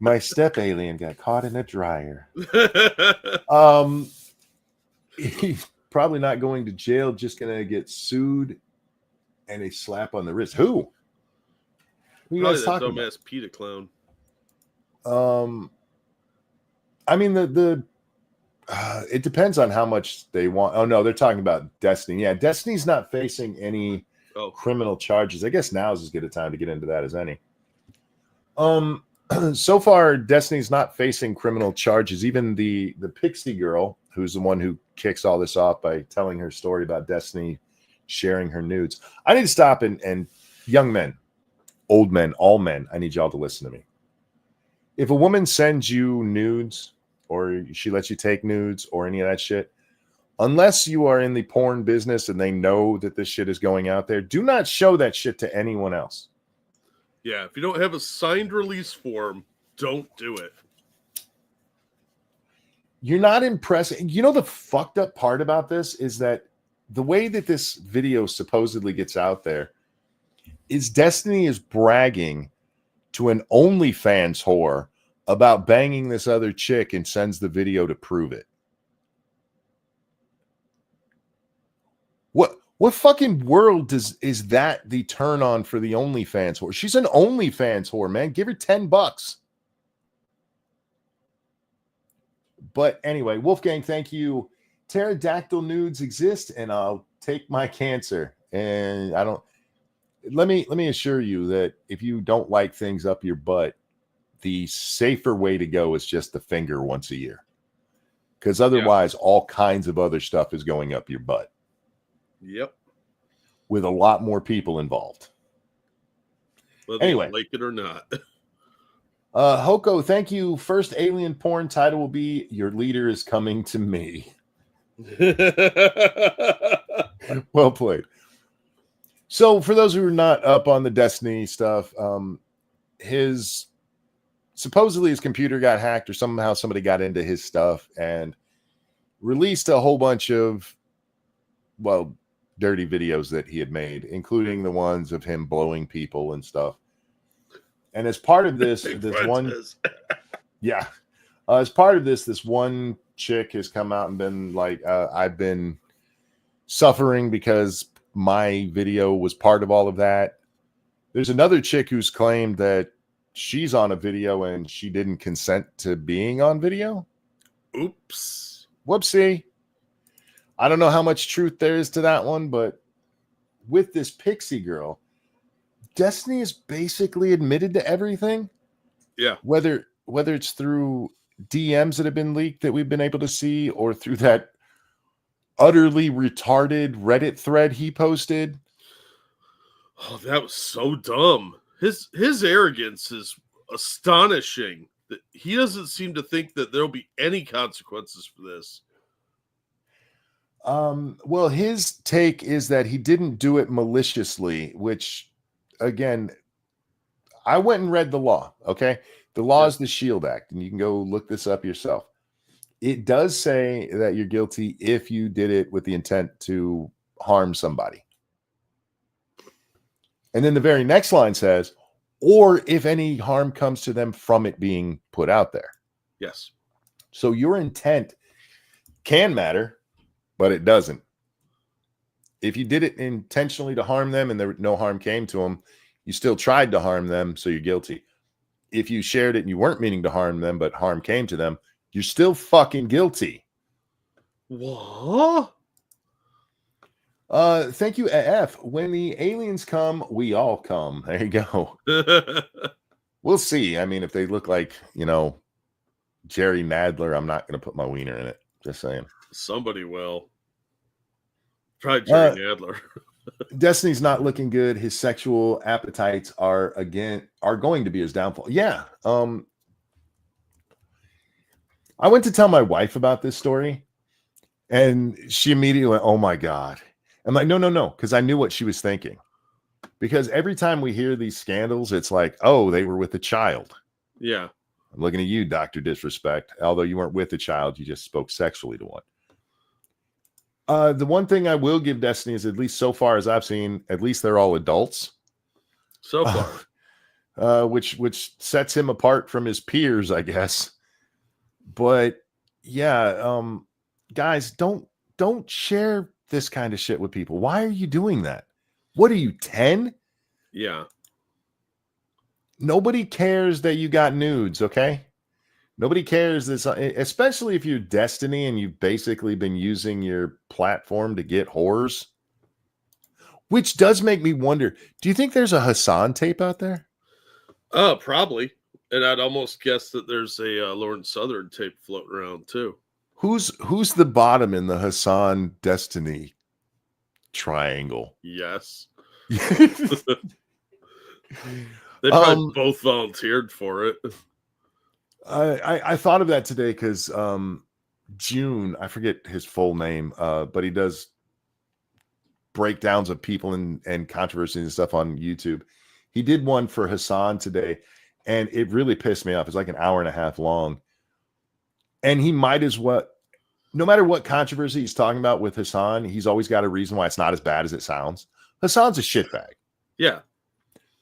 S1: My step alien got caught in a dryer. He's probably not going to jail, just going to get sued and a slap on the wrist. Who you guys talking about?
S5: Dumbass PETA clown.
S1: I mean, it depends on how much they want. Oh no, they're talking about Destiny. Yeah, Destiny's not facing any criminal charges. I guess now is as good a time to get into that as any. So far, Destiny's not facing criminal charges. Even the Pixie girl, who's the one who kicks all this off by telling her story about Destiny sharing her nudes. I need to stop and young men, old men, all men, I need y'all to listen to me. If a woman sends you nudes or she lets you take nudes or any of that shit, unless you are in the porn business and they know that this shit is going out there, do not show that shit to anyone else.
S5: Yeah, if you don't have a signed release form, don't do it.
S1: You're not impressing. You know, the fucked up part about this is that the way that this video supposedly gets out there is Destiny is bragging to an OnlyFans whore about banging this other chick and sends the video to prove it. What fucking world is that the turn on for the OnlyFans whore? She's an OnlyFans whore, man. Give her $10. But anyway, Wolfgang, thank you. Pterodactyl nudes exist, and I'll take my cancer. And I don't. Let me assure you that if you don't like things up your butt, the safer way to go is just the finger once a year, because otherwise, all kinds of other stuff is going up your butt.
S5: Yep.
S1: With a lot more people involved.
S5: Whether
S1: anyway,
S5: you like it or not.
S1: Hoko, thank you. First alien porn title will be "Your Leader is Coming to Me." Well played. So, for those who are not up on the Destiny stuff, supposedly his computer got hacked, or somehow somebody got into his stuff and released a whole bunch of, well, dirty videos that he had made, including the ones of him blowing people and stuff. And as part of this, as part of this one chick has come out and been like, I've been suffering because my video was part of all of that. There's another chick who's claimed that she's on a video and she didn't consent to being on video.
S5: Oops.
S1: Whoopsie. I don't know how much truth there is to that one, but with this Pixie girl, Destiny has basically admitted to everything.
S5: Yeah.
S1: Whether it's through DMs that have been leaked that we've been able to see, or through that utterly retarded Reddit thread he posted.
S5: Oh, that was so dumb. His arrogance is astonishing. That he doesn't seem to think that there'll be any consequences for this.
S1: Well, his take is that he didn't do it maliciously, which, again, I went and read the law. Okay. The law is the SHIELD Act, and you can go look this up yourself. It does say that you're guilty if you did it with the intent to harm somebody. And then the very next line says, or if any harm comes to them from it being put out there.
S5: Yes.
S1: So your intent can matter, but it doesn't. If you did it intentionally to harm them and no harm came to them, you still tried to harm them, so you're guilty. If you shared it and you weren't meaning to harm them, but harm came to them, you're still fucking guilty.
S5: What?
S1: Thank you, F. When the aliens come, we all come. There you go. We'll see. I mean, if they look like, Jerry Nadler, I'm not going to put my wiener in it. Just saying.
S5: Somebody will. Try Jerry Nadler.
S1: Destiny's not looking good. His sexual appetites are going to be his downfall. Yeah. I went to tell my wife about this story, and she immediately went, "Oh my God." I'm like, no, because I knew what she was thinking. Because every time we hear these scandals, it's like, oh, they were with a child.
S5: Yeah.
S1: I'm looking at you, Dr. Disrespect. Although you weren't with a child, you just spoke sexually to one. The one thing I will give Destiny is, at least so far as I've seen, at least they're all adults.
S5: So far.
S1: Which sets him apart from his peers, I guess. But yeah, guys, don't share this kind of shit with people. Why are you doing that? What are you, 10?
S5: Yeah.
S1: Nobody cares that you got nudes, okay? Nobody cares this, especially if you're Destiny and you've basically been using your platform to get whores. Which does make me wonder, do you think there's a Hassan tape out there?
S5: Probably. And I'd almost guess that there's a Lauren Southern tape floating around too.
S1: Who's the bottom in the Hassan Destiny triangle?
S5: Yes. They probably both volunteered for it.
S1: I thought of that today because June, I forget his full name, but he does breakdowns of people and controversies and stuff on YouTube. He did one for Hassan today, and it really pissed me off. It's like an hour and a half long. And he might as well, no matter what controversy he's talking about with Hassan, he's always got a reason why it's not as bad as it sounds. Hassan's a shitbag.
S5: Yeah.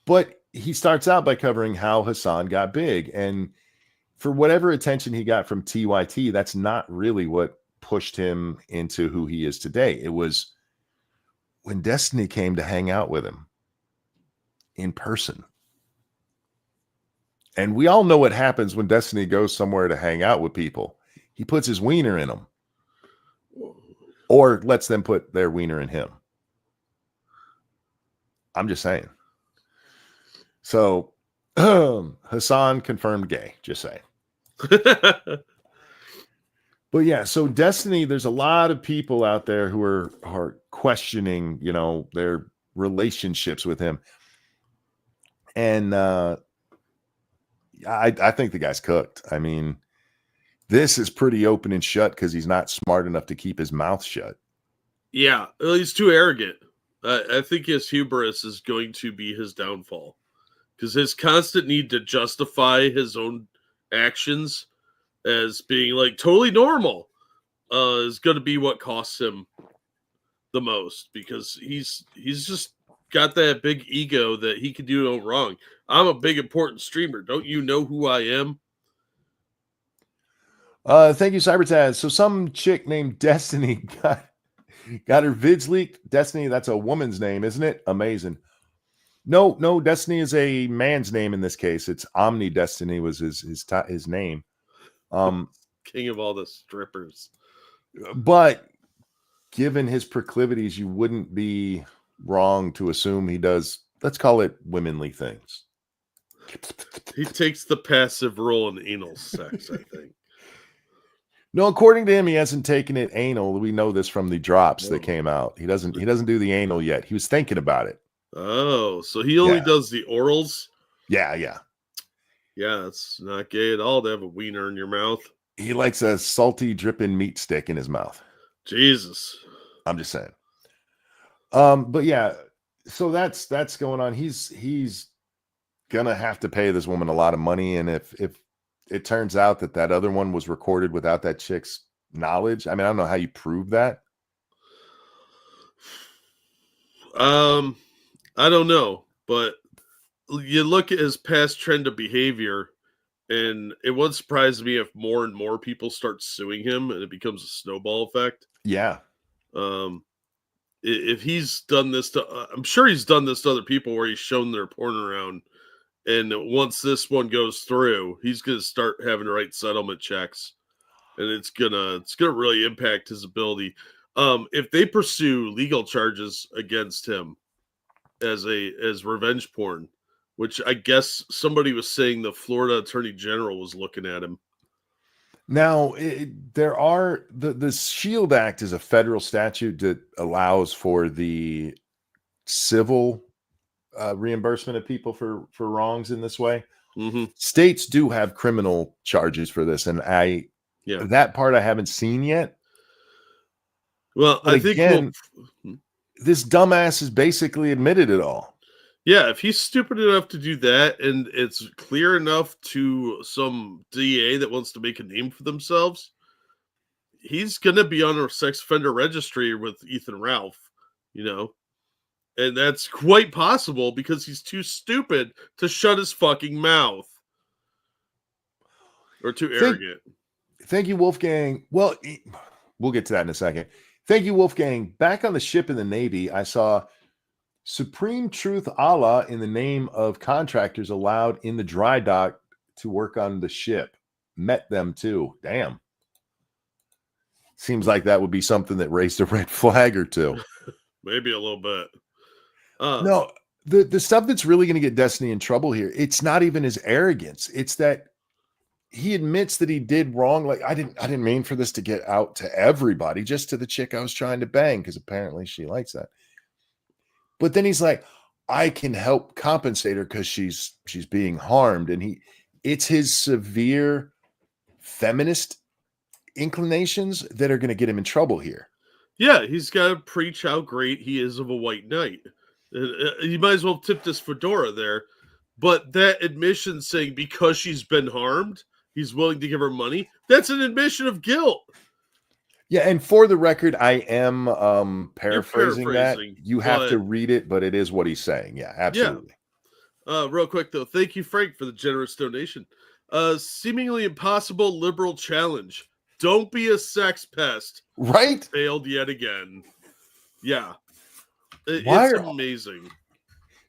S1: But he starts out by covering how Hassan got big. And for whatever attention he got from TYT, that's not really what pushed him into who he is today. It was when Destiny came to hang out with him in person. And we all know what happens when Destiny goes somewhere to hang out with people. He puts his wiener in them, or lets them put their wiener in him. I'm just saying. So Hassan confirmed gay, just saying. But yeah, so Destiny, there's a lot of people out there who are questioning, their relationships with him. And I think the guy's cooked. I mean, this is pretty open and shut because he's not smart enough to keep his mouth shut.
S5: Yeah, well, he's too arrogant. I think his hubris is going to be his downfall because his constant need to justify his own actions as being like totally normal is going to be what costs him the most, because he's just got that big ego that he can do no wrong. I'm a big important streamer. Don't you know who I am?
S1: Thank you, Cybertaz. So some chick named Destiny got her vids leaked. Destiny, that's a woman's name, isn't it? Amazing. No, Destiny is a man's name in this case. It's Omni Destiny was his name.
S5: King of all the strippers.
S1: But given his proclivities, you wouldn't be wrong to assume he does, let's call it, womanly things.
S5: He takes the passive role in anal sex, I think.
S1: No, according to him, he hasn't taken it anal. We know this from the drops that came out. He doesn't do the anal yet. He was thinking about it.
S5: Oh, so he only does the orals?
S1: Yeah.
S5: Yeah, it's not gay at all to have a wiener in your mouth.
S1: He likes a salty, dripping meat stick in his mouth.
S5: Jesus.
S1: I'm just saying. But yeah, so that's going on. He's gonna have to pay this woman a lot of money, and if it turns out that other one was recorded without that chick's knowledge, I mean, I don't know how you prove that.
S5: I don't know, but you look at his past trend of behavior, and it wouldn't surprise me if more and more people start suing him, and it becomes a snowball effect.
S1: Yeah.
S5: If he's done this to, I'm sure he's done this to other people where he's shown their porn around, and once this one goes through, he's gonna start having to write settlement checks, and it's gonna really impact his ability. If they pursue legal charges against him as revenge porn, which I guess somebody was saying the Florida Attorney General was looking at him.
S1: Now, there are the SHIELD Act is a federal statute that allows for the civil reimbursement of people for wrongs in this way.
S5: Mm-hmm.
S1: States do have criminal charges for this, and that part I haven't seen yet.
S5: Well,
S1: but
S5: I think
S1: this dumbass has basically admitted it all.
S5: Yeah, if he's stupid enough to do that, and it's clear enough to some DA that wants to make a name for themselves, he's going to be on a sex offender registry with Ethan Ralph, and that's quite possible because he's too stupid to shut his fucking mouth, or too arrogant.
S1: Thank you, Wolfgang. Well, we'll get to that in a second. Thank you, Wolfgang. Back on the ship in the Navy, I saw Supreme Truth Allah in the name of contractors allowed in the dry dock to work on the ship. Met them too. Damn. Seems like that would be something that raised a red flag or two.
S5: Maybe a little bit.
S1: No, the stuff that's really going to get Destiny in trouble here, it's not even his arrogance. It's that he admits that he did wrong. Like, I didn't mean for this to get out to everybody, just to the chick I was trying to bang, because apparently she likes that. But then he's like, I can help compensate her because she's being harmed. And it's his severe feminist inclinations that are going to get him in trouble here.
S5: Yeah, he's got to preach how great he is of a white knight. You might as well tip this fedora there. But that admission saying because she's been harmed, he's willing to give her money, that's an admission of guilt.
S1: Yeah, and for the record, I am paraphrasing that. You have to read it, but it is what he's saying. Yeah, absolutely.
S5: Yeah. Real quick, though, thank you, Frank, for the generous donation. Seemingly impossible liberal challenge. Don't be a sex pest.
S1: Right?
S5: Failed yet again. Yeah. It's amazing.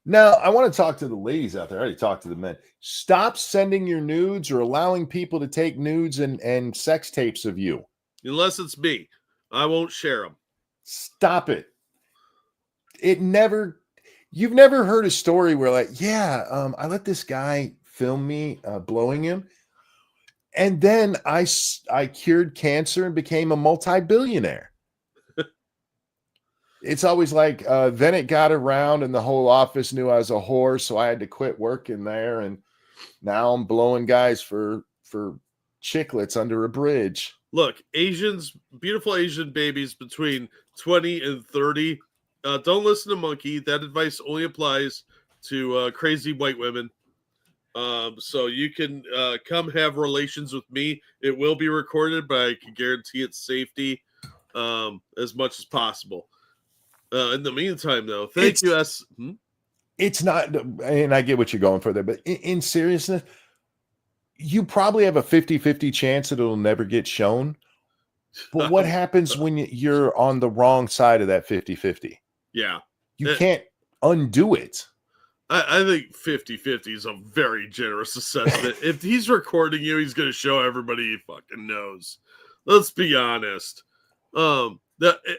S1: Now, I want to talk to the ladies out there. I already talked to the men. Stop sending your nudes or allowing people to take nudes and sex tapes of you.
S5: Unless it's me. I won't share them.
S1: Stop it. You've never heard a story where I let this guy film me blowing him. And then I cured cancer and became a multi-billionaire. It's always like, then it got around and the whole office knew I was a whore, so I had to quit working there. And Now I'm blowing guys for chiclets under a bridge.
S5: Look, beautiful Asian babies between 20 and 30. Don't listen to Monkey. That advice only applies to crazy white women. So you can come have relations with me. It will be recorded, but I can guarantee its safety as much as possible. In the meantime, though, thank you, S.
S1: It's not, and I get what you're going for there, but in seriousness, you probably have a 50-50 chance that it'll never get shown. But what happens when you're on the wrong side of that 50-50?
S5: Yeah.
S1: You can't undo it.
S5: I think 50-50 is a very generous assessment. If he's recording you, he's going to show everybody he fucking knows. Let's be honest.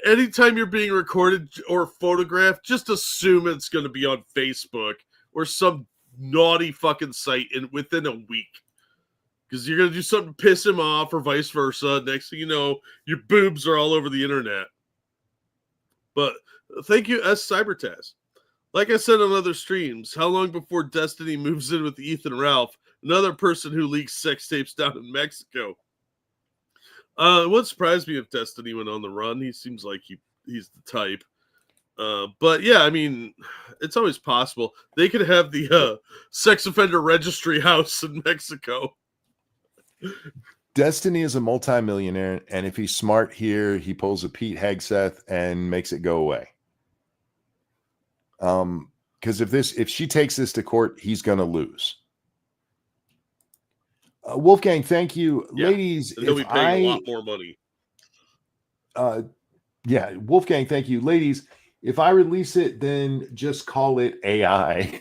S5: Anytime you're being recorded or photographed, just assume it's going to be on Facebook or some naughty fucking site within a week. Because you're going to do something to piss him off or vice versa. Next thing you know, your boobs are all over the internet. But thank you, S. Cybertaz. Like I said on other streams, how long before Destiny moves in with Ethan Ralph, another person who leaks sex tapes down in Mexico? It wouldn't surprise me if Destiny went on the run. He seems like he's the type. But yeah, I mean, it's always possible. They could have the sex offender registry house in Mexico.
S1: Destiny is a multimillionaire, and if he's smart here, he pulls a Pete Hegseth and makes it go away. Because if she takes this to court, he's going to lose. Wolfgang, thank you, ladies.
S5: And he'll be paying a lot more money.
S1: Yeah, Wolfgang, thank you, ladies. If I release it, then just call it AI.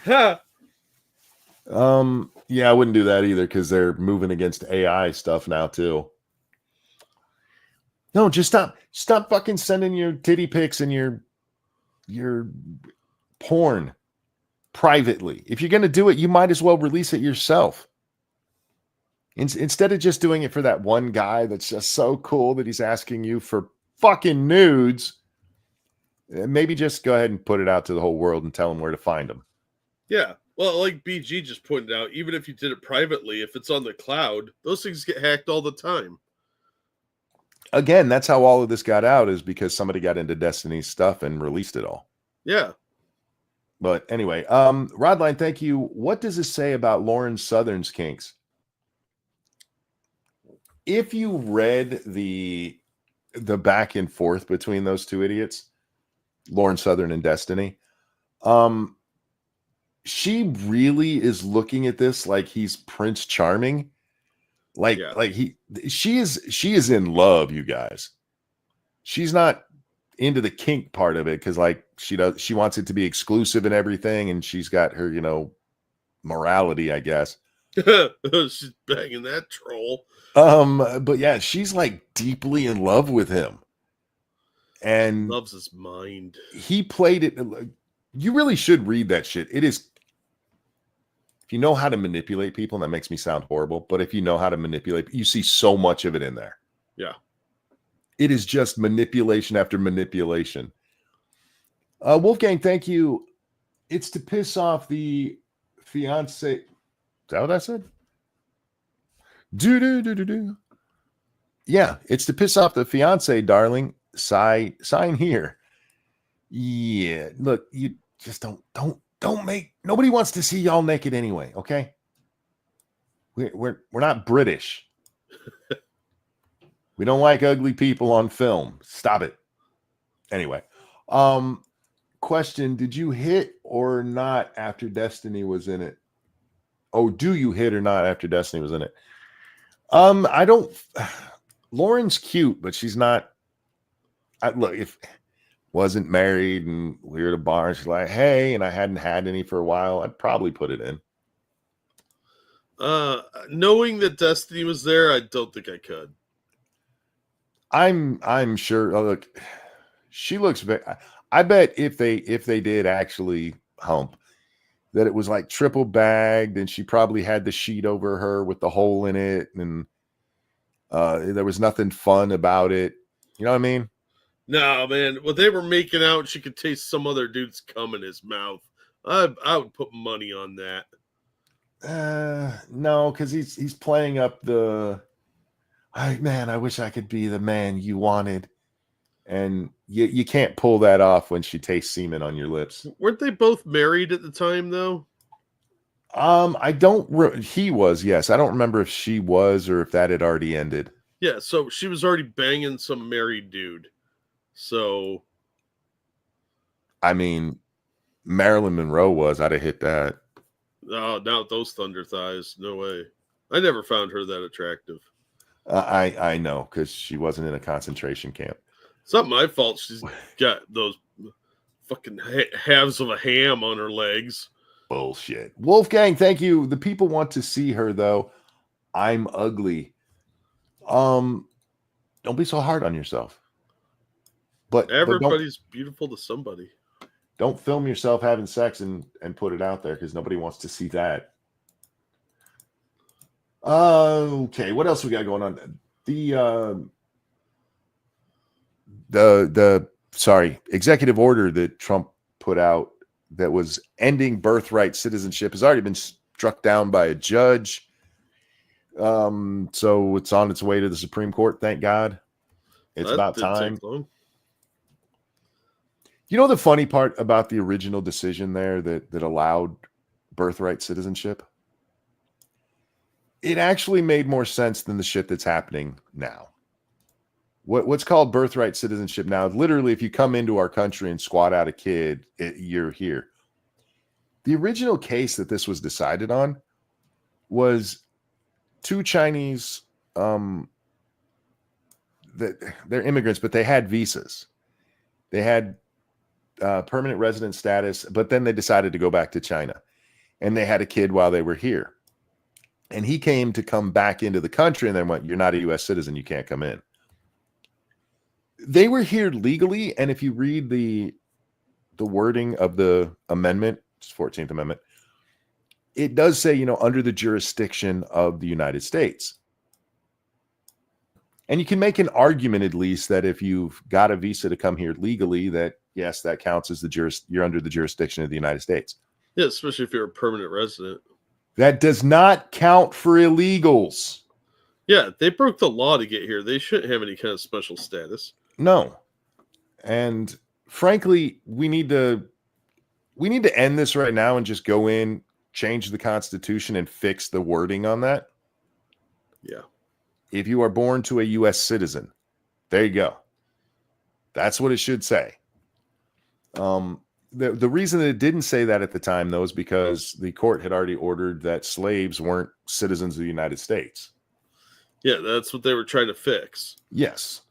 S1: Yeah, I wouldn't do that either because they're moving against AI stuff now too. No, just stop fucking sending your titty pics and your porn privately. If you're going to do it, you might as well release it yourself. Instead of just doing it for that one guy that's just so cool that he's asking you for fucking nudes, maybe just go ahead and put it out to the whole world and tell them where to find them.
S5: Yeah. Well, like BG just pointed out, even if you did it privately, if it's on the cloud, those things get hacked all the time.
S1: Again, that's how all of this got out, is because somebody got into Destiny's stuff and released it all.
S5: Yeah.
S1: But anyway, Rodline, thank you. What does this say about Lauren Southern's kinks? If you read the back and forth between those two idiots, Lauren Southern and Destiny, she really is looking at this like he's Prince Charming. She is in love, you guys. She's not into the kink part of it because she wants it to be exclusive and everything, and she's got her, morality, I guess.
S5: She's banging that troll.
S1: But yeah, she's like deeply in love with him. And
S5: loves his mind.
S1: He played it. You really should read that shit. It is, if you know how to manipulate people, and that makes me sound horrible, but if you know how to manipulate, you see so much of it in there.
S5: Yeah.
S1: It is just manipulation after manipulation. Wolfgang, thank you. It's to piss off the fiance. Is that what I said? Do. Yeah, it's to piss off the fiance, darling. Sign here. Yeah, look, you just don't make. Nobody wants to see y'all naked anyway. Okay, we're not British. We don't like ugly people on film. Stop it. Anyway, question: did you hit or not after Destiny was in it? Oh, do you hit or not after Destiny was in it? I don't. Lauren's cute, but she's not. Look, if wasn't married and we were at a bar, she's like, "Hey," and I hadn't had any for a while, I'd probably put it in.
S5: Knowing that Destiny was there, I don't think I could.
S1: I'm sure. Look, she looks very. I bet if they did actually hump, that it was like triple bagged, and she probably had the sheet over her with the hole in it, and there was nothing fun about it. You know what I mean?
S5: No, man. When they were making out, she could taste some other dude's cum in his mouth. I would put money on that.
S1: No, because he's playing up the, man, I wish I could be the man you wanted. And you can't pull that off when she tastes semen on your lips.
S5: Weren't they both married at the time, though?
S1: I don't. He was, yes. I don't remember if she was or if that had already ended.
S5: Yeah, so she was already banging some married dude. So,
S1: I mean, Marilyn Monroe was. I'd have hit that.
S5: Oh, not those thunder thighs. No way. I never found her that attractive.
S1: I know, because she wasn't in a concentration camp.
S5: It's not my fault she's got those fucking halves of a ham on her legs.
S1: Bullshit. Wolfgang, thank you. The people want to see her, though. I'm ugly. Don't be so hard on yourself. But
S5: everybody's beautiful to somebody.
S1: Don't film yourself having sex and put it out there, because nobody wants to see that. Okay, what else we got going on? The executive order that Trump put out that was ending birthright citizenship has already been struck down by a judge. So it's on its way to the Supreme Court. Thank God. It's about time. You know the funny part about the original decision there that allowed birthright citizenship? It actually made more sense than the shit that's happening now. What's called birthright citizenship now, literally, if you come into our country and squat out a kid, you're here. The original case that this was decided on was two Chinese, that they're immigrants, but they had visas. They had permanent resident status, but then they decided to go back to China. And they had a kid while they were here. And he came to come back into the country and then went, "You're not a U.S. citizen. You can't come in." They were here legally, and if you read the wording of the amendment, it's 14th Amendment, it does say, under the jurisdiction of the United States. And you can make an argument, at least, that if you've got a visa to come here legally, that yes, that counts as you're under the jurisdiction of the United States.
S5: Yeah, especially if you're a permanent resident.
S1: That does not count for illegals.
S5: Yeah, they broke the law to get here. They shouldn't have any kind of special status.
S1: No. And frankly, we need to end this right now and just go in, change the Constitution, and fix the wording on that.
S5: Yeah.
S1: If you are born to a U.S. citizen, there you go. That's what it should say. The reason that it didn't say that at the time, though, is because the court had already ordered that slaves weren't citizens of the United States.
S5: Yeah, that's what they were trying to fix.
S1: Yes.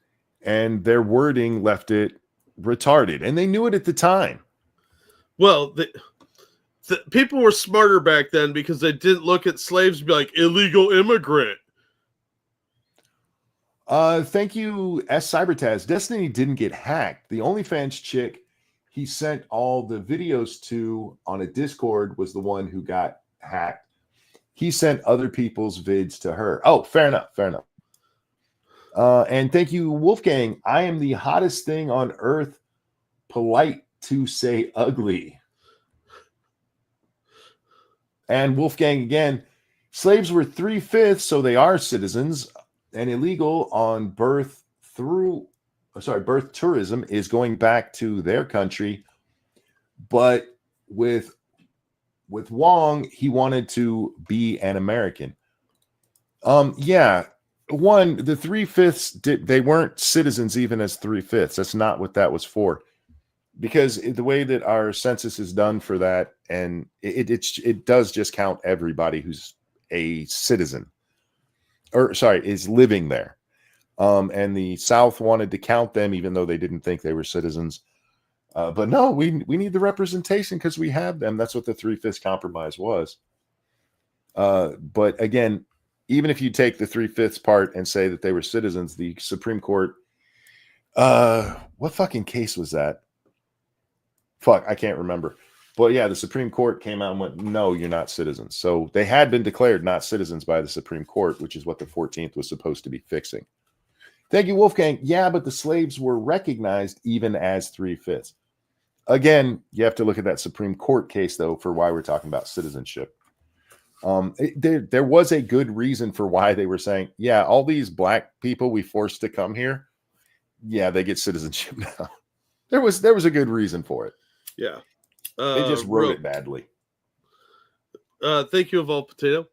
S1: And their wording left it retarded. And they knew it at the time.
S5: Well, the people were smarter back then because they didn't look at slaves and be like, illegal immigrant.
S1: Thank you, S. Cybertaz. Destiny didn't get hacked. The OnlyFans chick he sent all the videos to on a Discord was the one who got hacked. He sent other people's vids to her. Oh, fair enough. And thank you, Wolfgang. I am the hottest thing on earth. Polite to say ugly. And Wolfgang again. Slaves were 3/5, so they are citizens, and illegal on birth tourism is going back to their country. But with Wong, he wanted to be an American. The 3/5 they weren't citizens even as 3/5. That's not what that was for. Because the way that our census is done for that, and it does just count everybody who's a citizen, is living there. And the South wanted to count them, even though they didn't think they were citizens. But no, we need the representation because we have them. That's what the 3/5 compromise was. But again, even if you take the 3/5 part and say that they were citizens, the Supreme Court, what fucking case was that? Fuck, I can't remember. But yeah, the Supreme Court came out and went, no, you're not citizens. So they had been declared not citizens by the Supreme Court, which is what the 14th was supposed to be fixing. Thank you, Wolfgang. Yeah, but the slaves were recognized even as 3/5. Again, you have to look at that Supreme Court case, though, for why we're talking about citizenship. There was a good reason for why they were saying, yeah, all these black people we forced to come here, yeah, they get citizenship now. There was a good reason for it.
S5: Yeah.
S1: They just wrote it badly.
S5: Thank you, Evolved Potato.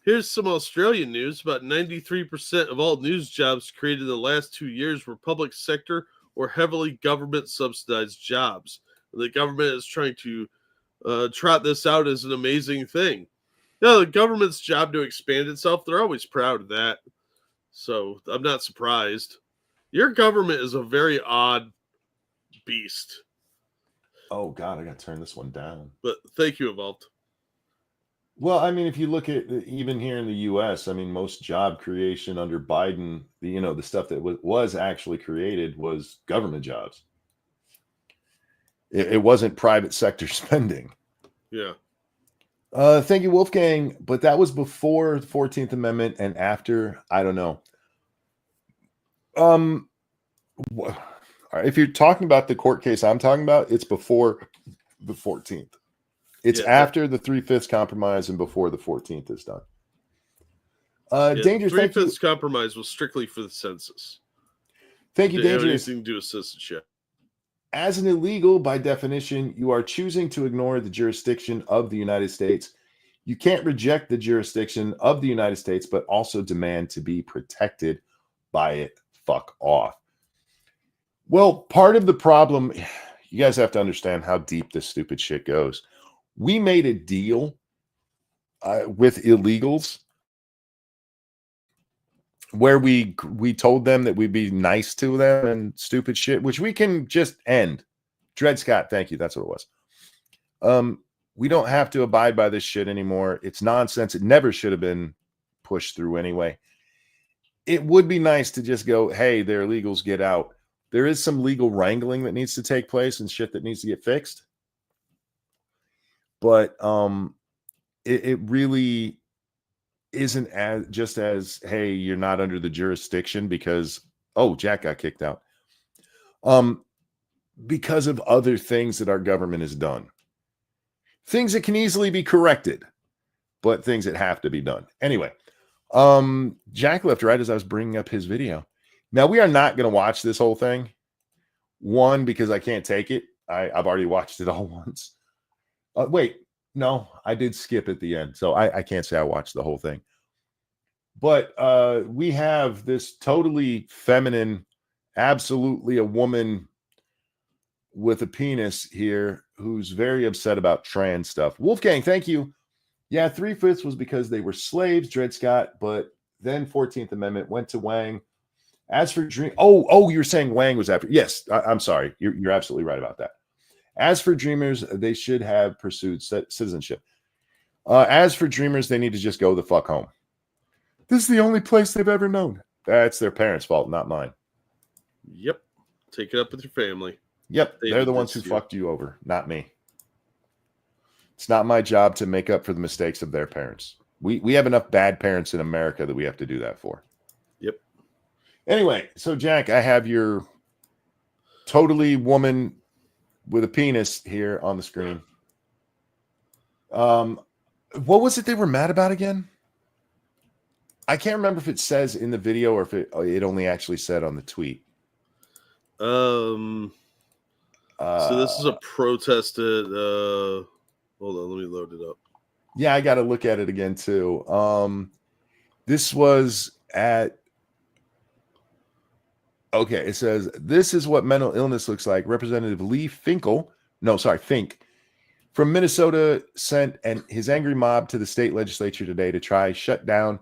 S5: Here's some Australian news. About 93% of all news jobs created in the last 2 years were public sector or heavily government subsidized jobs. And the government is trying to trot this out as an amazing thing. Yeah, the government's job to expand itself. They're always proud of that. So I'm not surprised. Your government is a very odd beast.
S1: Oh, God, I got to turn this one down.
S5: But thank you, Evolved.
S1: Well, I mean, if you look at even here in the U.S., I mean, most job creation under Biden, the stuff that was actually created was government jobs. It wasn't private sector spending.
S5: Yeah.
S1: Thank you, Wolfgang. But that was before the 14th Amendment and after, I don't know. If you're talking about the court case I'm talking about, it's before the 14th. It's after the 3/5 compromise and before the 14th is done. Dangerous.
S5: The 3/5 compromise was strictly for the census.
S1: Thank you, Dangerous.
S5: Anything to do with citizenship.
S1: As an illegal, by definition, you are choosing to ignore the jurisdiction of the United States. You can't reject the jurisdiction of the United States, but also demand to be protected by it. Fuck off. Well, part of the problem, you guys have to understand how deep this stupid shit goes. We made a deal with illegals where we told them that we'd be nice to them and stupid shit, which we can just end. Dred Scott, thank you. That's what it was. We don't have to abide by this shit anymore. It's nonsense. It never should have been pushed through anyway. It would be nice to just go, hey, they're illegals, get out. There is some legal wrangling that needs to take place and shit that needs to get fixed. But it really isn't as hey, you're not under the jurisdiction because Jack got kicked out. Because of other things that our government has done. Things that can easily be corrected, but things that have to be done. Anyway, Jack left right as I was bringing up his video. Now, we are not going to watch this whole thing. One, because I can't take it. I've already watched it all once. Wait, no, I did skip at the end. So I can't say I watched the whole thing. But we have this totally feminine, absolutely a woman with a penis here who's very upset about trans stuff. Wolfgang, thank you. Yeah, 3/5 was because they were slaves, Dred Scott, but then 14th Amendment went to Wang. As for Dream, you're saying Wang was after. Yes, I'm sorry. You're absolutely right about that. As for Dreamers, they should have pursued citizenship. As for Dreamers, they need to just go the fuck home. This is the only place they've ever known. That's their parents' fault, not mine.
S5: Yep. Take it up with your family.
S1: Yep. They're the ones who fucked you over, not me. It's not my job to make up for the mistakes of their parents. We have enough bad parents in America that we have to do that for.
S5: Yep.
S1: Anyway, so Jack, I have your totally woman with a penis here on the screen. What was it they were mad about again? I can't remember if it says in the video or if it only actually said on the tweet.
S5: So this is a protest at hold on, let me load it up.
S1: Yeah, I got to look at it again too. This was at it says this is what mental illness looks like. Representative Fink from Minnesota sent his angry mob to the state legislature today to try shut down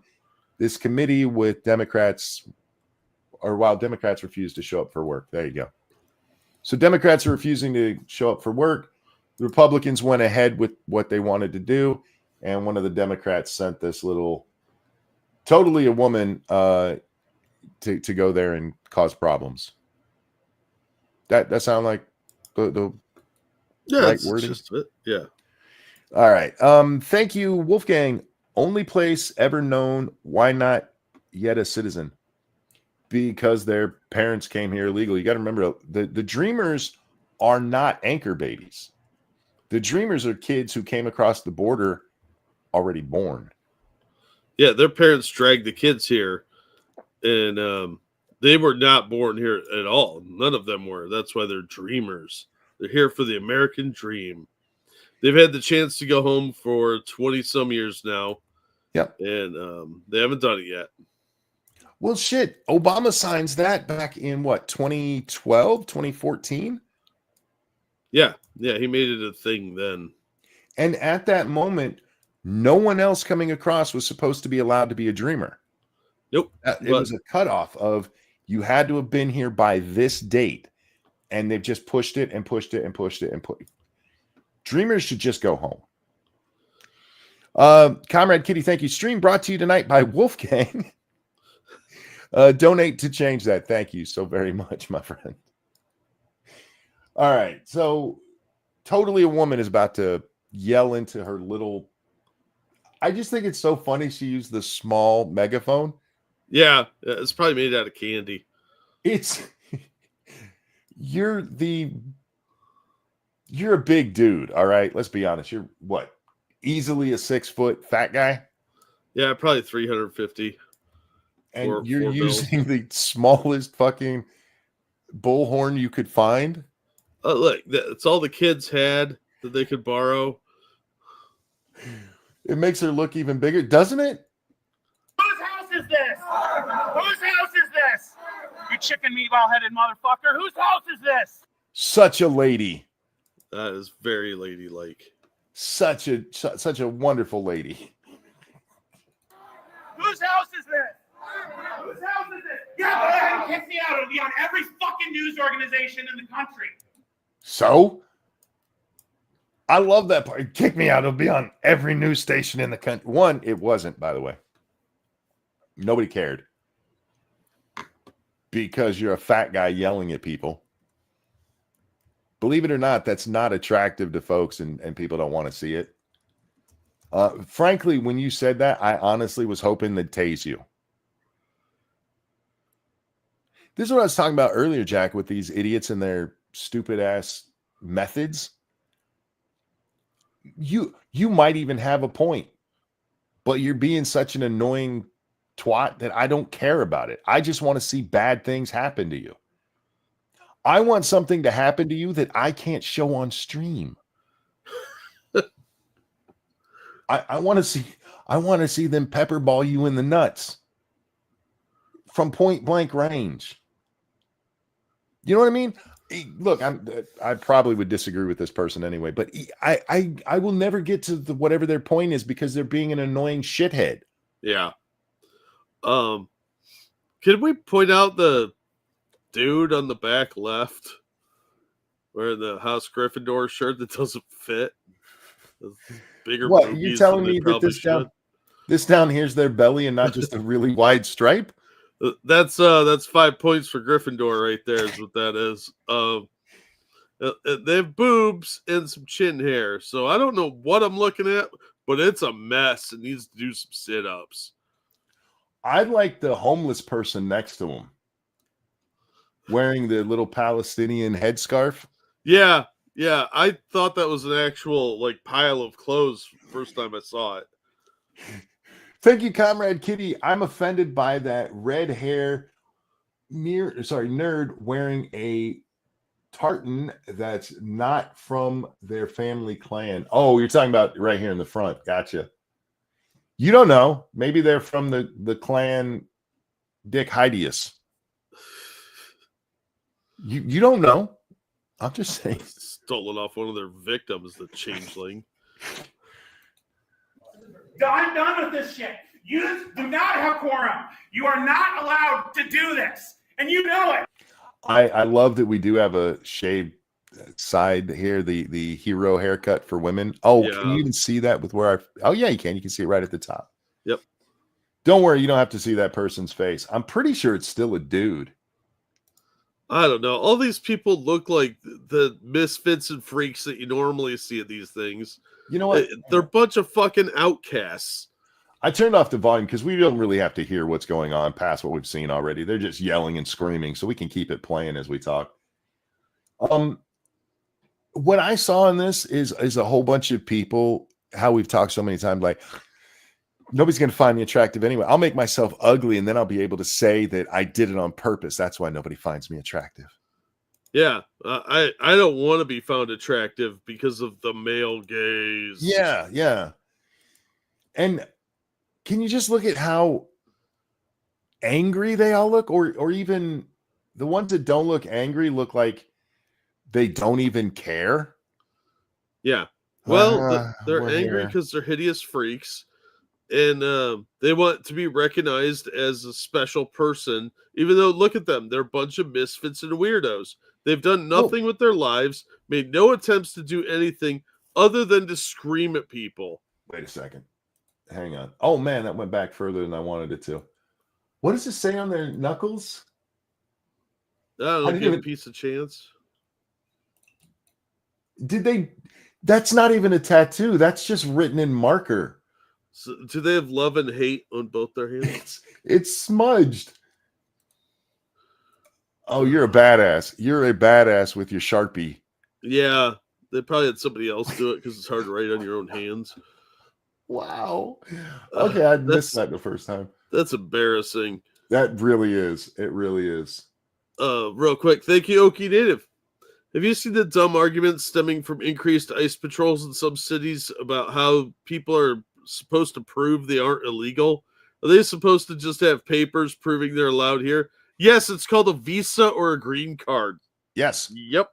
S1: this committee with Democrats, or while Democrats refuse to show up for work. There you go. So Democrats are refusing to show up for work. The Republicans went ahead with what they wanted to do, and one of the Democrats sent this little, totally a woman, to go there and cause problems. That sound like the right wording?
S5: Just it. Yeah.
S1: All right. Thank you, Wolfgang. Only place ever known. Why not yet a citizen? Because their parents came here illegally. You got to remember, the Dreamers are not anchor babies. The Dreamers are kids who came across the border already born.
S5: Yeah, their parents dragged the kids here, and they were not born here at all. None of them were. That's why they're dreamers. They're here for the American dream. They've had the chance to go home for 20-some years now.
S1: Yep.
S5: And they haven't done it yet.
S1: Well, shit. Obama signs that back in, what, 2012, 2014?
S5: Yeah, he made it a thing then.
S1: And at that moment, no one else coming across was supposed to be allowed to be a dreamer.
S5: Nope.
S1: It was a cutoff of you had to have been here by this date. And they've just pushed it and pushed it and pushed it and put. Dreamers should just go home. Comrade Kitty, thank you. Stream brought to you tonight by Wolfgang. Donate to change that. Thank you so very much, my friend. All right. So totally a woman is about to yell into her little. I just think it's so funny she used the small megaphone.
S5: Yeah, it's probably made out of candy.
S1: You're a big dude, all right? Let's be honest. You're what? Easily a 6-foot fat guy?
S5: Yeah, probably 350.
S1: And you're using the smallest fucking bullhorn you could find?
S5: Look, that's all the kids had that they could borrow.
S1: It makes her look even bigger, doesn't it?
S10: Whose house is this? Whose house is this? You chicken meatball-headed motherfucker. Whose house is this?
S1: Such a lady.
S5: That is very ladylike.
S1: Such a wonderful lady.
S10: Whose house is this? Whose house is this? Yeah, go ahead and kick me out. It'll be on every fucking news organization in the country.
S1: So? I love that part. Kick me out. It'll be on every news station in the country. One, it wasn't, by the way. Nobody cared. Because you're a fat guy yelling at people. Believe it or not, that's not attractive to folks, and people don't want to see it. Frankly, when you said that, I honestly was hoping they'd tase you. This is what I was talking about earlier, Jack, with these idiots and their stupid ass methods. You might even have a point, but you're being such an annoying twat that I don't care about it. I just want to see bad things happen to you. I want something to happen to you that I can't show on stream. I want to see them pepper ball you in the nuts from point blank range. You know what I mean? Look, I probably would disagree with this person anyway, but I will never get to whatever their point is because they're being an annoying shithead.
S5: Yeah. Can we point out the dude on the back left wearing the House Gryffindor shirt that doesn't fit? Bigger.
S1: What, you telling me that this down here's their belly and not just a really wide stripe?
S5: That's 5 points for Gryffindor right there is what that is. They have boobs and some chin hair, so I don't know what I'm looking at, but it's a mess. It needs to do some sit-ups.
S1: I like the homeless person next to him wearing the little Palestinian headscarf.
S5: Yeah. I thought that was an actual pile of clothes first time I saw it.
S1: Thank you, Comrade Kitty. I'm offended by that red hair nerd wearing a tartan that's not from their family clan. Oh, you're talking about right here in the front. Gotcha. You don't know. Maybe they're from the clan Dick Hydius. You don't know. I'm just saying.
S5: Stolen off one of their victims, the changeling.
S10: I'm done with this shit. You do not have quorum. You are not allowed to do this. And you know it.
S1: I love that we do have a shaved side here, the hero haircut for women. Oh, yeah. Can you even see that with where oh yeah, you can. You can see it right at the top.
S5: Yep.
S1: Don't worry, you don't have to see that person's face. I'm pretty sure it's still a dude.
S5: I don't know. All these people look like the misfits and freaks that you normally see at these things.
S1: You know what?
S5: They're a bunch of fucking outcasts.
S1: I turned off the volume because we don't really have to hear what's going on past what we've seen already. They're just yelling and screaming, so we can keep it playing as we talk. What I saw in this is a whole bunch of people, how we've talked so many times, like, Nobody's going to find me attractive anyway. I'll make myself ugly, and then I'll be able to say that I did it on purpose. That's why nobody finds me attractive.
S5: Yeah, I don't want to be found attractive because of the male gaze.
S1: Yeah, yeah. And can you just look at how angry they all look, or even the ones that don't look angry look like they don't even care?
S5: Yeah. Well, they're
S1: we're
S5: angry
S1: here.
S5: because they're hideous freaks, and they want to be recognized as a special person, even though, look at them, they're a bunch of misfits and weirdos. They've done nothing with their lives, made no attempts to do anything other than to scream at people.
S1: Wait a second. Hang on. Oh, man, that went back further than I wanted it to. What does it say on their knuckles?
S5: I don't know, give a piece of chance.
S1: Did they? That's not even a tattoo. That's just written in marker.
S5: So, do they have love and hate on both their hands?
S1: It's smudged. Oh, you're a badass. You're a badass with your Sharpie.
S5: Yeah, they probably had somebody else do it because it's hard to write on your own hands.
S1: Wow. Okay, I missed that the first time.
S5: That's embarrassing.
S1: That really is. It really is.
S5: Real quick, thank you, Okie Native. Have you seen the dumb arguments stemming from increased ICE patrols in some cities about how people are supposed to prove they aren't illegal? Are they supposed to just have papers proving they're allowed here? Yes, it's called a visa or a green card.
S1: Yes.
S5: Yep.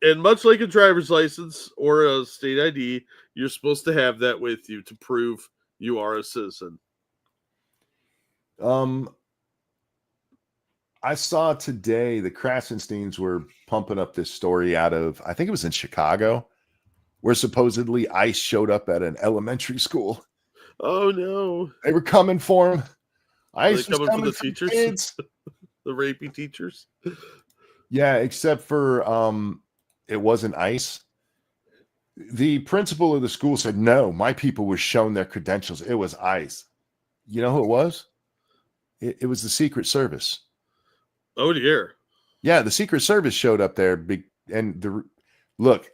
S5: And much like a driver's license or a state ID, you're supposed to have that with you to prove you are a citizen.
S1: I saw today the Krasensteins were pumping up this story out of, I think it was in Chicago, where supposedly ICE showed up at an elementary school.
S5: Oh no.
S1: They were coming for him. ICE was
S5: coming
S1: coming
S5: for the
S1: for
S5: teachers?
S1: kids.
S5: The rapey teachers?
S1: Yeah, except for it wasn't ICE. The principal of the school said, no, my people were shown their credentials. It was ICE. You know who it was? It was the Secret Service.
S5: Oh dear.
S1: Yeah, the Secret Service showed up there. Look,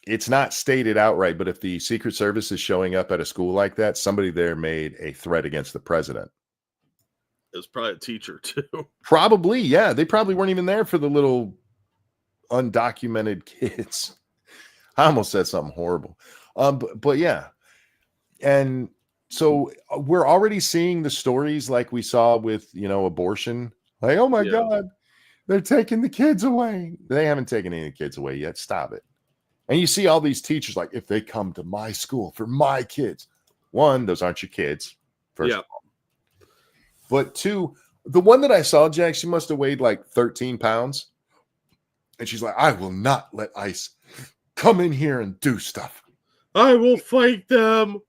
S1: it's not stated outright, but if the Secret Service is showing up at a school like that, somebody there made a threat against the president.
S5: It was probably a teacher too.
S1: Probably, yeah. They probably weren't even there for the little undocumented kids. I almost said something horrible. But yeah. And so we're already seeing the stories like we saw with, abortion. Like, oh my God, they're taking the kids away. They haven't taken any kids away yet. Stop it. And you see all these teachers like, if they come to my school for my kids, one, those aren't your kids. First of all. But two, the one that I saw, Jack, she must have weighed like 13 pounds. And she's like, I will not let ICE come in here and do stuff.
S5: I will fight them.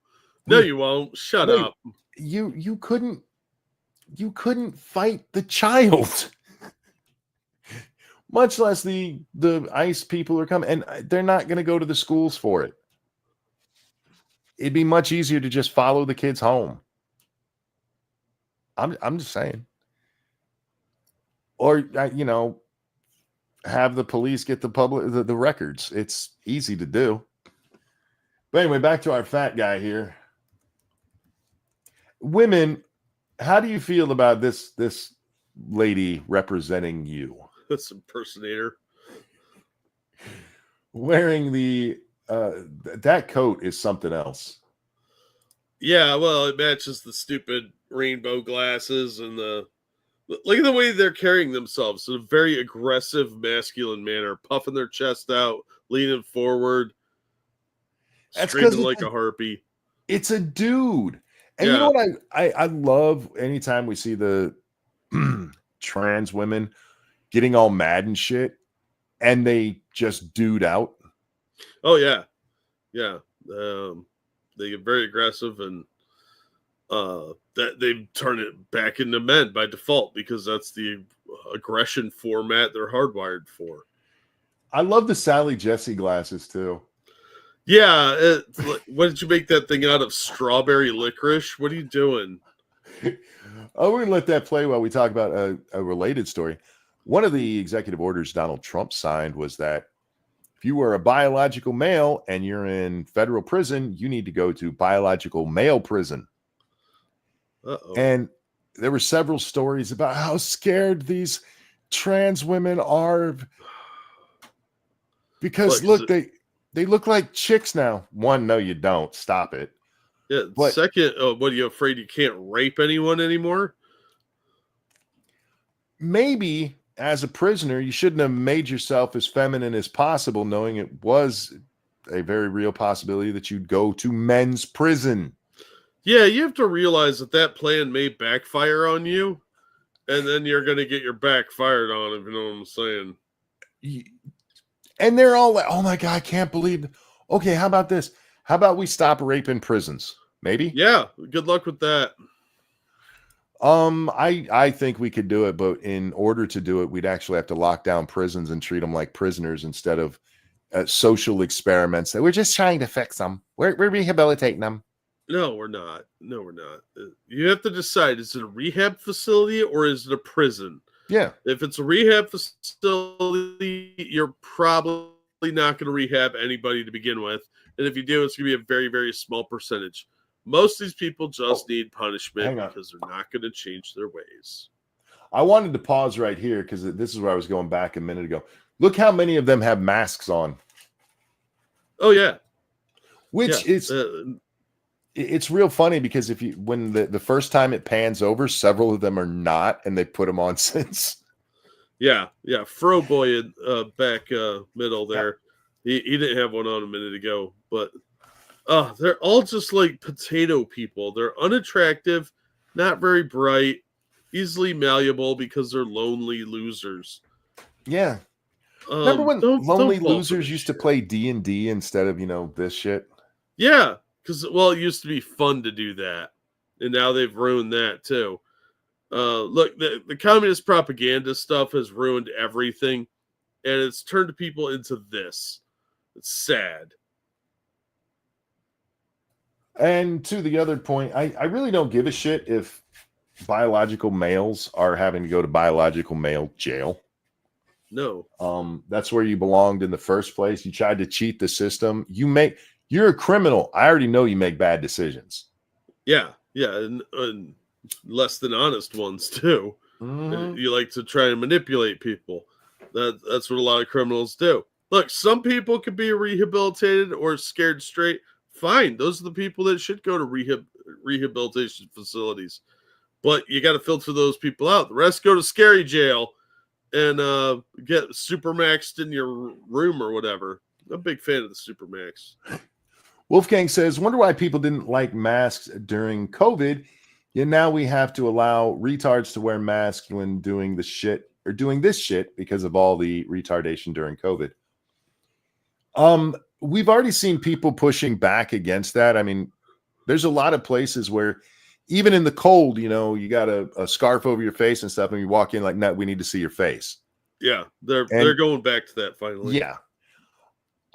S5: No, you won't. Shut up.
S1: You couldn't fight the child. Much less the ICE people are coming, and they're not going to go to the schools for it. It'd be much easier to just follow the kids home. I'm just saying. Or have the police get the records. It's easy to do. But anyway, back to our fat guy here. Women, how do you feel about this lady representing you?
S5: This impersonator.
S1: Wearing that coat is something else.
S5: Yeah, well, it matches the stupid rainbow glasses and look at the way they're carrying themselves in a very aggressive, masculine manner, puffing their chest out, leaning forward, screaming like a harpy.
S1: It's a dude. And you know what I love anytime we see the trans women getting all mad and shit, and they just dude out.
S5: Oh yeah. Yeah. They get very aggressive, and that they turn it back into men by default because that's the aggression format they're hardwired for.
S1: I love the Sally Jesse glasses too.
S5: Yeah, what did you make that thing out of? Strawberry licorice? What are you doing?
S1: Oh, we're gonna let that play while we talk about a related story. One of the executive orders Donald Trump signed was that if you are a biological male and you're in federal prison, you need to go to biological male prison.
S5: Uh-oh.
S1: And there were several stories about how scared these trans women are because look, they look like chicks now. One, no, you don't. Stop it.
S5: Yeah.
S1: But
S5: second, what are you afraid you can't rape anyone anymore?
S1: maybe as a prisoner, you shouldn't have made yourself as feminine as possible, knowing it was a very real possibility that you'd go to men's prison.
S5: Yeah, you have to realize that plan may backfire on you, and then you're going to get your back fired on, if you know what I'm saying.
S1: And they're all like, oh my God, I can't believe it. Okay, how about this? How about we stop rape in prisons? Maybe?
S5: Yeah, good luck with that.
S1: I think we could do it, but in order to do it, we'd actually have to lock down prisons and treat them like prisoners instead of social experiments that we're just trying to fix them. We're rehabilitating them.
S5: No, we're not. No, we're not. You have to decide, is it a rehab facility or is it a prison?
S1: Yeah.
S5: If it's a rehab facility, you're probably not going to rehab anybody to begin with. And if you do, it's going to be a very, very small percentage. Most of these people just need punishment because they're not going to change their ways.
S1: I wanted to pause right here because this is where I was going back a minute ago. Look how many of them have masks on.
S5: Oh, yeah.
S1: Which is... it's real funny because when the first time it pans over, several of them are not, and they put them on since.
S5: Yeah. Fro Boy back middle there. He didn't have one on a minute ago, but they're all just like potato people. They're unattractive, not very bright, easily malleable because they're lonely losers.
S1: Yeah. Remember when lonely losers used to play D&D instead of, this shit?
S5: Yeah. Because, it used to be fun to do that, and now they've ruined that, too. Look, the communist propaganda stuff has ruined everything, and it's turned people into this. It's sad.
S1: And to the other point, I really don't give a shit if biological males are having to go to biological male jail.
S5: No.
S1: That's where you belonged in the first place. You tried to cheat the system. You're a criminal. I already know you make bad decisions.
S5: Yeah, and less than honest ones too.
S1: Mm-hmm.
S5: You like to try and manipulate people. That's what a lot of criminals do. Look, some people could be rehabilitated or scared straight. Fine, those are the people that should go to rehabilitation facilities. But you got to filter those people out. The rest go to scary jail and get supermaxed in your room or whatever. I'm a big fan of the supermax.
S1: Wolfgang says, wonder why people didn't like masks during COVID. Yet now we have to allow retards to wear masks when doing this shit because of all the retardation during COVID. We've already seen people pushing back against that. I mean, there's a lot of places where even in the cold, you got a scarf over your face and stuff, and you walk in like, no, we need to see your face.
S5: Yeah, they're going back to that finally.
S1: Yeah.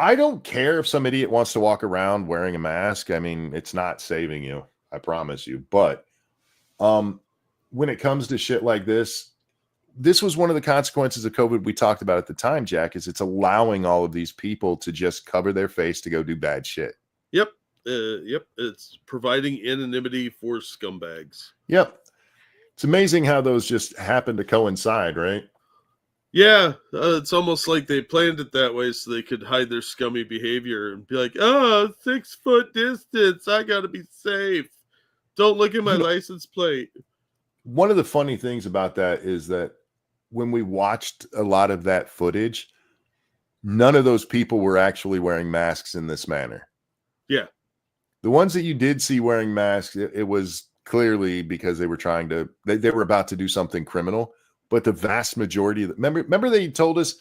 S1: I don't care if some idiot wants to walk around wearing a mask. I mean, it's not saving you. I promise you. But when it comes to shit like this was one of the consequences of COVID we talked about at the time, Jack, is it's allowing all of these people to just cover their face to go do bad shit.
S5: Yep. It's providing anonymity for scumbags.
S1: Yep. It's amazing how those just happen to coincide, right?
S5: Yeah, it's almost like they planned it that way so they could hide their scummy behavior and be like, 6 foot distance. I got to be safe. Don't look at my license plate.
S1: One of the funny things about that is that when we watched a lot of that footage, none of those people were actually wearing masks in this manner.
S5: Yeah.
S1: The ones that you did see wearing masks, it was clearly because they were they were about to do something criminal. But the vast majority of remember they told us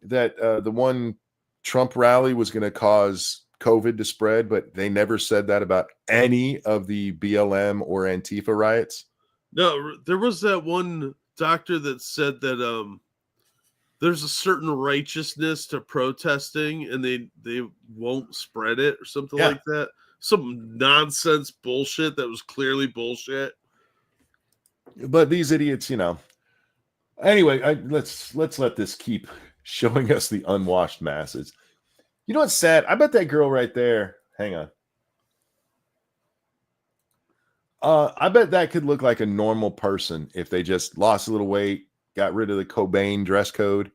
S1: that the one Trump rally was going to cause COVID to spread, but they never said that about any of the BLM or Antifa riots.
S5: No, there was that one doctor that said that there's a certain righteousness to protesting and they won't spread it or something like that. Some nonsense bullshit that was clearly bullshit.
S1: But these idiots, Anyway, let's let this keep showing us the unwashed masses. You know what's sad? I bet that girl right there. Hang on. I bet that could look like a normal person if they just lost a little weight, got rid of the Cobain dress code.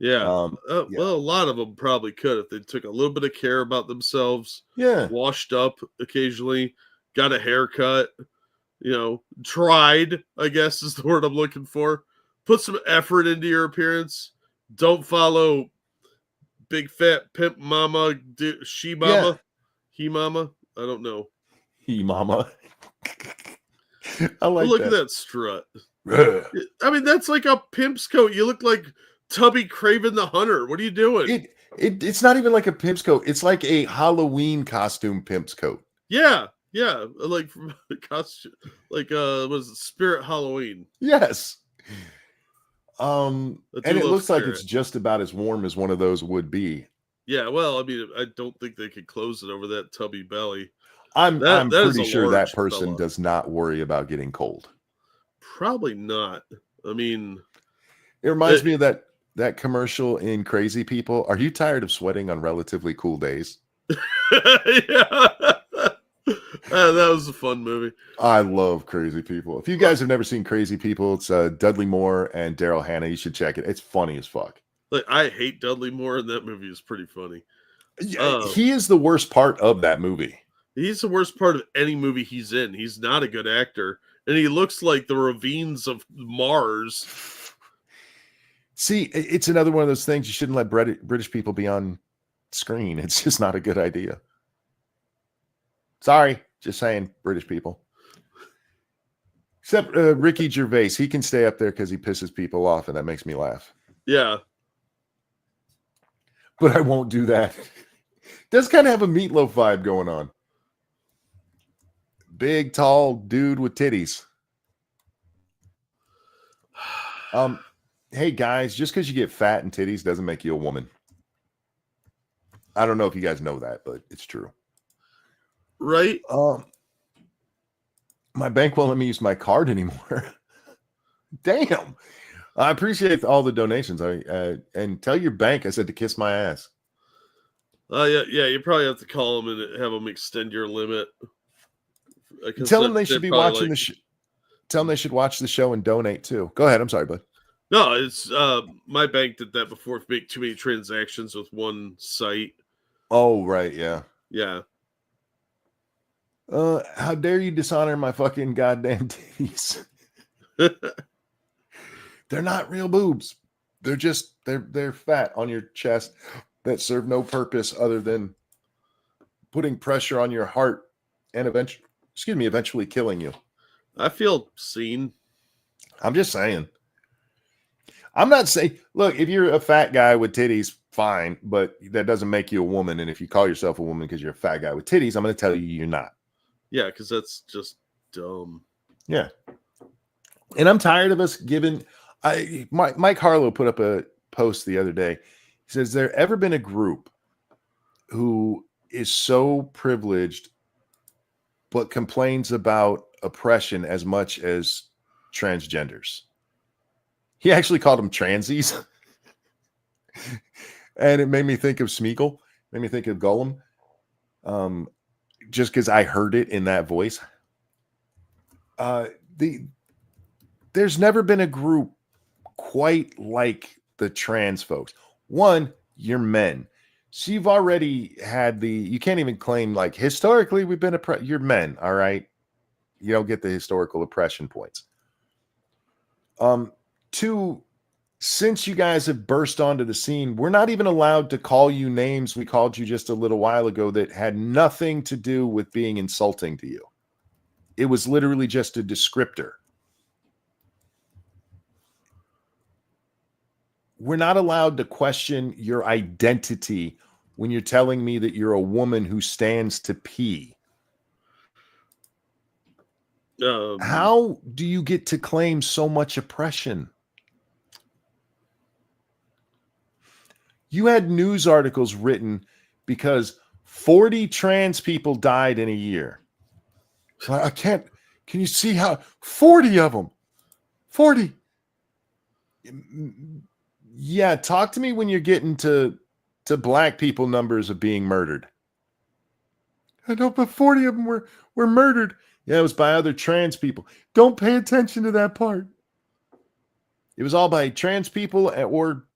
S5: Yeah.
S1: Yeah.
S5: Well, a lot of them probably could if they took a little bit of care about themselves.
S1: Yeah.
S5: Washed up occasionally, got a haircut, tried, I guess is the word I'm looking for. Put some effort into your appearance. Don't follow big fat pimp mama, she mama,
S1: Yeah.
S5: he mama. I don't know.
S1: He mama. I like
S5: Look
S1: that.
S5: at that strut. I mean, that's like a pimp's coat. You look like Tubby Craven the Hunter. What are you doing?
S1: It's not even like a pimp's coat. It's like a Halloween costume pimp's coat.
S5: Yeah, like from costume, like was it Spirit Halloween?
S1: Yes. And it looks like
S5: Spirit.
S1: it's just about as warm as one of those would be.
S5: Yeah, well, I mean, I don't think they could close it over that tubby belly.
S1: I'm pretty
S5: is a
S1: sure that
S5: large
S1: person
S5: fella.
S1: does not worry about getting cold.
S5: Probably not. I mean,
S1: it reminds me of that commercial in Crazy People. Are you tired of sweating on relatively cool days?
S5: Yeah. That was a fun movie.
S1: I love Crazy People. If you guys have never seen Crazy People, it's Dudley Moore and Daryl Hannah. You should check it. It's funny as fuck.
S5: Like, I hate Dudley Moore, and that movie is pretty funny.
S1: He is the worst part of that movie.
S5: He's the worst part of any movie he's in. He's not a good actor, and he looks like the ravines of Mars.
S1: See, it's another one of those things you shouldn't let British people be on screen. It's just not a good idea. Sorry, just saying, British people. Except Ricky Gervais. He can stay up there because he pisses people off, and that makes me laugh.
S5: Yeah.
S1: But I won't do that. Does kind of have a Meatloaf vibe going on. Big, tall dude with titties. Hey guys, just because you get fat and titties doesn't make you a woman. I don't know if you guys know that, but it's true.
S5: Right?
S1: My bank won't let me use my card anymore. Damn. I appreciate all the donations. And tell your bank I said to kiss my ass.
S5: Yeah. You probably have to call them and have them extend your limit.
S1: Tell them they should be watching the show. Tell them they should watch the show and donate too. Go ahead. I'm sorry, bud.
S5: No, it's my bank did that before. Make too many transactions with one site.
S1: Oh, right. Yeah.
S5: Yeah.
S1: How dare you dishonor my fucking goddamn titties? They're not real boobs. They're just they're fat on your chest that serve no purpose other than putting pressure on your heart and eventually killing you.
S5: I feel seen.
S1: I'm just saying. I'm not saying, look, if you're a fat guy with titties, fine, but that doesn't make you a woman. And if you call yourself a woman because you're a fat guy with titties, I'm going to tell you you're not.
S5: Yeah, because that's just dumb.
S1: Yeah. And I'm tired of us giving. Mike Harlow put up a post the other day. He says, there ever been a group who is so privileged but complains about oppression as much as transgenders? He actually called them transies. And it made me think of Smeagol. Made me think of Gollum. Just because I heard it in that voice. There's never been a group quite like the trans folks. One, you're men. So you've already had you can't even claim like historically we've been you're men, all right? You don't get the historical oppression points. Two, since you guys have burst onto the scene, we're not even allowed to call you names we called you just a little while ago that had nothing to do with being insulting to you. It was literally just a descriptor. We're not allowed to question your identity when you're telling me that you're a woman who stands to pee. How do you get to claim so much oppression? You had news articles written because 40 trans people died in a year. I can't. Can you see how 40 of them? 40. Yeah, talk to me when you're getting to to black people numbers of being murdered. I know, but 40 of them were murdered. Yeah, it was by other trans people. Don't pay attention to that part. It was all by trans people or,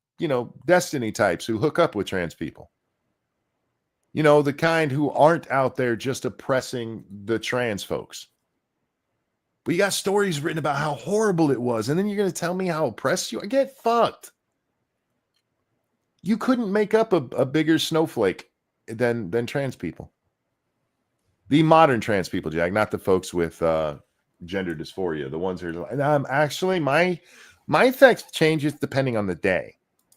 S1: destiny types who hook up with trans people. The kind who aren't out there just oppressing the trans folks. But you got stories written about how horrible it was, and then you're going to tell me how oppressed you are? Get fucked. You couldn't make up a bigger snowflake than trans people. The modern trans people, Jack, not the folks with gender dysphoria. The ones who are actually my effect changes depending on the day.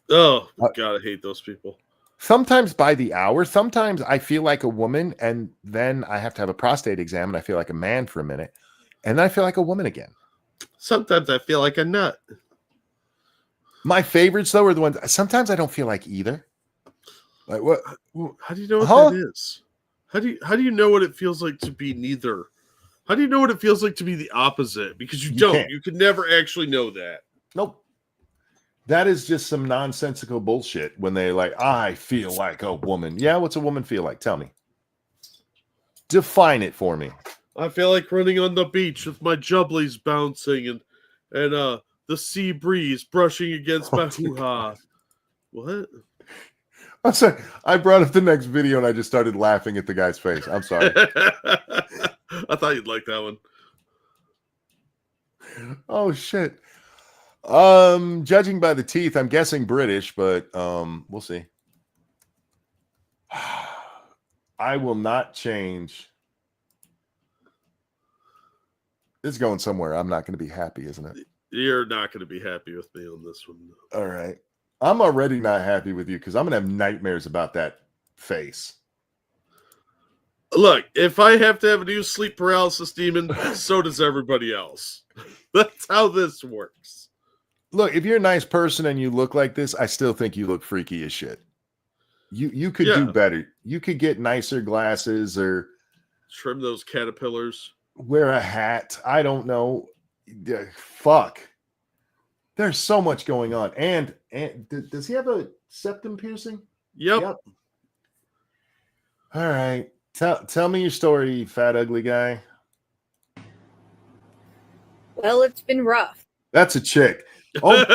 S5: Oh God, I hate those people.
S1: Sometimes by the hour. Sometimes I feel like a woman, and then I have to have a prostate exam, and I feel like a man for a minute, and then I feel like a woman again.
S5: Sometimes I feel like a nut.
S1: My favorites, though, are the ones. Sometimes I don't feel like either. Like what?
S5: How do you know what that is? How do you know what it feels like to be neither? How do you know what it feels like to be the opposite? Because you don't.
S1: Can't.
S5: You can never actually know that.
S1: Nope. That is just some nonsensical bullshit when they I feel like a woman. Yeah, what's a woman feel like? Tell me. Define it for me.
S5: I feel like running on the beach with my jubblies bouncing and the sea breeze brushing against my hoo-ha. What?
S1: I'm sorry. I brought up the next video and I just started laughing at the guy's face. I'm sorry.
S5: I thought you'd like that one.
S1: Oh shit. Judging by the teeth, I'm guessing British, but we'll see. I will not change. It's going somewhere. I'm not going to be happy, isn't it?
S5: You're not going to be happy with me on this one.
S1: All right. I'm already not happy with you because I'm going to have nightmares about that face.
S5: Look, if I have to have a new sleep paralysis demon, so does everybody else. That's how this works.
S1: Look, if you're a nice person and you look like this, I still think you look freaky as shit. You could do better. You could get nicer glasses or
S5: trim those caterpillars.
S1: Wear a hat. I don't know. Fuck. There's so much going on. And does he have a septum piercing?
S5: Yep.
S1: All right. Tell me your story, fat ugly guy.
S11: Well, it's been rough.
S1: That's a chick. Oh.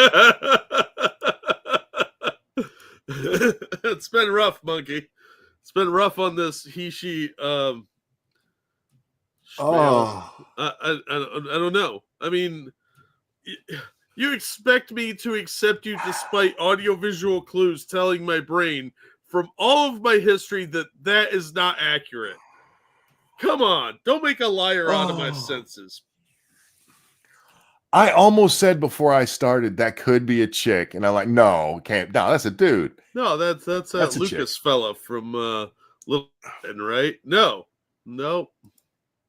S5: It's been rough, monkey. It's been rough on this she. I don't know. I mean, you expect me to accept you despite audiovisual clues telling my brain from all of my history that is not accurate. Come on, don't make a liar out of my senses.
S1: I almost said before I started that could be a chick, and I'm like, no, can't. No, that's a dude.
S5: No, that's that Lucas fella from Little right? No.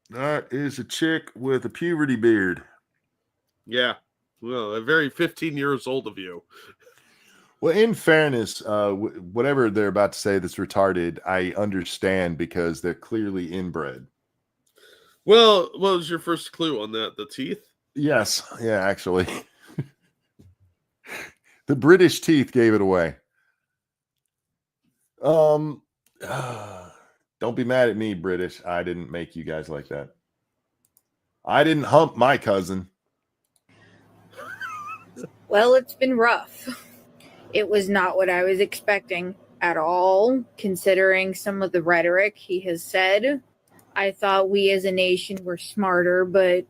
S1: That is a chick with a puberty beard.
S5: Yeah. Well, a very 15 years old of you.
S1: Well, in fairness, whatever they're about to say that's retarded, I understand because they're clearly inbred.
S5: Well, what was your first clue on that? The teeth?
S1: Yes. Yeah, actually. The British teeth gave it away. Don't be mad at me, British. I didn't make you guys like that. I didn't hump my cousin.
S11: Well, it's been rough. It was not what I was expecting at all, considering some of the rhetoric he has said. I thought we as a nation were smarter, but...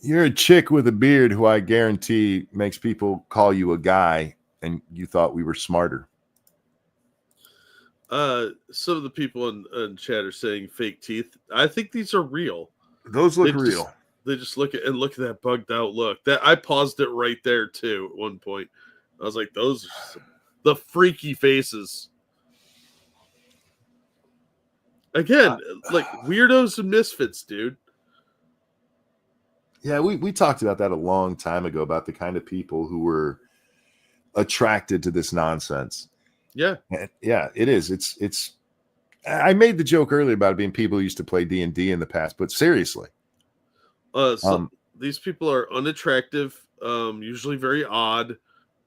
S1: You're a chick with a beard who I guarantee makes people call you a guy, and you thought we were smarter.
S5: Some of the people in chat are saying fake teeth. I think these are real.
S1: Those look real.
S5: They just look at that bugged out look. That I paused it right there too at one point. I was like, those are the freaky faces. Again, like weirdos and misfits, dude.
S1: Yeah, we talked about that a long time ago about the kind of people who were attracted to this nonsense.
S5: Yeah.
S1: Yeah, it is. It's I made the joke earlier about it being people who used to play D&D in the past, but seriously.
S5: These people are unattractive, usually very odd,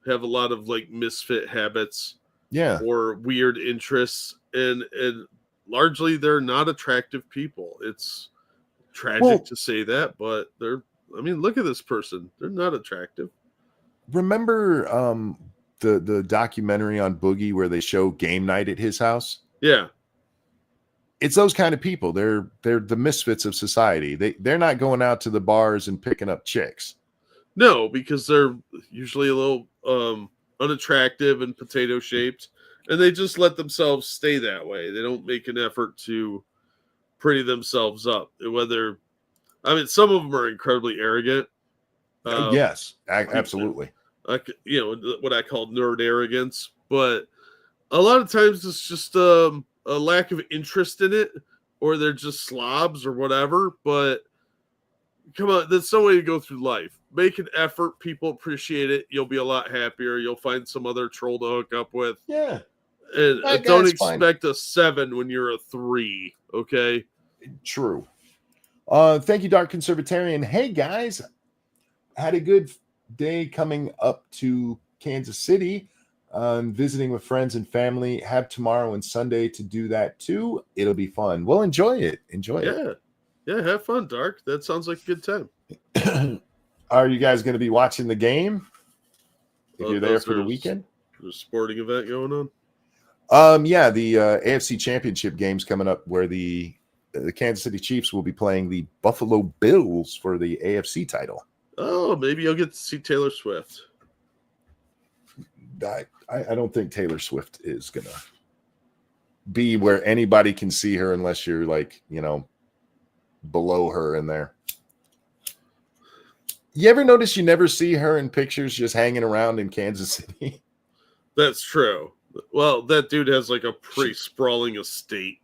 S5: have a lot of like misfit habits, or weird interests, and largely they're not attractive people. It's tragic to say that, but they're. I mean, look at this person; they're not attractive.
S1: Remember the documentary on Boogie where they show game night at his house?
S5: Yeah.
S1: It's those kind of people. They're the misfits of society. They're not going out to the bars and picking up chicks.
S5: No, because they're usually a little unattractive and potato shaped, and they just let themselves stay that way. They don't make an effort to pretty themselves up. Whether, I mean, some of them are incredibly arrogant.
S1: Yes, absolutely.
S5: Like, you know, what I call nerd arrogance, but a lot of times it's just a lack of interest in it, or they're just slobs or whatever. But come on, there's no way to go through life. Make an effort. People appreciate it. You'll be a lot happier. You'll find some other troll to hook up with.
S1: Yeah.
S5: And don't expect a 7 when you're a 3. Okay.
S1: True. Thank you, Dark Conservatarian. Hey guys, had a good day coming up to Kansas City. Visiting with friends and family. Have tomorrow and Sunday to do that too. It'll be fun. Well, enjoy it.
S5: Yeah, have fun, Dark. That sounds like a good time.
S1: Are you guys going to be watching the game? If you're there for the weekend?
S5: There's a sporting event going on?
S1: Yeah, the AFC Championship game's coming up where the Kansas City Chiefs will be playing the Buffalo Bills for the AFC title.
S5: Oh, maybe you'll get to see Taylor Swift.
S1: I don't think Taylor Swift is going to be where anybody can see her unless you're like, you know, below her in there. You ever notice you never see her in pictures just hanging around in Kansas City?
S5: That's true. Well, that dude has like a pretty sprawling estate.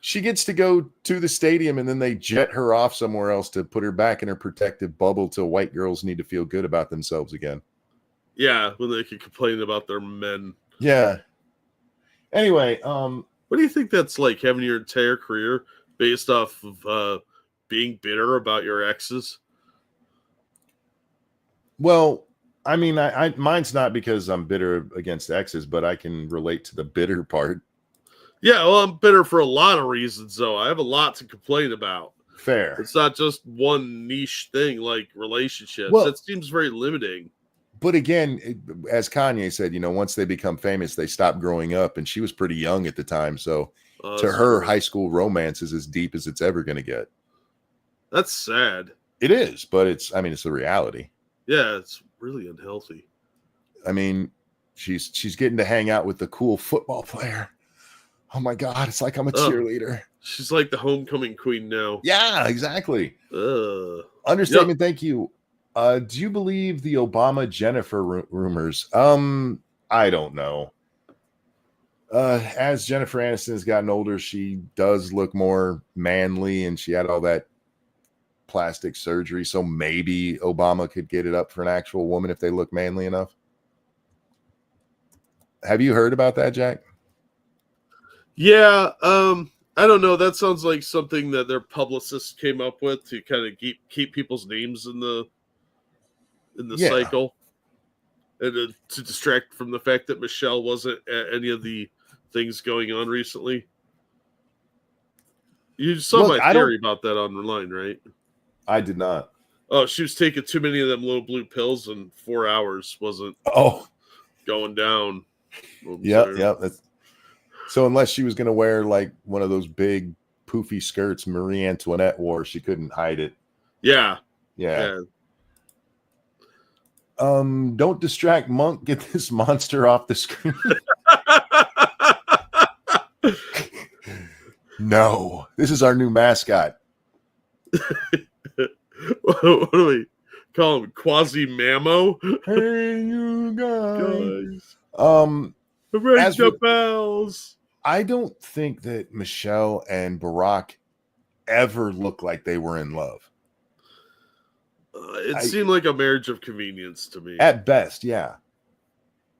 S1: She gets to go to the stadium and then they jet her off somewhere else to put her back in her protective bubble till white girls need to feel good about themselves again.
S5: Yeah, when they can complain about their men.
S1: Yeah. Anyway,
S5: what do you think that's like, having your entire career based off of being bitter about your exes?
S1: Well, I mean, I mine's not because I'm bitter against exes, but I can relate to the bitter part.
S5: Yeah, well, I'm bitter for a lot of reasons, though. I have a lot to complain about.
S1: Fair.
S5: It's not just one niche thing like relationships.
S1: Well,
S5: it seems very limiting.
S1: But again, as Kanye said, you know, once they become famous, they stop growing up. And she was pretty young at the time. So to her, high school romance is as deep as it's ever going to get.
S5: That's sad.
S1: It is, but it's the reality.
S5: Yeah, it's really unhealthy.
S1: I mean, she's getting to hang out with the cool football player. Oh my God, it's like I'm a cheerleader.
S5: She's like the homecoming queen now.
S1: Yeah, exactly. Understatement, thank you. Do you believe the Obama Jennifer rumors? I don't know. As Jennifer Aniston has gotten older, she does look more manly, and she had all that plastic surgery. So maybe Obama could get it up for an actual woman if they look manly enough. Have you heard about that, Jack?
S5: Yeah, I don't know. That sounds like something that their publicists came up with to kind of keep people's names in the cycle, and to distract from the fact that Michelle wasn't at any of the things going on recently. You saw my theory about that online, right?
S1: I did not.
S5: Oh, she was taking too many of them little blue pills, and 4 hours wasn't going down.
S1: Yep. So unless she was going to wear like one of those big poofy skirts Marie Antoinette wore, she couldn't hide it.
S5: Yeah.
S1: Don't distract Monk. Get this monster off the screen. No, this is our new mascot.
S5: What do we call him? Quasi-Mamo?
S1: Hey, you guys.
S5: Ring the bells.
S1: I don't think that Michelle and Barack ever looked like they were in love.
S5: It seemed like a marriage of convenience to me.
S1: At best, yeah.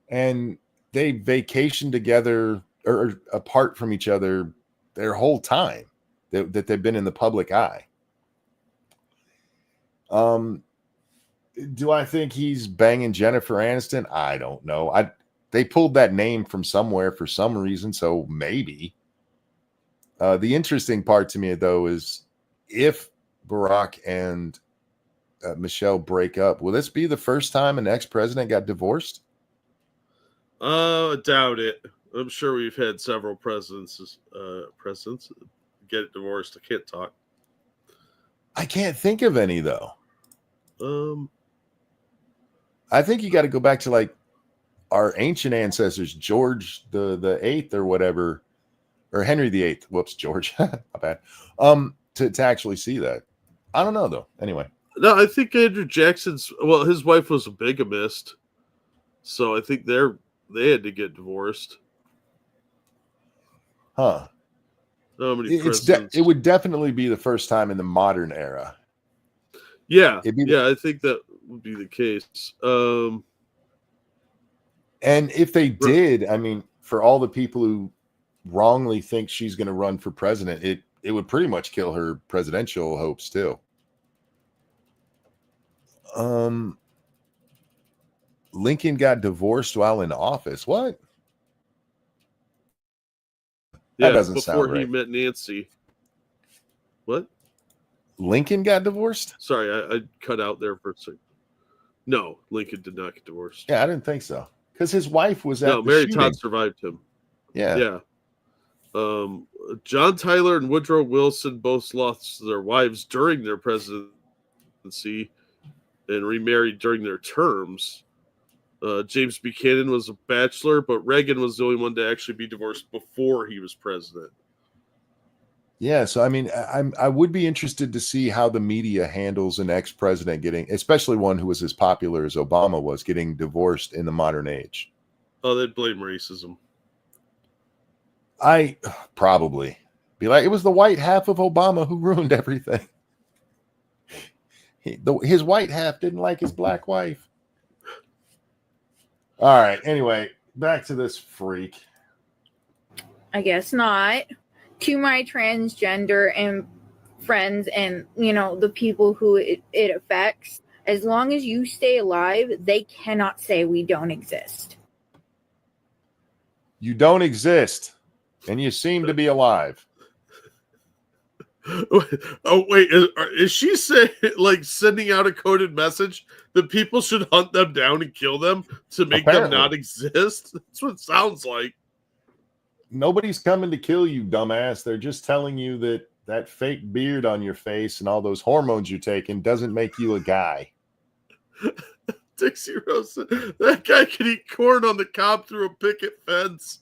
S1: And they vacationed together or apart from each other their whole time that they've been in the public eye. Do I think he's banging Jennifer Aniston? I don't know. They pulled that name from somewhere for some reason, so maybe. The interesting part to me, though, is if Barack and Michelle break up, will this be the first time an ex-president got divorced?
S5: I doubt it. I'm sure we've had several presidents get divorced. I can't talk.
S1: I can't think of any, though. I think you got to go back to like our ancient ancestors, George the Eighth or whatever, or Henry the Eighth. Whoops, George. My bad. To actually see that. I don't know though. Anyway.
S5: No, I think Andrew Jackson's his wife was a bigamist, so I think they had to get divorced.
S1: Huh.
S5: It
S1: would definitely be the first time in the modern era.
S5: Yeah, I think that would be the case.
S1: And if they did, I mean, for all the people who wrongly think she's going to run for president, it would pretty much kill her presidential hopes too. Lincoln got divorced while in office. What?
S5: Yeah,
S1: that doesn't
S5: before
S1: sound right.
S5: He met Nancy. What?
S1: Lincoln got divorced?
S5: Sorry, I cut out there for a second. No, Lincoln did not get divorced.
S1: Yeah, I didn't think so. Because his wife was at the
S5: Mary
S1: shooting.
S5: Todd survived him.
S1: Yeah.
S5: John Tyler and Woodrow Wilson both lost their wives during their presidency and remarried during their terms. James Buchanan was a bachelor, but Reagan was the only one to actually be divorced before he was president.
S1: Yeah, so I mean, I would be interested to see how the media handles an ex-president getting, especially one who was as popular as Obama was, getting divorced in the modern age.
S5: Oh, they'd blame racism.
S1: I probably be like, it was the white half of Obama who ruined everything. His white half didn't like his black wife. All right. Anyway, back to this freak.
S11: I guess not. To my transgender and friends and, the people who it affects, as long as you stay alive, they cannot say we don't exist.
S1: You don't exist, and you seem to be alive.
S5: Oh, wait. Is she saying, sending out a coded message that people should hunt them down and kill them to make them not exist? That's what it sounds like.
S1: Nobody's coming to kill you, dumbass. They're just telling you that fake beard on your face and all those hormones you're taking doesn't make you a guy.
S5: Dixie Rose said, that guy could eat corn on the cob through a picket fence.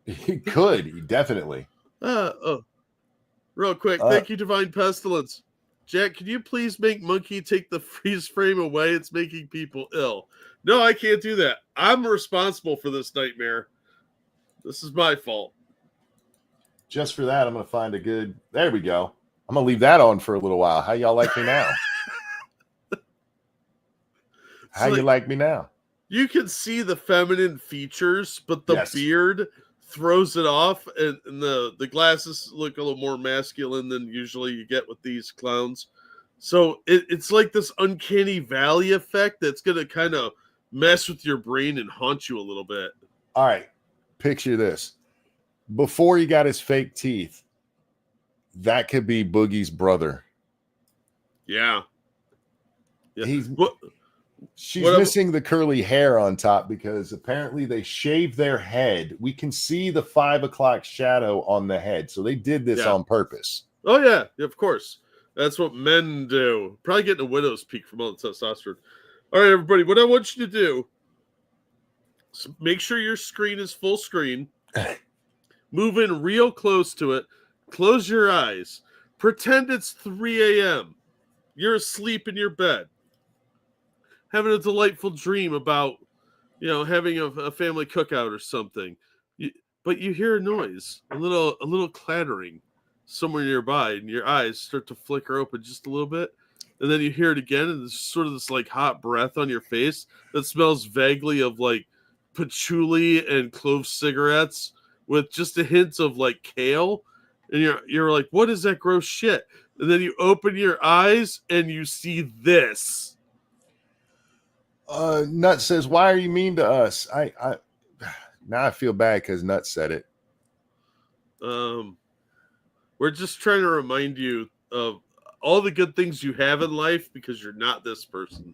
S1: He could, definitely.
S5: Real quick, thank you, Divine Pestilence. Jack, can you please make Monkey take the freeze frame away? It's making people ill. No, I can't do that. I'm responsible for this nightmare. This is my fault.
S1: Just for that, I'm going to find a good... There we go. I'm going to leave that on for a little while. How y'all like me now? How you like me now?
S5: You can see the feminine features, but the beard throws it off, and the glasses look a little more masculine than usually you get with these clowns. So it's like this uncanny valley effect that's going to kind of mess with your brain and haunt you a little bit.
S1: All right. Picture this. Before he got his fake teeth, that could be Boogie's brother.
S5: Yeah.
S1: She's missing the curly hair on top because apparently they shaved their head. We can see the 5 o'clock shadow on the head. So they did this on purpose.
S5: Oh, yeah, of course. That's what men do. Probably getting a widow's peak from all the testosterone. All right, everybody, what I want you to do, so make sure your screen is full screen. Move in real close to it. Close your eyes. Pretend it's 3 a.m. You're asleep in your bed. Having a delightful dream about, having a family cookout or something. But you hear a noise, a little clattering somewhere nearby, and your eyes start to flicker open just a little bit. And then you hear it again, and there's sort of this hot breath on your face that smells vaguely of patchouli and clove cigarettes with just a hint of kale. And you're like, what is that gross shit? And then you open your eyes and you see this.
S1: Nut says, "Why are you mean to us?" I now I feel bad because Nut said it.
S5: We're just trying to remind you of all the good things you have in life because you're not this person.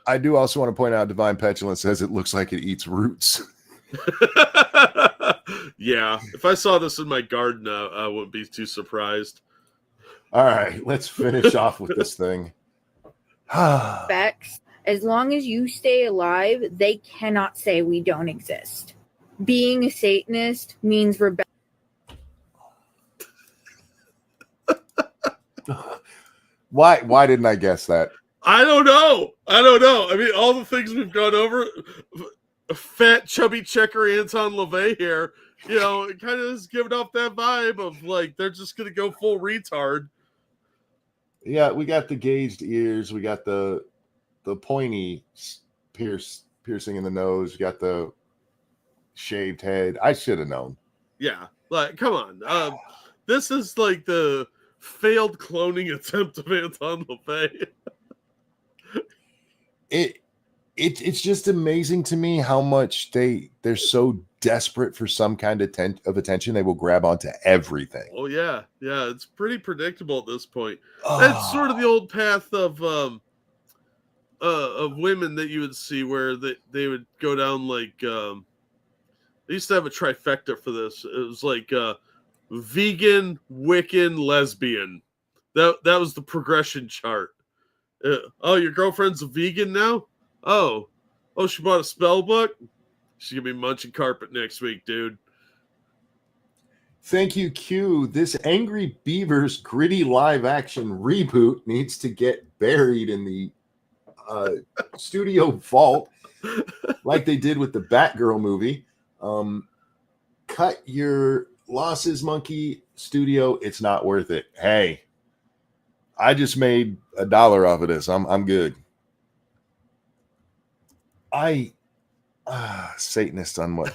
S1: I do also want to point out Divine Petulance says it looks like it eats roots.
S5: Yeah, if I saw this in my garden, I wouldn't be too surprised.
S1: All right, let's finish off with this thing.
S11: Specs, as long as you stay alive, they cannot say we don't exist. Being a Satanist means rebellion.
S1: Why didn't I guess that?
S5: I don't know. I mean, all the things we've gone over, a fat, chubby checker Anton LaVey here, you know, it kind of is giving off that vibe of like they're just going to go full retard.
S1: Yeah, we got the gauged ears. We got the pointy piercing in the nose. We got the shaved head. I should have known.
S5: Yeah, like, come on. This is like the failed cloning attempt of Anton LaVey.
S1: It's just amazing to me how much they're so desperate for some kind of attention they will grab onto everything.
S5: Oh yeah, it's pretty predictable at this point. That's sort of the old path of women that you would see where they would go down like they used to have a trifecta for this. It was like vegan, Wiccan, lesbian. That was the progression chart. Oh, your girlfriend's a vegan now? Oh, she bought a spell book? She's gonna be munching carpet next week, dude.
S1: Thank you, Q. This Angry Beavers gritty live action reboot needs to get buried in the studio vault like they did with the Batgirl movie. Cut your losses, monkey studio. It's not worth it. Hey, I just made $1 off of this. I'm good. Satanist on what?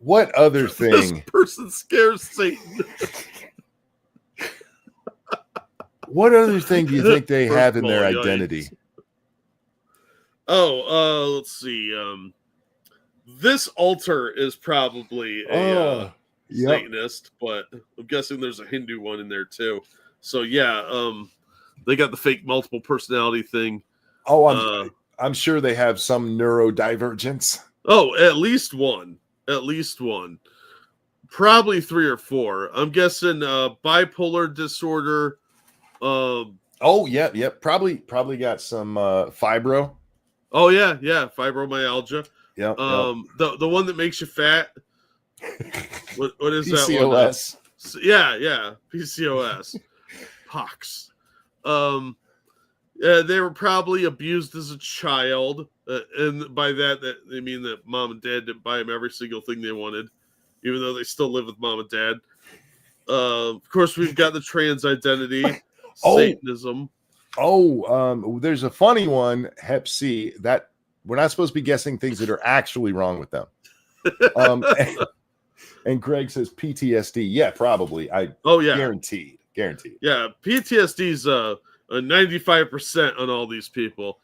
S1: What other thing?
S5: This person scares Satan.
S1: What other thing do you think they have in their identity?
S5: Oh, let's see. This altar is probably a Satanist, but I'm guessing there's a Hindu one in there too. So yeah, they got the fake multiple personality thing.
S1: Oh, I'm sure they have some neurodivergence.
S5: Oh, at least one. Probably 3 or 4. I'm guessing bipolar disorder.
S1: Yep. Probably got some fibro.
S5: Oh yeah, fibromyalgia.
S1: Yeah.
S5: The one that makes you fat. What is
S1: PCOS.
S5: that one? Yeah, PCOS. Pox. They were probably abused as a child, and by that they mean that mom and dad didn't buy them every single thing they wanted, even though they still live with mom and dad. Of course, we've got the trans identity, Satanism.
S1: There's a funny one, Hep C, that we're not supposed to be guessing things that are actually wrong with them. And Greg says PTSD. Yeah, probably. Guaranteed.
S5: Yeah, PTSD's a 95% on all these people,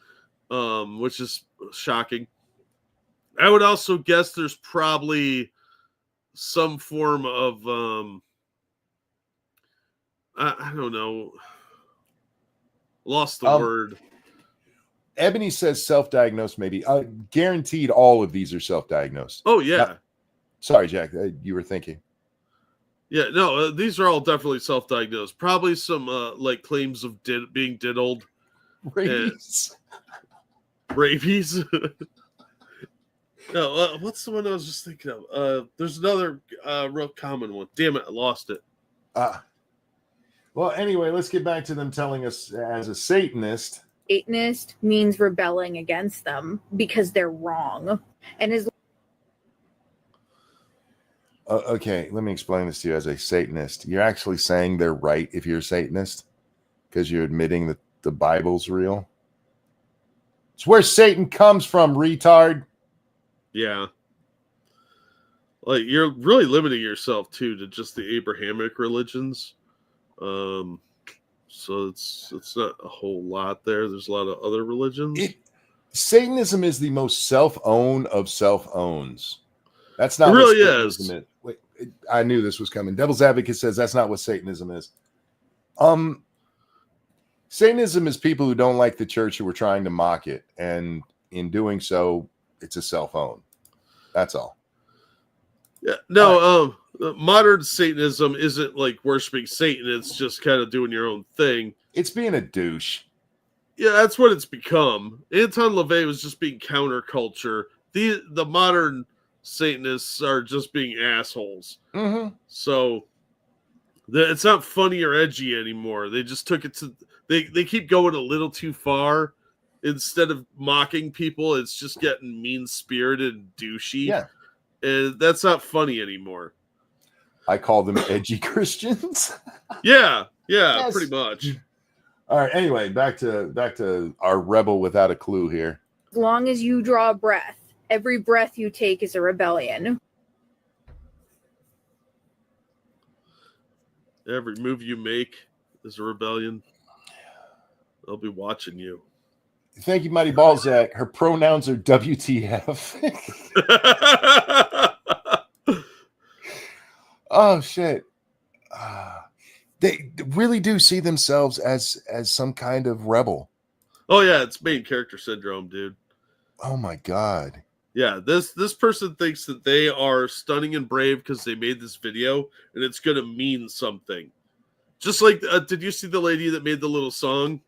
S5: which is shocking. I would also guess there's probably some form of I don't know. Lost the word.
S1: Ebony says self-diagnosed, maybe. Guaranteed all of these are self-diagnosed.
S5: Oh, yeah.
S1: Sorry, Jack. You were thinking.
S5: Yeah, no, these are all definitely self-diagnosed. Probably some like claims of being diddled.
S1: Rabies.
S5: Rabies. No, what's the one I was just thinking of? There's another real common one. Damn it, I lost it.
S1: Well, anyway, let's get back to them telling us as a Satanist.
S11: Satanist means rebelling against them because they're wrong. And as
S1: okay, let me explain this to you as a Satanist. You're actually saying they're right if you're a Satanist because you're admitting that the Bible's real. It's where Satan comes from, retard.
S5: Yeah. Like, you're really limiting yourself, too, to just the Abrahamic religions. so it's not a whole lot there. There's a lot of other religions.
S1: Satanism is the most self-owned of self-owns. That's not
S5: It really
S1: what Satanism
S5: is.
S1: Wait, I knew this was coming. Devil's Advocate says that's not what Satanism is. Satanism is people who don't like the church who are trying to mock it, and in doing so, it's a self-own. That's all.
S5: Yeah, no. Modern Satanism isn't like worshiping Satan. It's just kind of doing your own thing.
S1: It's being a douche.
S5: Yeah, that's what it's become. Anton LaVey was just being counterculture. The modern Satanists are just being assholes.
S1: Mm-hmm.
S5: So it's not funny or edgy anymore. They just took it to they keep going a little too far. Instead of mocking people, it's just getting mean-spirited and douchey.
S1: Yeah.
S5: And that's not funny anymore.
S1: I call them edgy Christians.
S5: Yeah,
S1: Yes.
S5: pretty much.
S1: All right. Anyway, back to our rebel without a clue here.
S11: As long as you draw a breath, every breath you take is a rebellion.
S5: Every move you make is a rebellion. They'll be watching you.
S1: Thank you, Mighty Balzac. Her pronouns are WTF. Oh shit! They really do see themselves as some kind of rebel.
S5: Oh yeah, it's main character syndrome, dude.
S1: Oh my god!
S5: Yeah, this person thinks that they are stunning and brave because they made this video, and it's gonna mean something. Just like, did you see the lady that made the little song?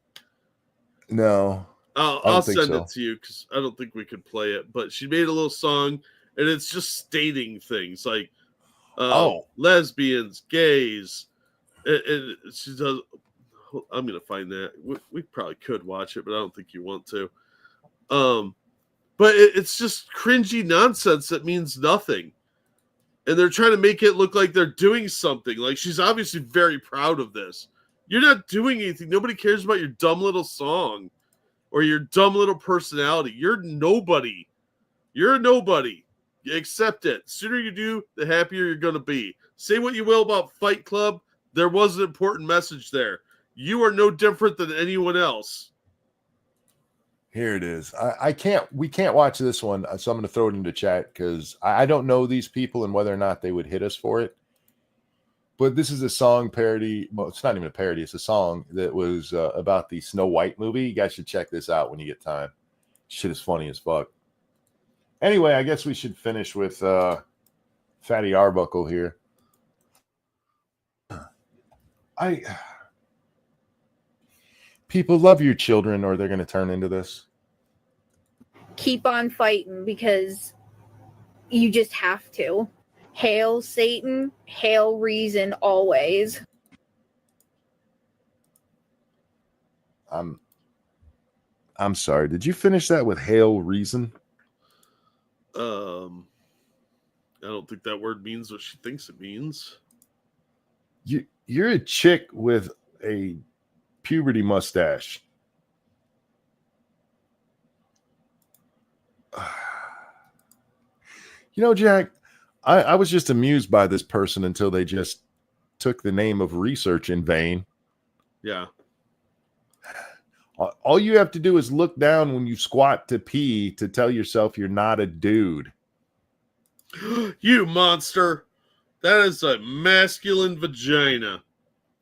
S1: No.
S5: I'll send it to you because I don't think we could play it. But she made a little song, and it's just stating things like, lesbians, gays, and she does. I'm gonna find that. We probably could watch it, but I don't think you want to. But it's just cringy nonsense that means nothing, and they're trying to make it look like they're doing something. Like she's obviously very proud of this. You're not doing anything. Nobody cares about your dumb little song. Or your dumb little personality. You're nobody. You're a nobody. You accept it. The sooner you do, the happier you're going to be. Say what you will about Fight Club. There was an important message there. You are no different than anyone else.
S1: Here it is. We can't watch this one, so I'm going to throw it into chat because I don't know these people and whether or not they would hit us for it. But this is a song parody. Well, it's not even a parody. It's a song that was about the Snow White movie. You guys should check this out when you get time. Shit is funny as fuck. Anyway, I guess we should finish with Fatty Arbuckle here. People, love your children or they're going to turn into this.
S11: Keep on fighting because you just have to. Hail Satan, hail reason always.
S1: I'm sorry. Did you finish that with hail reason?
S5: I don't think that word means what she thinks it means.
S1: You're a chick with a puberty mustache. You know, Jack, I was just amused by this person until they just took the name of research in vain.
S5: Yeah.
S1: All you have to do is look down when you squat to pee to tell yourself you're not a dude.
S5: You monster. That is a masculine vagina.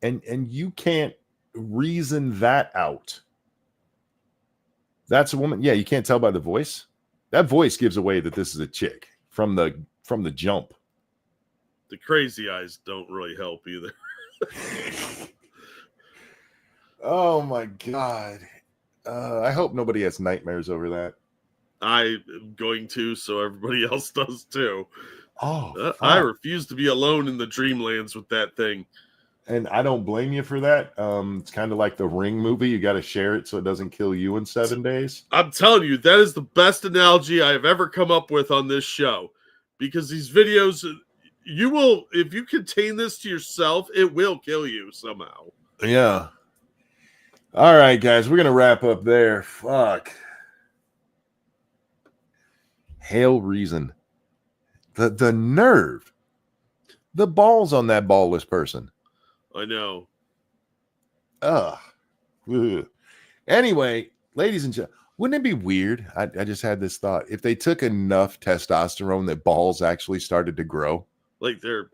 S1: And you can't reason that out. That's a woman. Yeah, you can't tell by the voice. That voice gives away that this is a chick from the jump.
S5: The crazy eyes don't really help either.
S1: Oh my god. I hope nobody has nightmares over that.
S5: I am going to, so everybody else does too.
S1: Oh,
S5: I refuse to be alone in the dreamlands with that thing.
S1: And I don't blame you for that. It's kind of like the Ring movie. You got to share it so it doesn't kill you in 7 days.
S5: I'm telling you, that is the best analogy I have ever come up with on this show. Because these videos, you will, if you contain this to yourself, it will kill you somehow.
S1: Yeah. All right, guys, we're going to wrap up there. Fuck. Hail reason. The nerve. The balls on that ballless person.
S5: I know.
S1: Ugh. Anyway, ladies and gentlemen, wouldn't it be weird? I just had this thought. If they took enough testosterone that balls actually started to grow.
S5: Like their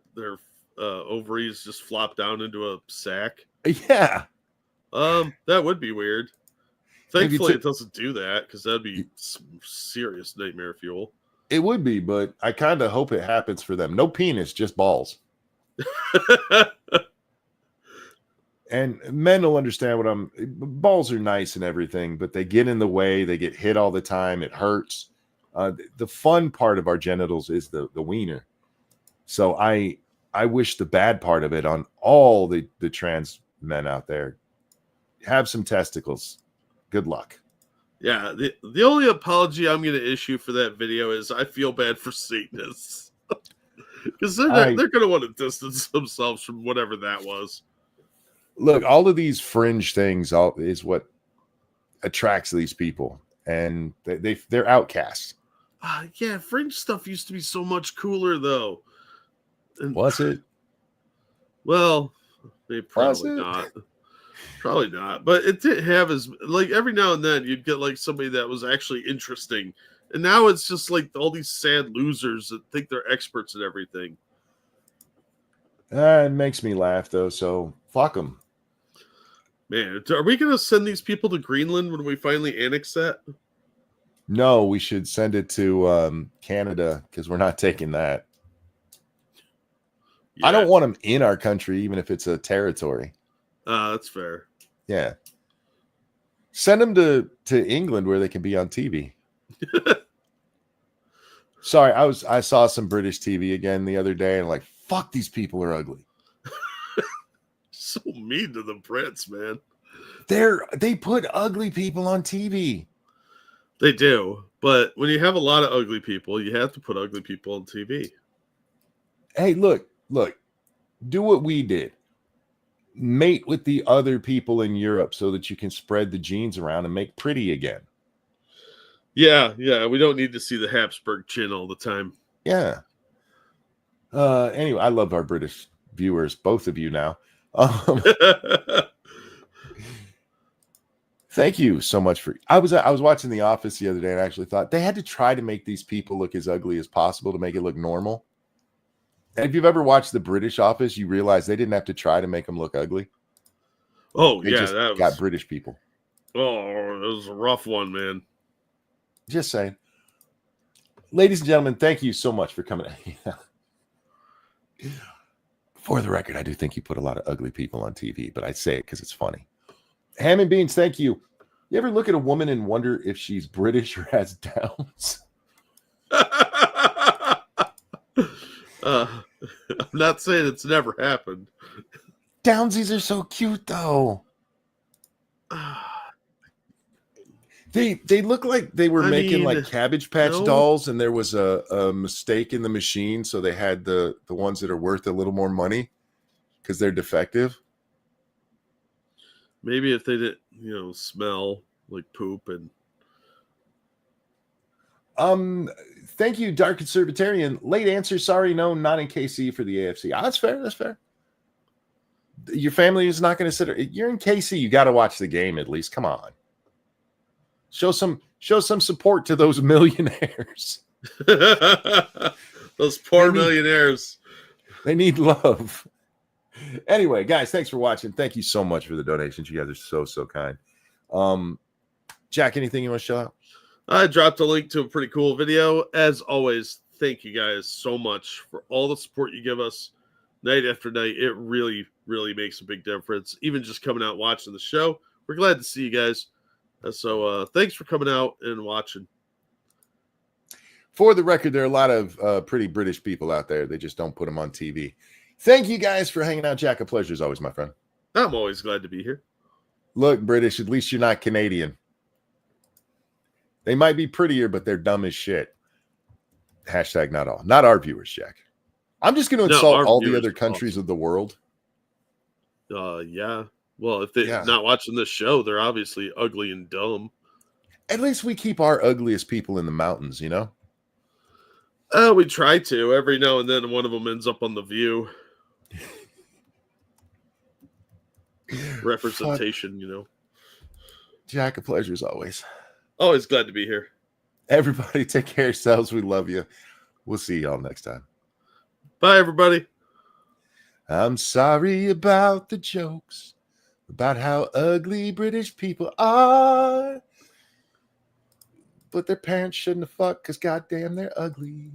S5: ovaries just flop down into a sack.
S1: Yeah.
S5: That would be weird.
S1: Maybe
S5: Thankfully, it doesn't do that because that'd be some serious nightmare fuel.
S1: It would be, but I kind of hope it happens for them. No penis, just balls. And men will understand what balls are nice and everything, but they get in the way. They get hit all the time. It hurts. The fun part of our genitals is the wiener. So I wish the bad part of it on all the trans men out there. Have some testicles. Good luck.
S5: Yeah, the only apology I'm going to issue for that video is I feel bad for Satanists. Because they're going to want to distance themselves from whatever that was.
S1: Look, all of these fringe things is what attracts these people, and they're outcasts.
S5: Yeah, fringe stuff used to be so much cooler, though. And,
S1: was it?
S5: Well, they probably not. Probably not. But it didn't have as like every now and then you'd get like somebody that was actually interesting, and now it's just like all these sad losers that think they're experts at everything.
S1: It makes me laugh though, so fuck them.
S5: Man, are we going to send these people to Greenland when we finally annex that?
S1: No, we should send it to Canada because we're not taking that. Yeah. I don't want them in our country, even if it's a territory.
S5: That's fair.
S1: Yeah. Send them to England where they can be on TV. Sorry, I saw some British TV again the other day and like, fuck, these people are ugly.
S5: So mean to the Brits, man.
S1: They put ugly people on TV.
S5: They do, but when you have a lot of ugly people, you have to put ugly people on TV.
S1: Hey, look, do what we did. Mate with the other people in Europe so that you can spread the genes around and make pretty again.
S5: Yeah, we don't need to see the Habsburg chin all the time.
S1: Yeah. Anyway, I love our British viewers, both of you now. Thank you so much for. I was watching The Office the other day and I actually thought they had to try to make these people look as ugly as possible to make it look normal. And if you've ever watched the British Office, you realize they didn't have to try to make them look ugly.
S5: Oh,
S1: they just got British people.
S5: Oh, it was a rough one, man.
S1: Just saying. Ladies and gentlemen, thank you so much for coming. For the record, I do think you put a lot of ugly people on TV, but I say it because it's funny. Ham and Beans, thank you. You ever look at a woman and wonder if she's British or has Downs?
S5: I'm not saying it's never happened.
S1: Downsies are so cute, though. They look like they were making like Cabbage Patch dolls, and there was a mistake in the machine, so they had the ones that are worth a little more money because they're defective.
S5: Maybe if they didn't, smell like poop and.
S1: Thank you, Dark Conservatarian. Late answer, sorry, no, not in KC for the AFC. That's fair. That's fair. Your family is not going to sit. You're in KC. You got to watch the game at least. Come on. Show some support to those millionaires.
S5: Those poor millionaires.
S1: They need love. Anyway, guys, thanks for watching. Thank you so much for the donations. You guys are so kind. Jack, anything you want to show out?
S5: I dropped a link to a pretty cool video. As always, thank you guys so much for all the support you give us night after night. It really, really makes a big difference. Even just coming out and watching the show. We're glad to see you guys. So thanks for coming out and watching.
S1: For the record, there are a lot of pretty British people out there. They just don't put them on TV. Thank you guys for hanging out, Jack. A pleasure as always, my friend.
S5: I'm always glad to be here.
S1: Look, British, at least you're not Canadian. They might be prettier, but they're dumb as shit. Hashtag not all. Not our viewers, Jack. I'm just going to insult all the other countries of the world.
S5: Yeah. Well, if they're not watching this show, they're obviously ugly and dumb.
S1: At least we keep our ugliest people in the mountains,
S5: We try to. Every now and then one of them ends up on The View. representation, you know.
S1: Jack, a pleasure as always.
S5: Always glad to be here.
S1: Everybody, take care of yourselves. We love you. We'll see y'all next time.
S5: Bye, everybody.
S1: I'm sorry about the jokes about how ugly British people are, but their parents shouldn't have fucked because goddamn they're ugly.